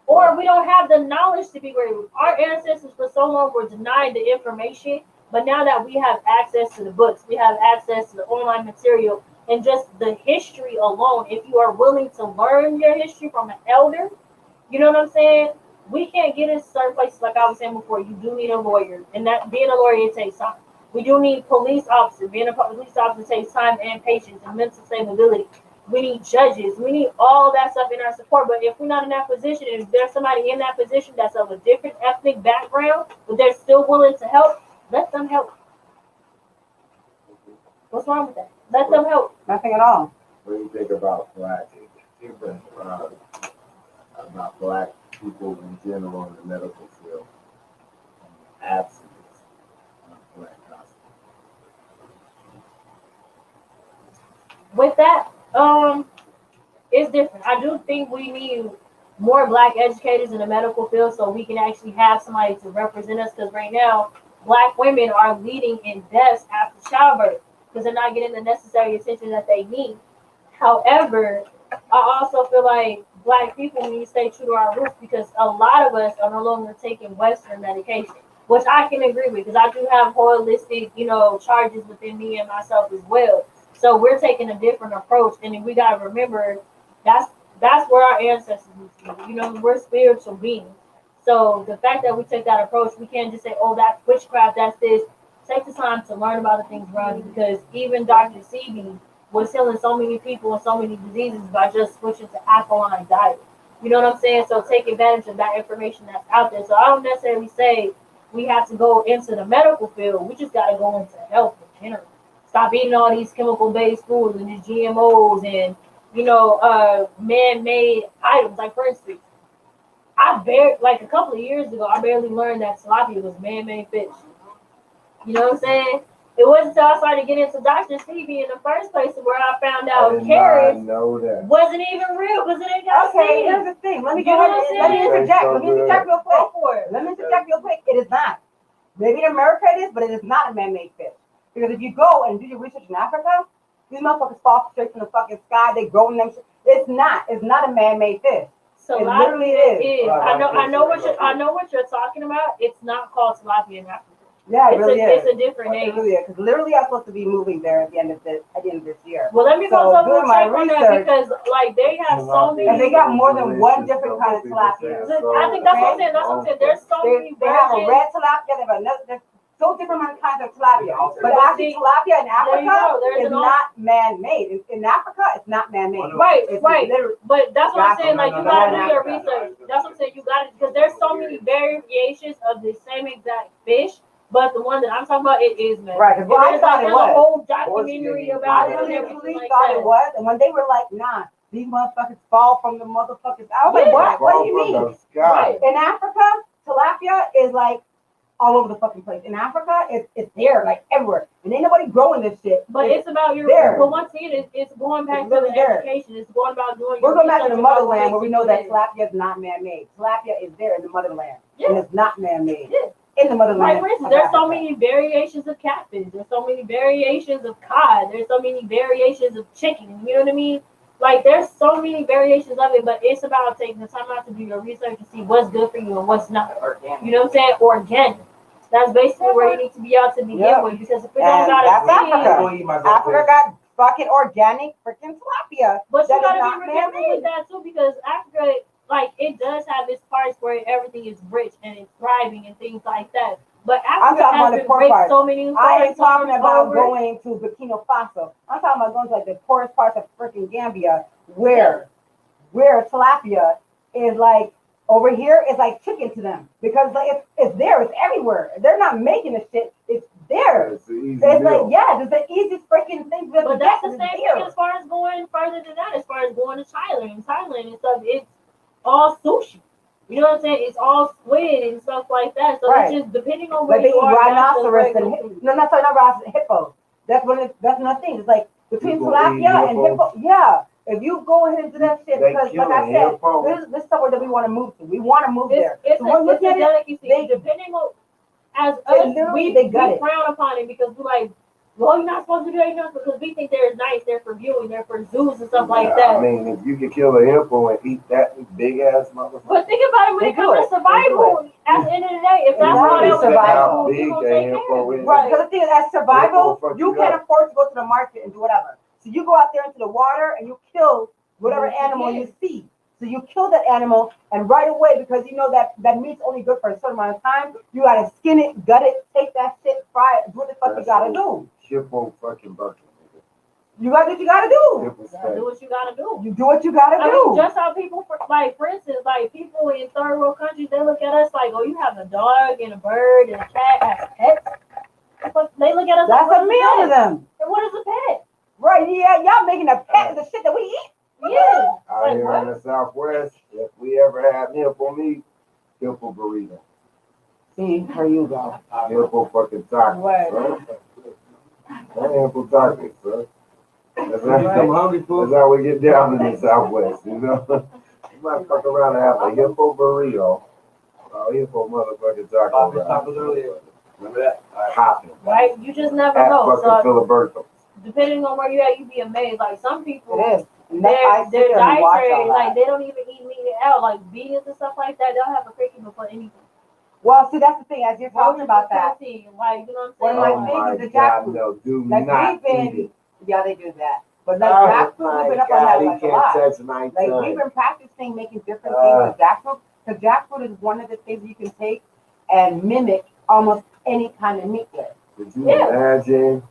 Speaker 1: Or we don't have the knowledge to be great. Our ancestors for so long were denied the information, but now that we have access to the books, we have access to the online material, and just the history alone, if you are willing to learn your history from an elder, you know what I'm saying? We can't get in certain places, like I was saying before. You do need a lawyer, and that being a lawyer, it takes time. We do need police officers. Being a police officer takes time and patience and mental stability. We need judges. We need all that stuff in our support. But if we're not in that position, and if there's somebody in that position that's of a different ethnic background, but they're still willing to help, let them help. What's wrong with that? Let them help.
Speaker 4: Nothing at all.
Speaker 2: What do you think about Black people in general in the medical field? Absence of Black doctors.
Speaker 1: With that, it's different. I do think we need more Black educators in the medical field so we can actually have somebody to represent us, because right now Black women are leading in deaths after childbirth because they're not getting the necessary attention that they need. However, I also feel like Black people need to stay true to our roots, because a lot of us are no longer taking Western medication, which I can agree with, because I do have holistic, charges within me and myself as well. So we're taking a different approach, and we gotta remember that's where our ancestors used to be. We're spiritual beings. So the fact that we take that approach, we can't just say, "Oh, that's witchcraft, that's this." Take the time to learn about the things around you, because even Dr. Sebi was healing so many people and so many diseases by just switching to alkaline diet. You know what I'm saying? So take advantage of that information that's out there. So I don't necessarily say we have to go into the medical field. We just gotta go into health in general. Stop eating all these chemical-based foods and these GMOs and man-made items. Like, for instance, a couple of years ago, I barely learned that tilapia was man-made fish. You know what I'm saying? It wasn't until I started getting into Dr. Stevie in the first place where I found
Speaker 2: I
Speaker 1: out
Speaker 2: did not
Speaker 1: carrots
Speaker 2: know that.
Speaker 1: wasn't even real because it ain't got
Speaker 4: Okay,
Speaker 1: seeds.
Speaker 4: here's the thing. Let me
Speaker 1: You
Speaker 4: go
Speaker 1: know
Speaker 4: ahead.
Speaker 1: what I'm
Speaker 4: Let me
Speaker 1: saying?
Speaker 4: interject.
Speaker 2: So
Speaker 4: Let me interject real
Speaker 1: Go
Speaker 4: quick.
Speaker 1: for it.
Speaker 4: Let me interject real quick. It is not. Maybe in America it is, but it is not a man-made fish. Because if you go and do your research in Africa, these motherfuckers fall straight from the fucking sky. They grow in them. It's not. It's not a man-made fish.
Speaker 1: So
Speaker 4: It literally is.
Speaker 1: I know what you're talking about. It's not called tilapia in Africa.
Speaker 4: Yeah, it really is.
Speaker 1: It's a different
Speaker 4: It
Speaker 1: name.
Speaker 4: really is. Because literally, I'm supposed to be moving there at the end of this year.
Speaker 1: Well, let me go
Speaker 4: So,
Speaker 1: double
Speaker 4: doing my
Speaker 1: check on that
Speaker 4: research-
Speaker 1: because like they have so many.
Speaker 4: And they got more than one different kind of tilapia.
Speaker 1: I think that's what I'm saying. That's what I'm saying. There's so many
Speaker 4: They have a
Speaker 1: versions.
Speaker 4: red tilapia. They have another. There's so different kinds of tilapia. But
Speaker 1: But
Speaker 4: actually,
Speaker 1: see,
Speaker 4: tilapia in
Speaker 1: there you
Speaker 4: Africa
Speaker 1: go. There's
Speaker 4: is
Speaker 1: an al-
Speaker 4: not man-made. In Africa, it's not man-made.
Speaker 1: Right,
Speaker 4: It's
Speaker 1: right.
Speaker 4: literally-
Speaker 1: But that's what I'm saying. Like you gotta do your
Speaker 4: No.
Speaker 1: research. That's what I'm saying. You gotta because there's so many variations of the same exact fish. But the one that I'm talking about, it is man.
Speaker 4: Right, 'cause I thought it
Speaker 1: there's
Speaker 4: was.
Speaker 1: a whole documentary about
Speaker 4: I
Speaker 1: it and everything
Speaker 4: literally
Speaker 1: like
Speaker 4: thought
Speaker 1: that.
Speaker 4: it was, and when they were like, "Nah, these motherfuckers fall from the motherfuckers," I was like,
Speaker 1: Yeah.
Speaker 4: "What? What do you
Speaker 2: Fall from
Speaker 4: mean?"
Speaker 2: the sky.
Speaker 4: In Africa, tilapia is like all over the fucking place. In Africa, it's there, like everywhere, and ain't nobody growing this shit.
Speaker 1: But it's about your.
Speaker 4: there.
Speaker 1: But once again, it's going back
Speaker 4: It's
Speaker 1: to the
Speaker 4: really there.
Speaker 1: education. It's going about doing.
Speaker 4: We're
Speaker 1: your
Speaker 4: going back to the
Speaker 1: research about
Speaker 4: motherland where we know that
Speaker 1: it is.
Speaker 4: tilapia is not man-made. Tilapia is there in the motherland,
Speaker 1: Yeah.
Speaker 4: and it's not man-made.
Speaker 1: Yeah.
Speaker 4: In the motherland.
Speaker 1: Like for instance,
Speaker 4: of
Speaker 1: there's so
Speaker 4: Africa.
Speaker 1: many variations of catfish. There's so many variations of cod. There's so many variations of chicken. You know what I mean? Like there's so many variations of it, but it's about taking the time out to do your research to see what's good for you and what's not. You know what I'm saying? Organic. That's basically where you need to be out to begin
Speaker 4: Yeah.
Speaker 1: with because if it
Speaker 4: And
Speaker 1: don't got
Speaker 4: that's
Speaker 1: a seed,
Speaker 4: Africa. Africa got fucking organic freaking tilapia.
Speaker 1: but you
Speaker 4: that is
Speaker 1: gotta
Speaker 4: not
Speaker 1: be careful
Speaker 4: man-made.
Speaker 1: with that too because Africa, like it does have its parts where everything is rich and it's thriving and things like that. But
Speaker 4: I'm
Speaker 1: Africa
Speaker 4: talking about
Speaker 1: has
Speaker 4: the
Speaker 1: been
Speaker 4: poor
Speaker 1: raped
Speaker 4: part.
Speaker 1: so many
Speaker 4: I ain't talking
Speaker 1: times
Speaker 4: about
Speaker 1: over.
Speaker 4: going to Burkina Faso. I'm talking about going to like the poorest parts of freaking Gambia where tilapia is like over here is like chicken to them because like it's there, it's everywhere. They're not making the shit, it's there.
Speaker 2: It's an easy
Speaker 4: It's
Speaker 2: meal.
Speaker 4: like it's the easiest freaking thing to
Speaker 1: But
Speaker 4: get.
Speaker 1: that's the
Speaker 4: It's
Speaker 1: same
Speaker 4: there.
Speaker 1: thing as far as going further than that, as far as going to Thailand and stuff. It's all sushi. You know what I'm saying? It's all squid and stuff like that. So
Speaker 4: Right.
Speaker 1: it's just depending on where
Speaker 4: Like they
Speaker 1: you
Speaker 4: eat
Speaker 1: are. that's the
Speaker 4: rhinoceros
Speaker 1: regular
Speaker 4: and
Speaker 1: food.
Speaker 4: no, not rhinoceros, hippo. That's another thing. It's like between
Speaker 2: People
Speaker 4: tilapia
Speaker 2: eat
Speaker 4: and
Speaker 2: hippo?
Speaker 4: hippo. Yeah, if you go ahead and do that shit,
Speaker 2: They
Speaker 4: because like
Speaker 2: killing
Speaker 4: I said,
Speaker 2: hippo.
Speaker 4: this is somewhere that we want to move to. We want to move there.
Speaker 1: It's
Speaker 4: So we're looking
Speaker 1: a
Speaker 4: at it.
Speaker 1: delicacy.
Speaker 4: they-
Speaker 1: Depending on as
Speaker 4: They
Speaker 1: us,
Speaker 4: literally-
Speaker 1: we
Speaker 4: they gut it.
Speaker 1: frown upon it because we're like, well, you're not supposed to do that because we think they're nice, they're for viewing, they're for zoos and stuff like
Speaker 2: Yeah,
Speaker 1: that.
Speaker 2: I mean, if you could kill a hippo and eat that big ass motherfucker.
Speaker 1: But think about it when
Speaker 4: They
Speaker 1: it comes
Speaker 4: do
Speaker 1: to
Speaker 4: it.
Speaker 1: survival. At the end of the day, if that's all
Speaker 4: Exactly.
Speaker 1: that was
Speaker 4: Survival.
Speaker 1: available,
Speaker 2: How
Speaker 1: you're
Speaker 2: big
Speaker 1: gonna
Speaker 2: that
Speaker 1: take care
Speaker 2: hippo
Speaker 1: of it.
Speaker 2: is.
Speaker 4: Right, because the thing is, as survival,
Speaker 2: Fuck
Speaker 4: you
Speaker 2: you
Speaker 4: can't
Speaker 2: up.
Speaker 4: afford to go to the market and do whatever. So you go out there into the water and you kill whatever
Speaker 1: What you
Speaker 4: animal
Speaker 1: get.
Speaker 4: you see. So you kill that animal, and right away, because you know that meat's only good for a certain amount of time, you gotta skin it, gut it, take that shit, fry it, do what the fuck you gotta do.
Speaker 2: Hippo fucking bucket.
Speaker 4: You gotta do what you gotta do.
Speaker 2: Hippo
Speaker 1: You
Speaker 2: steak.
Speaker 1: gotta do what you gotta do.
Speaker 4: You do what you gotta
Speaker 1: I mean,
Speaker 4: do.
Speaker 1: just how people, for instance, like people in third world countries, they look at us like, oh, you have a dog and a bird and a cat as pets. But they look at us
Speaker 4: That's
Speaker 1: like,
Speaker 4: a meal to them.
Speaker 1: And what is a pet?
Speaker 4: Right, yeah, y'all making a pet of the shit that we eat.
Speaker 1: Yeah.
Speaker 2: Out
Speaker 1: Like,
Speaker 2: here
Speaker 1: what?
Speaker 2: in the Southwest, if we ever had hippo meat, hippo burrito.
Speaker 4: See, here you go.
Speaker 2: Hippo fucking tacos,
Speaker 4: Right.
Speaker 2: son. That hippo tacos, son. That's
Speaker 3: You come
Speaker 2: how,
Speaker 3: hungry for
Speaker 2: that's how we get down in the Southwest, you know? You might fuck around and have a hippo burrito. Hippo motherfucking taco.
Speaker 3: tacos earlier. Remember that?
Speaker 2: Hopping.
Speaker 1: Right? You just never
Speaker 2: At
Speaker 1: know.
Speaker 2: fucking
Speaker 1: So
Speaker 2: Filiberto.
Speaker 1: depending on where you're at, you'd be amazed. Like some people,
Speaker 4: It is. And that's why I sit
Speaker 1: their
Speaker 4: there and watch
Speaker 1: dietary,
Speaker 4: all
Speaker 1: like
Speaker 4: that.
Speaker 1: they don't even eat meat out, like vegans and stuff like that. They'll have a cricket before anything.
Speaker 4: Well, see, that's the thing. As you're talking about that,
Speaker 1: Protein, like you know
Speaker 4: One
Speaker 1: what
Speaker 4: of
Speaker 1: I'm
Speaker 4: my
Speaker 1: saying?
Speaker 2: Oh my
Speaker 4: things is the
Speaker 2: God,
Speaker 4: jackfruit.
Speaker 2: no, do
Speaker 4: like
Speaker 2: not
Speaker 4: we've been,
Speaker 2: eat it.
Speaker 4: yeah, they do that. But like
Speaker 2: Oh
Speaker 4: jackfruit,
Speaker 2: my
Speaker 4: we've been up on
Speaker 2: God,
Speaker 4: that
Speaker 2: he
Speaker 4: like a
Speaker 2: can't
Speaker 4: lot.
Speaker 2: touch my
Speaker 4: Like we've
Speaker 2: tongue.
Speaker 4: been practicing making different things with jackfruit. Because jackfruit is one of the things you can take and mimic almost any kind of meat with.
Speaker 2: Could you
Speaker 1: Yeah.
Speaker 2: imagine?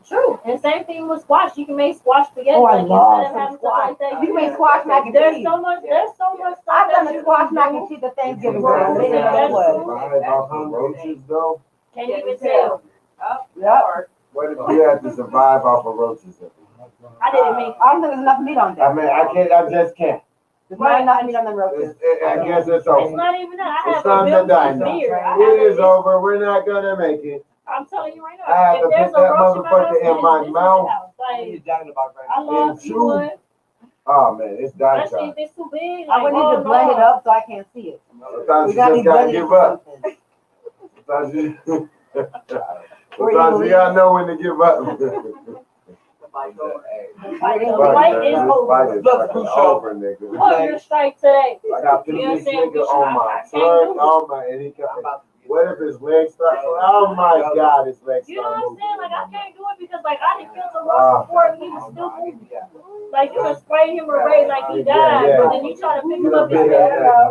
Speaker 1: True. And same thing with squash. You can make squash spaghetti.
Speaker 4: Oh, I
Speaker 1: like,
Speaker 4: love
Speaker 1: instead of having
Speaker 4: some
Speaker 1: stuff
Speaker 4: squash.
Speaker 1: like that,
Speaker 4: You make squash mac and
Speaker 1: There's
Speaker 4: cheese.
Speaker 1: so much stuff.
Speaker 4: I've done
Speaker 1: that
Speaker 4: the
Speaker 1: you
Speaker 4: squash
Speaker 1: can
Speaker 4: mac
Speaker 1: do.
Speaker 4: and cheese at Thanksgiving.
Speaker 2: You
Speaker 4: But I
Speaker 1: Fruits
Speaker 4: didn't
Speaker 1: and
Speaker 4: know what it was.
Speaker 1: vegetables.
Speaker 2: survive off of roaches, though?
Speaker 1: Can't even tell.
Speaker 4: Yep.
Speaker 2: What if you had to survive off of roaches?
Speaker 1: I didn't make.
Speaker 4: I don't think there's enough meat on
Speaker 2: I
Speaker 4: there.
Speaker 2: mean, I just can't.
Speaker 4: There's not enough meat on the roaches.
Speaker 2: I guess it's
Speaker 1: It's
Speaker 2: over.
Speaker 1: not even that. I
Speaker 2: It's
Speaker 1: have
Speaker 2: time
Speaker 1: a
Speaker 2: to
Speaker 1: built
Speaker 2: die now.
Speaker 1: beer.
Speaker 2: It is over. We're not gonna make it.
Speaker 1: I'm telling you right
Speaker 2: I had
Speaker 1: now.
Speaker 2: to
Speaker 1: If there's
Speaker 2: put
Speaker 1: a
Speaker 2: that
Speaker 1: roach in my house,
Speaker 2: motherfucker in my
Speaker 1: it's
Speaker 2: mouth.
Speaker 1: house.
Speaker 3: What are you
Speaker 1: Like,
Speaker 3: talking about right
Speaker 1: I
Speaker 3: now?
Speaker 1: love
Speaker 2: Chew.
Speaker 1: one.
Speaker 2: Oh man, it's die
Speaker 1: Especially
Speaker 2: time.
Speaker 1: if it's too big.
Speaker 4: I
Speaker 1: Like,
Speaker 4: would need
Speaker 1: oh,
Speaker 4: to blend it
Speaker 1: no.
Speaker 4: up so I can't see it.
Speaker 2: Sometimes
Speaker 4: We
Speaker 2: you
Speaker 4: gotta
Speaker 2: just
Speaker 4: be
Speaker 2: gotta
Speaker 4: blended
Speaker 2: give
Speaker 4: into
Speaker 2: up.
Speaker 4: something.
Speaker 2: Sometimes you,
Speaker 4: Or
Speaker 2: sometimes you
Speaker 4: even-
Speaker 2: gotta know when to give up.
Speaker 3: Like,
Speaker 1: Like, the
Speaker 2: Fuck,
Speaker 1: fight
Speaker 2: man,
Speaker 1: is
Speaker 2: this
Speaker 1: over.
Speaker 2: fight is
Speaker 3: Bluntz&Brewz
Speaker 2: fucking
Speaker 3: Show.
Speaker 2: over, nigga.
Speaker 1: Put your strike today.
Speaker 2: I got
Speaker 1: You know
Speaker 2: this
Speaker 1: what I'm saying?
Speaker 2: nigga on my
Speaker 1: I can't
Speaker 2: son,
Speaker 1: do it.
Speaker 2: oh my, and he kept.
Speaker 3: I'm about to get
Speaker 2: What if his legs start? Oh my God, his legs
Speaker 1: You know
Speaker 2: start
Speaker 1: what I'm
Speaker 2: moving.
Speaker 1: saying? Like, I can't do it because, like, I didn't feel the roach before and he was still moving. Like, you done sprayed him away like he died,
Speaker 2: Yeah.
Speaker 1: but then you try to pick
Speaker 2: You
Speaker 1: him
Speaker 2: done
Speaker 1: up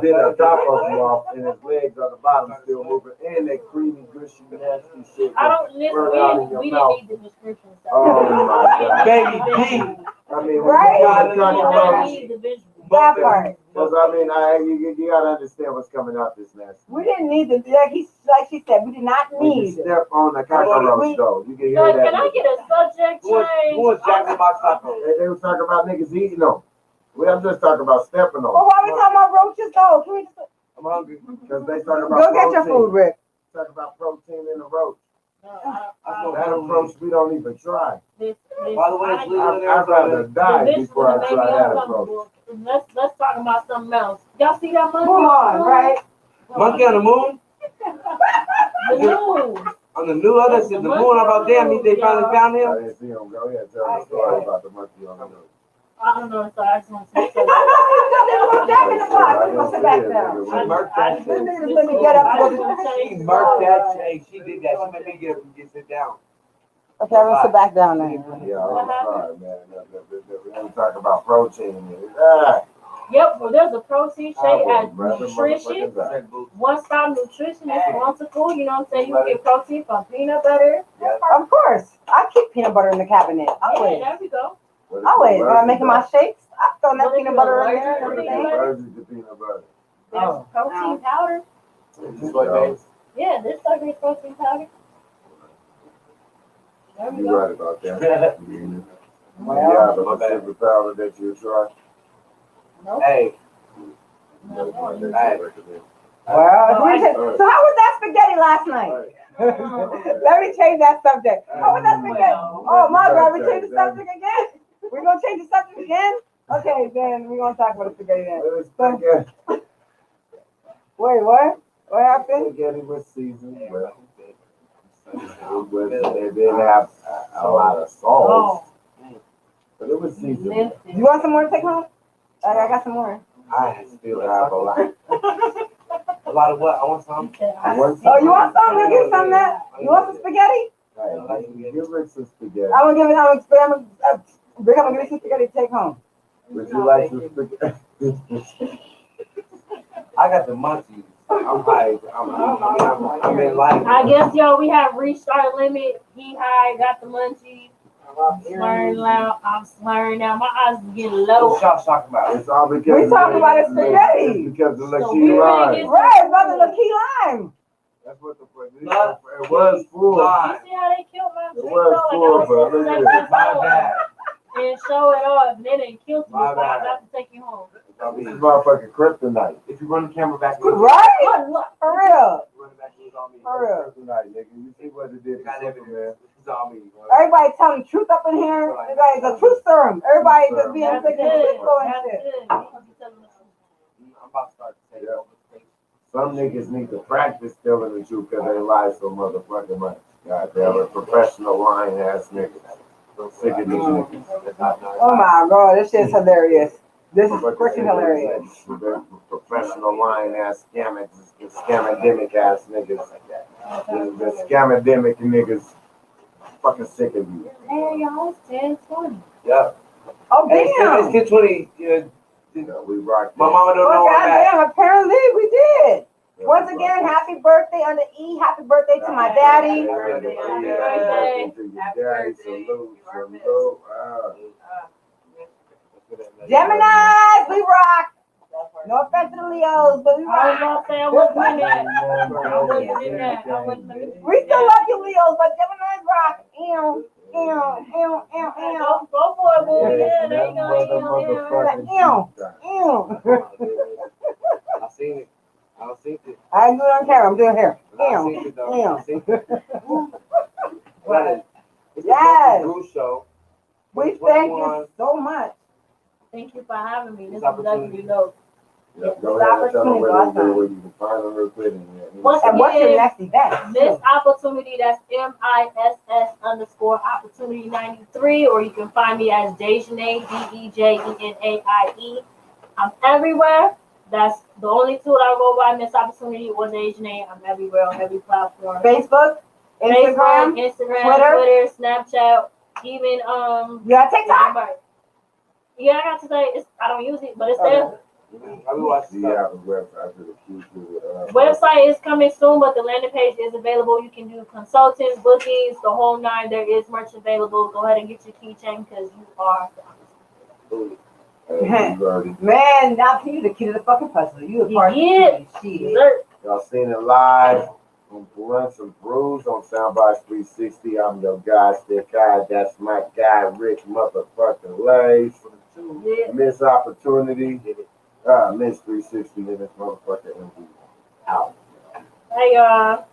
Speaker 2: bit
Speaker 1: and
Speaker 2: the top of him off, and his legs on the bottom still moving, and that creamy, gushy, nasty shit.
Speaker 1: I don't listen.
Speaker 2: Burn out in your
Speaker 1: We
Speaker 2: mouth.
Speaker 1: didn't need the description. So.
Speaker 2: Oh my God.
Speaker 3: Baby D.
Speaker 2: I mean,
Speaker 4: Right.
Speaker 2: we
Speaker 1: We
Speaker 2: gotta
Speaker 1: did
Speaker 2: talk
Speaker 1: not
Speaker 2: about.
Speaker 1: need the visual.
Speaker 4: That part.
Speaker 2: Because I mean, you gotta understand what's coming out this nasty.
Speaker 4: We didn't need to, like she said, we did not
Speaker 2: When you
Speaker 4: need.
Speaker 2: step on the cockroach though, you can hear
Speaker 1: Guys,
Speaker 2: that.
Speaker 1: can I get a subject
Speaker 3: Who
Speaker 1: change?
Speaker 3: was Jack in the Box Taco?
Speaker 2: They was talking about niggas eating them. I'm just talking about stepping
Speaker 4: Well,
Speaker 2: on
Speaker 4: why we talking about roaches though? Can we just
Speaker 3: I'm hungry.
Speaker 2: because they talking about
Speaker 4: go get your food,
Speaker 2: protein.
Speaker 4: Rick?
Speaker 2: Talk about protein in the roach.
Speaker 1: No,
Speaker 2: That approach we don't even try.
Speaker 3: By the way, it's legal in
Speaker 2: I'd rather
Speaker 3: Arizona.
Speaker 2: die before I try that approach.
Speaker 1: Let's talk about something else. Y'all see that monkey?
Speaker 4: Move on, right?
Speaker 3: Monkey on the moon?
Speaker 1: The news.
Speaker 3: On the new other shit, the moon about damn, they finally found
Speaker 2: I
Speaker 3: him?
Speaker 2: didn't see him. Go ahead, tell the story about the monkey on the news.
Speaker 1: I don't know, so I just want to say
Speaker 4: Jack in the box.
Speaker 2: I
Speaker 4: We gonna
Speaker 2: didn't
Speaker 4: sit
Speaker 2: see
Speaker 4: back
Speaker 2: it,
Speaker 4: down.
Speaker 2: nigga.
Speaker 3: Murked that
Speaker 4: This
Speaker 3: shit.
Speaker 4: nigga's let me get up.
Speaker 3: She murked that shit. Hey, she did that. She made me get sit down.
Speaker 4: Okay, I'm gonna sit back down then.
Speaker 2: Yeah, I'm sorry, man. We don't talk about protein. Ah,
Speaker 1: Yep, well, there's a protein shake
Speaker 2: I
Speaker 1: at
Speaker 2: would rather
Speaker 1: nutrition.
Speaker 2: motherfuckers die.
Speaker 1: One Stop Nutrition is wonderful. You know what I'm saying? You can get protein from peanut butter.
Speaker 4: Of course, I keep peanut butter in the cabinet.
Speaker 1: Yeah,
Speaker 4: Always,
Speaker 1: there we go.
Speaker 2: What if
Speaker 4: always.
Speaker 2: you're
Speaker 4: When I'm making my
Speaker 2: allergic,
Speaker 4: shakes, I throw that
Speaker 1: What if
Speaker 4: peanut
Speaker 1: you're
Speaker 4: butter in there and
Speaker 2: though? What if
Speaker 4: everything.
Speaker 2: you're allergic to peanut butter?
Speaker 1: There's
Speaker 4: Oh.
Speaker 1: protein powder.
Speaker 3: This way, babe.
Speaker 1: Yeah, this stuff is protein powder. There we
Speaker 2: You're
Speaker 1: go.
Speaker 2: right about that. Mhm.
Speaker 4: Well,
Speaker 2: Yeah, the
Speaker 3: my bad.
Speaker 2: Pacific powder that you try.
Speaker 1: Nope.
Speaker 3: Hey,
Speaker 1: No, no.
Speaker 4: Well, so how was that spaghetti last night? Let me change that subject. How was that spaghetti? Oh my God, we changed the subject again? We're gonna change the subject again? Okay, then we're gonna talk about the spaghetti then. Wait, what? What happened?
Speaker 2: Spaghetti was seasoned well. They didn't have a lot of salt,
Speaker 1: Oh,
Speaker 2: but it was seasoned.
Speaker 1: lifted.
Speaker 4: You want some more to take home? I got some more.
Speaker 2: I still have a lot.
Speaker 3: a lot of what? I want some.
Speaker 4: Oh, you want some? We'll give some of that. You want some spaghetti?
Speaker 2: Hey, give Rick some spaghetti.
Speaker 4: I'm gonna give it. I'm gonna give you some spaghetti to take home.
Speaker 2: Would you like some spaghetti?
Speaker 3: I got the munchies. I'm in life.
Speaker 1: I guess, yo, we have reached our limit. He high, got the munchies. I'm slurring loud. I'm slurring now. My eyes is getting low.
Speaker 3: What y'all talking about?
Speaker 2: It's all because
Speaker 4: We talking about the spaghetti.
Speaker 2: It's because of the
Speaker 1: So
Speaker 2: key
Speaker 1: we really
Speaker 2: line.
Speaker 1: get-
Speaker 4: Right, brother, the key lime.
Speaker 2: That's what the fuck. It was full.
Speaker 3: Line.
Speaker 1: You see how they killed my
Speaker 2: It
Speaker 1: drink
Speaker 2: was
Speaker 1: though?
Speaker 2: full,
Speaker 1: Like I was
Speaker 2: but
Speaker 1: supposed to
Speaker 2: look
Speaker 1: take
Speaker 2: at
Speaker 1: this
Speaker 3: My
Speaker 1: home
Speaker 3: bad.
Speaker 1: and show it off. And then they killed me, so
Speaker 3: My
Speaker 1: I
Speaker 3: bad.
Speaker 1: got to take you home.
Speaker 2: This is motherfucking kryptonite.
Speaker 3: If you run the camera back,
Speaker 4: Right? For real.
Speaker 3: Run it back, it's on me.
Speaker 4: For real.
Speaker 2: Kryptonite, nigga. You see what it did to
Speaker 3: Got
Speaker 2: Superman.
Speaker 3: evidence. It's on me.
Speaker 4: Everybody telling the truth up in here. Everybody, the truth serum. Everybody just being
Speaker 1: That's
Speaker 4: sick
Speaker 1: good.
Speaker 4: and sick and
Speaker 1: That's
Speaker 4: shit.
Speaker 1: good.
Speaker 3: I'm about to start to take over the station.
Speaker 2: Some niggas need to practice telling the truth because they lie so motherfucking much. God damn it, professional lying ass niggas. I'm sick of these niggas.
Speaker 4: Oh my God, this shit's hilarious. This is freaking hilarious.
Speaker 2: Professional lying ass scamademic ass niggas. The scamademic niggas. Fucking sick of you.
Speaker 1: Hey, y'all, it's 10:20.
Speaker 3: Yeah.
Speaker 4: Oh
Speaker 3: Hey,
Speaker 4: damn.
Speaker 3: it's 10:20. Yeah.
Speaker 2: You know, we rock.
Speaker 3: My mama don't know
Speaker 4: Oh
Speaker 3: where I'm at.
Speaker 4: goddamn, apparently we did. Once again, happy birthday on the E. Happy birthday to my daddy.
Speaker 2: Happy birthday to your daddy. Salute, salute.
Speaker 4: Geminis, we rock. No offense to the Leos, but we
Speaker 1: I was
Speaker 4: rock.
Speaker 1: gonna say I wasn't in that. I wasn't in that. I wasn't in that.
Speaker 4: We still love you, Leos, but Geminis rock. Ew, ew, ew, ew, ew.
Speaker 1: Go for it, boy. Yeah, there you go.
Speaker 3: I seen it. I seen it.
Speaker 4: I ain't doing it on camera. I'm doing it here.
Speaker 3: I seen it though. I seen it.
Speaker 4: Right.
Speaker 3: It's
Speaker 4: Yes.
Speaker 3: the Bluntz&Brewz Show.
Speaker 4: We thank you so much.
Speaker 1: Thank you for having me. This is
Speaker 3: opportunity.
Speaker 1: definitely dope.
Speaker 2: Yeah,
Speaker 4: This
Speaker 2: go ahead and tell them
Speaker 4: opportunity
Speaker 2: where
Speaker 4: was
Speaker 2: they
Speaker 4: awesome.
Speaker 2: where you can find them real quick.
Speaker 1: Once
Speaker 4: And what's your
Speaker 1: again,
Speaker 4: next event?
Speaker 1: Miss Opportunity, that's MISS_Opportunity 93, or you can find me as Dejanae, DEJENAIE. I'm everywhere. That's the only tool I go by, Miss Opportunity or Dejanae. I'm everywhere on every platform.
Speaker 4: Facebook, Instagram,
Speaker 1: Twitter, Snapchat, even
Speaker 4: you got TikTok?
Speaker 1: Yeah, I got to say I don't use it, but it's there.
Speaker 2: You have a website for the future.
Speaker 1: Website is coming soon, but the landing page is available. You can do consultants, bookings, the whole nine. There is merch available. Go ahead and get your keychain because you are.
Speaker 4: Man, now you the key to the fucking puzzle. You a part of
Speaker 1: Yeah.
Speaker 4: shit.
Speaker 2: Y'all seen it live on Bluntz&Brewz on Soundbites 360. I'm your guy, Sticc Hyde. That's my guy, Rich motherfucking Lace.
Speaker 1: Yeah.
Speaker 2: Miss Opportunity. Miss 360 in this motherfucker MD. Out.
Speaker 1: Hey, y'all.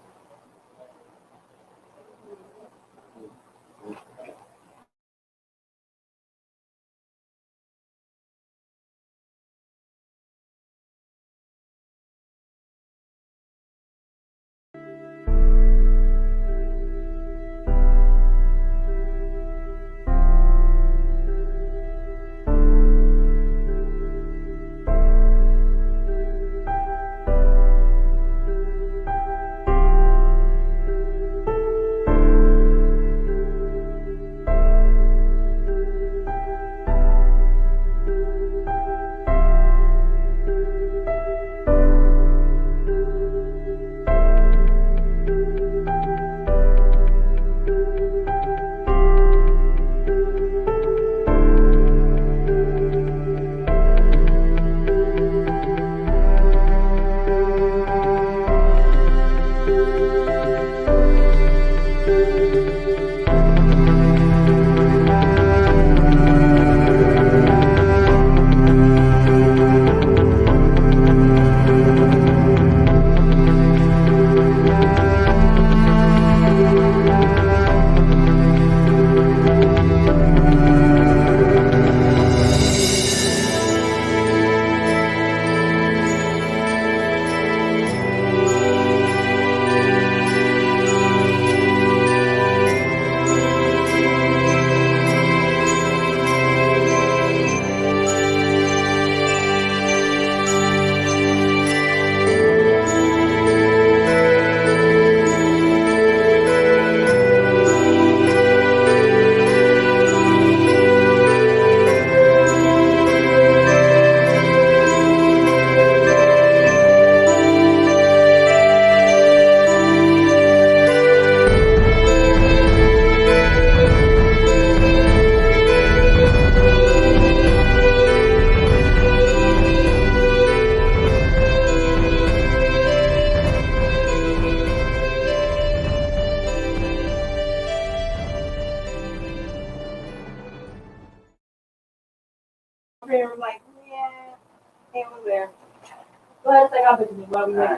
Speaker 1: Like, yeah, it was there. Go ahead, take off with me while we wait.